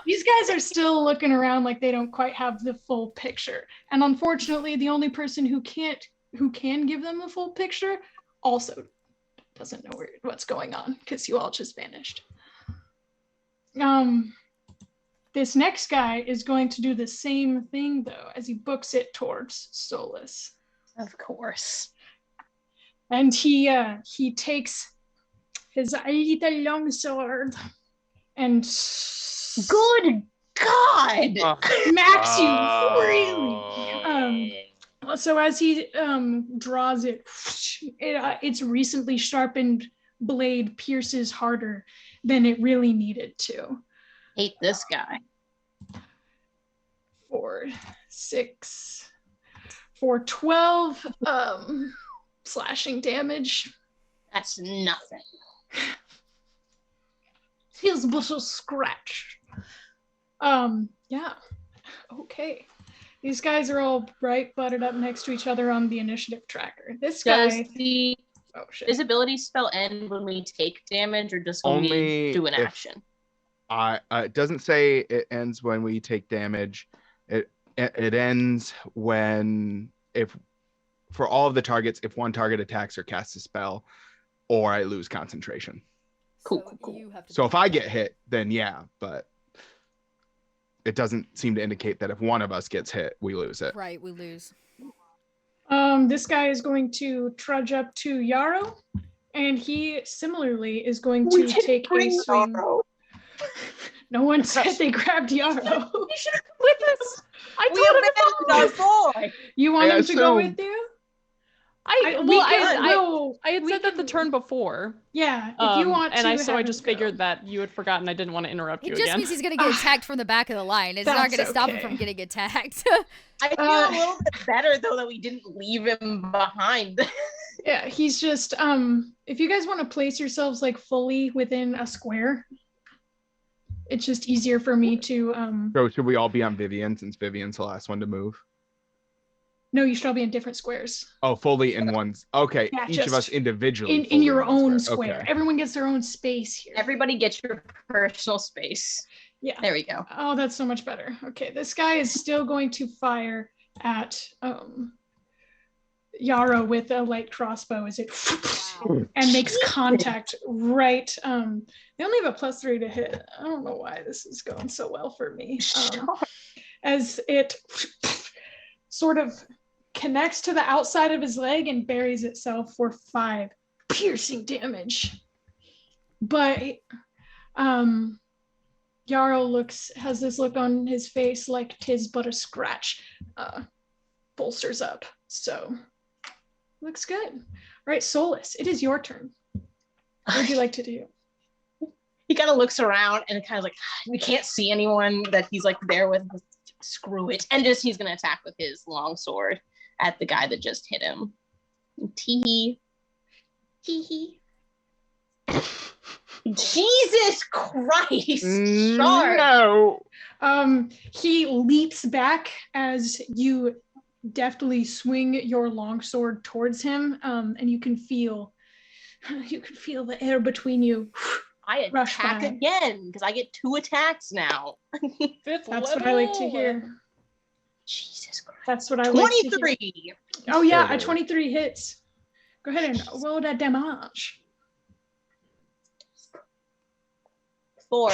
These guys are still looking around like they don't quite have the full picture. And unfortunately, the only person who can give them the full picture also doesn't know what's going on because you all just vanished. This next guy is going to do the same thing though, as he books it towards Solus. Of course. And he takes his little long sword and Good God! smacks you really. So as he draws it, its recently sharpened blade pierces harder than it really needed to. Hate this guy. 4, 6, for 12 slashing damage. That's nothing. Feels but a scratch. Yeah. Okay. These guys are all right butted up next to each other on the initiative tracker. This Does guy. the Oh shit. visibility spell end when we take damage, or just when Only we do an if- action? It doesn't say it ends when we take damage. It ends when, if for all of the targets, if one target attacks or casts a spell, or I lose concentration. Cool, So cool. you have to So do if I that. get hit, then yeah, but it doesn't seem to indicate that if one of us gets hit, we lose it. Right, we lose. This guy is going to trudge up to Yarrow, and he similarly is going to take a swing. No one said they grabbed Yarrow. He should have come with us. I We told him to follow abandoned our us. boy. You want I him to go assume- with you? I had we said that the can- turn before. Yeah, if you want and to. so I have just him go. figured that you had forgotten. I didn't want to interrupt It you just again. means he's gonna get attacked from the back of the line. It's not That's gonna stop him okay. from getting attacked. I feel a little bit better though that we didn't leave him behind. Yeah, he's just if you guys want to place yourselves like fully within a square, it's just easier for me to So should we all be on Vivian since Vivian's the last one to move? no, you should all be in different squares. Oh, fully in one's. Okay, Yeah, each of just us individually. In fully your in one own square. Okay. Everyone gets their own space here. Everybody get your personal space. Yeah. There we go. Oh, that's so much better. Okay, this guy is still going to fire at Yarrow with a light crossbow as it and makes contact right. They only have a +3 to hit. I don't know why this is going so well for me. As it sort of connects to the outside of his leg and buries itself for 5 piercing damage. But Jarl has this look on his face like 'tis but a scratch. Bolsters up. So looks good. All right, Solus, it is your turn. What would you like to do? He kind of looks around and kind of like, we can't see anyone that he's like there with. Screw it. And he's going to attack with his long sword at the guy that just hit him. Tee hee. Jesus Christ. Sharp. No. He leaps back as you deftly swing your longsword towards him, and you can feel the air between you. I attack again because I get 2 attacks now. That's what I like to hear. Jesus Christ. That's what I like to hear. 23. Oh yeah, a 23 hits. Go ahead and roll that damage. 4.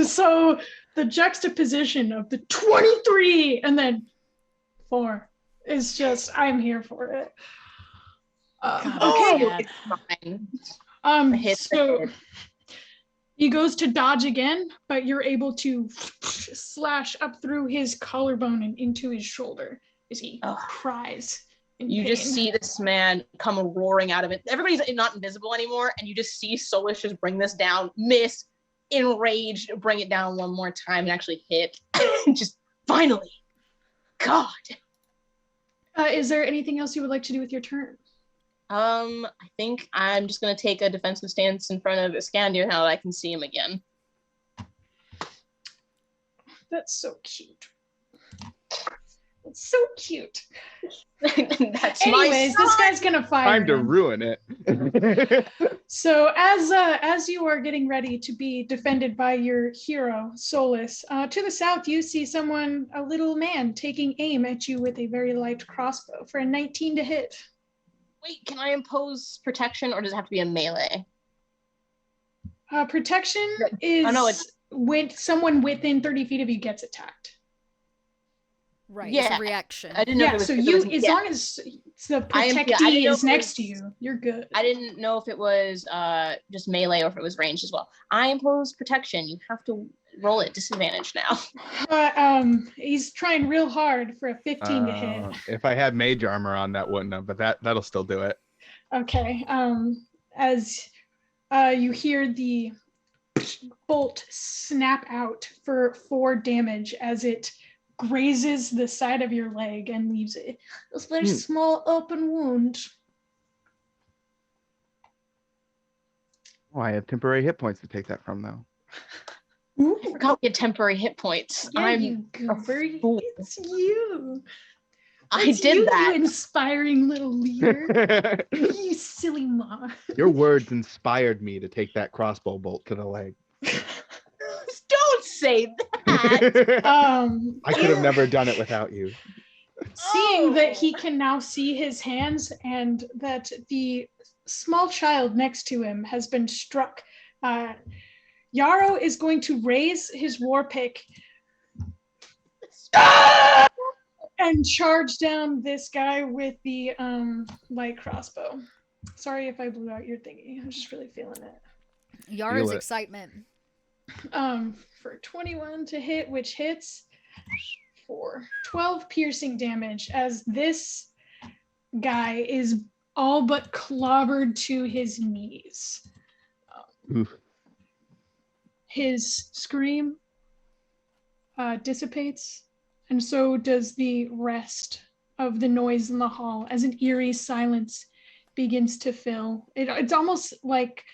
So the juxtaposition of the 23 and then 4 is just, I'm here for it. Okay. It's fine. So he goes to dodge again, but you're able to slash up through his collarbone and into his shoulder as he cries. You just see this man come roaring out of it. Everybody's not invisible anymore, and you just see Solus just bring this down, miss, enraged, bring it down one more time and actually hit. Just finally. God. Is there anything else you would like to do with your turn? I think I'm just going to take a defensive stance in front of Iskandir now that I can see him again. That's so cute. It's so cute. That's Anyways, this guy's going to fire. Time to ruin it. So as you are getting ready to be defended by your hero, Solus, to the south, you see a little man, taking aim at you with a very light crossbow for a 19 to hit. Wait, can I impose protection or does it have to be a melee? Protection is when someone within 30 feet of you gets attacked. Right, Yeah. it's a reaction. I didn't know. Yeah, so as long as the protectee is next to you, you're good. I didn't know if it was just melee or if it was ranged as well. I impose protection. You have to roll it disadvantage now. He's trying real hard for a 15 to hit. If I had mage armor on, that wouldn't have, but that'll still do it. Okay. As you hear the bolt snap out for 4 damage as it grazes the side of your leg and leaves a very small open wound. Oh, I have temporary hit points to take that from, though. Ooh. I forgot we had temporary hit points. Yeah, you goober. It's you. I did that. You inspiring little leader. You silly mom. Your words inspired me to take that crossbow bolt to the leg. Don't say that. I could have never done it without you. Seeing that he can now see his hands and that the small child next to him has been struck, Yarrow is going to raise his war pick and charge down this guy with the light crossbow. Sorry if I blew out your thingy. I'm just really feeling it. Yara's excitement. For 21 to hit, which hits for 12 piercing damage as this guy is all but clobbered to his knees. His scream dissipates, and so does the rest of the noise in the hall as an eerie silence begins to fill. It's almost like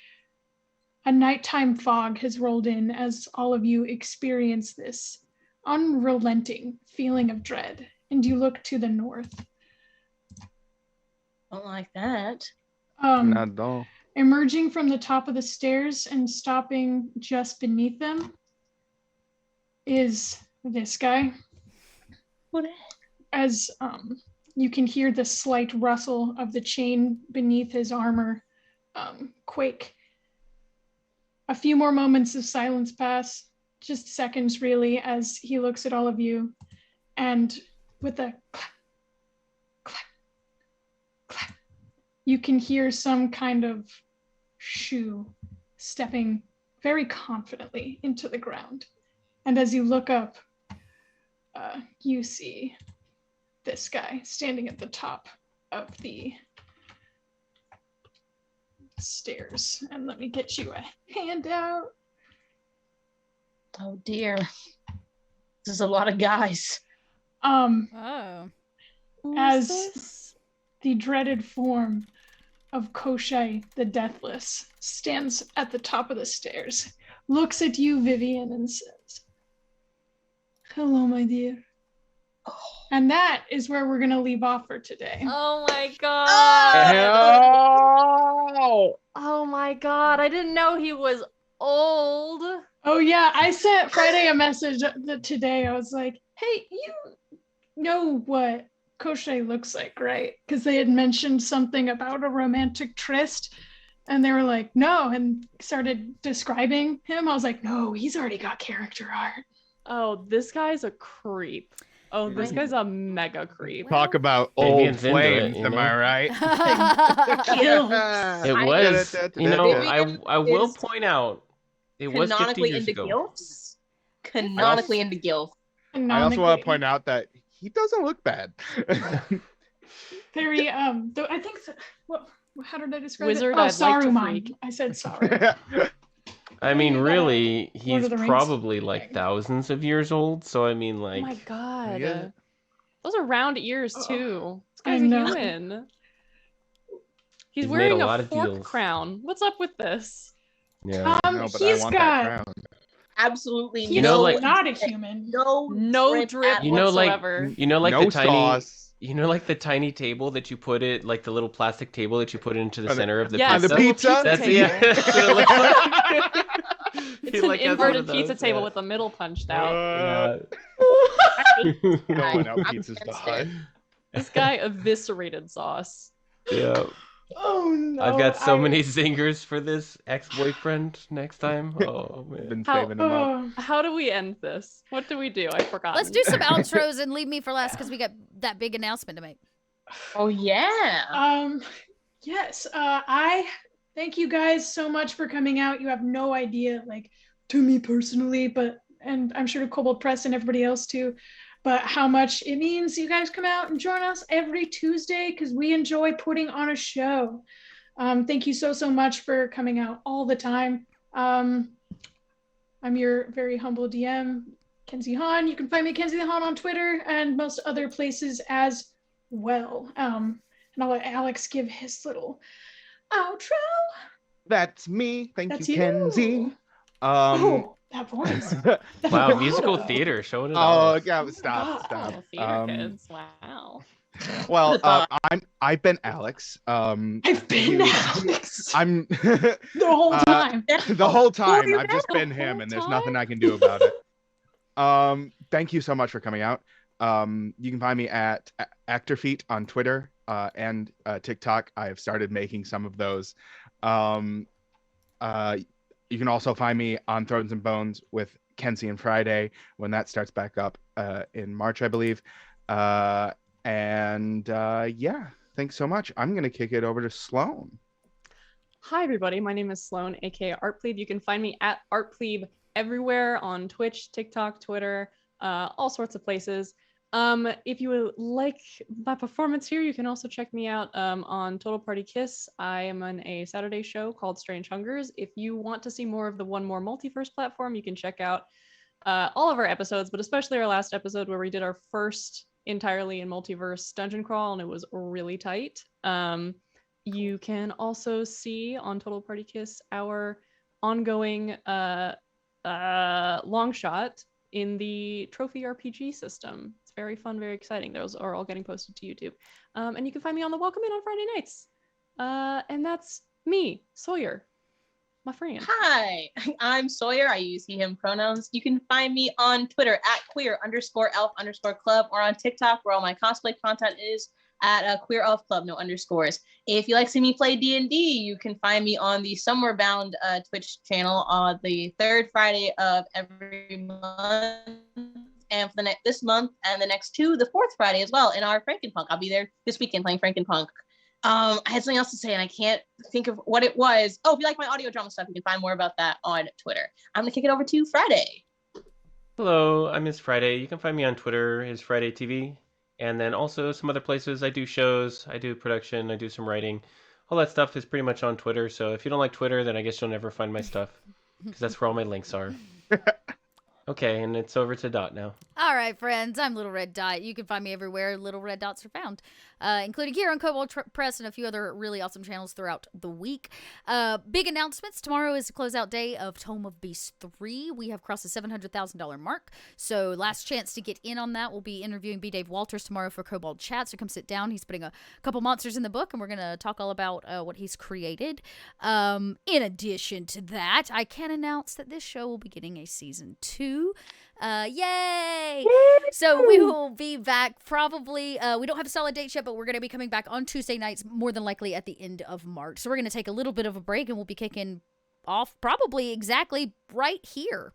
a nighttime fog has rolled in as all of you experience this unrelenting feeling of dread, and you look to the north. Don't like that. Not at all. Emerging from the top of the stairs and stopping just beneath them is this guy. What? As you can hear the slight rustle of the chain beneath his armor quake. A few more moments of silence pass, just seconds really, as he looks at all of you, and with a clap, clap, clap, you can hear some kind of shoe stepping very confidently into the ground. And as you look up, you see this guy standing at the top of the stairs. And let me get you a handout. Oh dear. This is a lot of guys. Oh. As the dreaded form of Koshai the Deathless stands at the top of the stairs, looks at you, Vivian, and says, "Hello, my dear." And that is where we're going to leave off for today. Oh my god. Oh my god. I didn't know he was old. Oh, yeah. I sent Friday a message today. I was like, hey, you know what Koshai looks like, right? Because they had mentioned something about a romantic tryst. And they were like, no, and started describing him. I was like, no, he's already got character art. Oh, this guy's a creep. Oh, this guy's a mega creep. Talk about Maybe old it's into it, flames, you am know? I right? It was, you know, Vivian I will is point out, it was 50 Canonically years into ago. gilfs. Canonically into gilfs. I also want to point out that he doesn't look bad. Very, though I think, how did I describe Wizard, it? Oh, I'd like to Saruman. freak. I said sorry. I mean, Lord really, he's of the Rings probably like thing. thousands of years old. So I mean, Oh like, my god. Yeah. Those are round ears Oh, too. This I guy's a know. human. He's He's made wearing a lot a of fork deals. crown. What's up with this? yeah. No, but I He's want got, that crown. Absolutely he's You know, like- not a human. No drip at You know, like- whatsoever. You know, like no the tiny, sauce. you know, like the tiny table that you put it, like the little plastic table that you put into the On the- center of the Yes, On the pizza. pizza? That's table. yeah. That's what it looks like. It's He, an like, has one inverted of those, pizza table yeah. with the middle punched out. No, no, pizza's the This guy eviscerated Sauce. Yeah. Oh no. I've got so many zingers for this ex-boyfriend next time. Oh man. Been How- saving them up. How do we end this? What do we do? I forgot. Let's do some outros and leave me for last because we got that big announcement to make. Oh yeah. Yes. I thank you guys so much for coming out. You have no idea, like, to me personally, and I'm sure to Kobold Press and everybody else too, but how much it means you guys come out and join us every Tuesday because we enjoy putting on a show. Thank you so much for coming out all the time. I'm your very humble DM, Kenzie Hahn. You can find me Kenzie Hahn on Twitter and most other places as well. And I'll let Alex give his little outro. That's me. Thank That's you, you. Kenzie. Oh, that voice. Wow, musical theater showing it Oh, all. yeah, stop. Oh, theater kids. Wow. Well, I've been Alex. I've been Alex I'm the whole time. the whole time. you I've just the been him, whole and there's time? nothing I can do about it. Thank you so much for coming out. You can find me at ActorFeet on Twitter and TikTok. I have started making some of those. You can also find me on Thrones and Bones with Kenzie and Friday when that starts back up in March, I believe. Yeah, thanks so much. I'm going to kick it over to Sloan. Hi, everybody. My name is Sloan, aka ArtPlebe. You can find me at ArtPlebe everywhere on Twitch, TikTok, Twitter, all sorts of places. If you would like my performance here, you can also check me out on Total Party Kiss. I am on a Saturday show called Strange Hungers. If you want to see more of the One More Multiverse platform, you can check out all of our episodes, but especially our last episode where we did our first entirely in multiverse dungeon crawl, and it was really tight. You can also see on Total Party Kiss our ongoing long shot in the trophy RPG system. It's very fun, very exciting. Those are all getting posted to YouTube. And you can find me on the Welcome In on Friday nights. And that's me, Sawyer, my friend. Hi, I'm Sawyer. I use he, him pronouns. You can find me on Twitter at queer_elf_club or on TikTok where all my cosplay content is at queer elf club, no underscores. If you like seeing me play D&D, you can find me on the Somewhere Bound Twitch channel on the third Friday of every month. And for this month and the next two, the fourth Friday as well in our Frankenpunk. I'll be there this weekend playing Frankenpunk. I had something else to say and I can't think of what it was. Oh, if you like my audio drama stuff, you can find more about that on Twitter. I'm gonna kick it over to Friday. Hello, I'm Miss Friday. You can find me on Twitter, is Friday TV, and then also some other places. I do shows, I do production, I do some writing. All that stuff is pretty much on Twitter. So if you don't like Twitter, then I guess you'll never find my stuff because that's where all my links are. Okay, and it's over to Dot now. All right, friends, I'm Little Red Dot. You can find me everywhere little red dots are found, including here on Kobold Press and a few other really awesome channels throughout the week. Big announcements. Tomorrow is the closeout day of Tome of Beast 3. We have crossed the $700,000 mark, so last chance to get in on that. We'll be interviewing B. Dave Walters tomorrow for Kobold Chat, so come sit down. He's putting a couple monsters in the book, and we're going to talk all about what he's created. In addition to that, I can announce that this show will be getting a Season 2. Yay! So we will be back probably, we don't have a solid date yet, but we're going to be coming back on Tuesday nights, more than likely at the end of March. So we're going to take a little bit of a break and we'll be kicking off probably exactly right here.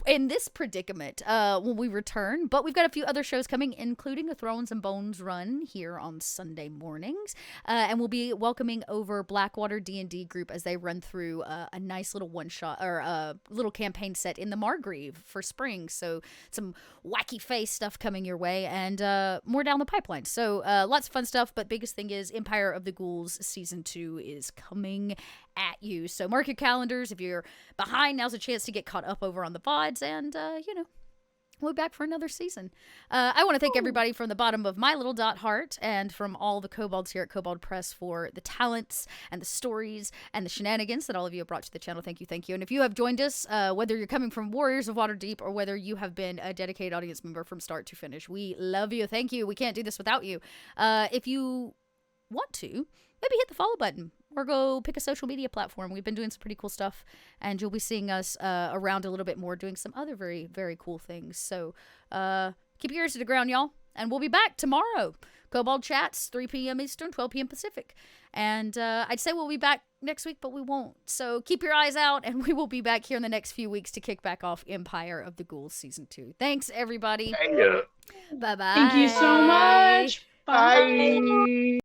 In this predicament when we return, but we've got a few other shows coming, including a Thrones and Bones run here on Sunday mornings, and we'll be welcoming over Blackwater D&D group as they run through a nice little one-shot or a little campaign set in the Margrave for spring, so some wacky face stuff coming your way, and more down the pipeline, so lots of fun stuff, but biggest thing is Empire of the Ghouls Season 2 is coming at you, so mark your calendars. If you're behind, now's a chance to get caught up over on the VODs, and we'll be back for another season. I want to thank everybody from the bottom of my little dot heart and from all the kobolds here at Kobold Press for the talents and the stories and the shenanigans that all of you have brought to the channel. Thank you. And if you have joined us, whether you're coming from Warriors of Waterdeep or whether you have been a dedicated audience member from start to finish, we love you. Thank you. We can't do this without you. If you want to, maybe hit the follow button or go pick a social media platform. We've been doing some pretty cool stuff, and you'll be seeing us around a little bit more doing some other very, very cool things. So keep your ears to the ground, y'all, and we'll be back tomorrow. Kobold Chats, 3 p.m. Eastern, 12 p.m. Pacific. And I'd say we'll be back next week, but we won't. So keep your eyes out, and we will be back here in the next few weeks to kick back off Empire of the Ghouls Season 2. Thanks, everybody. Thank you. Bye-bye. Thank you so much. Bye. Bye.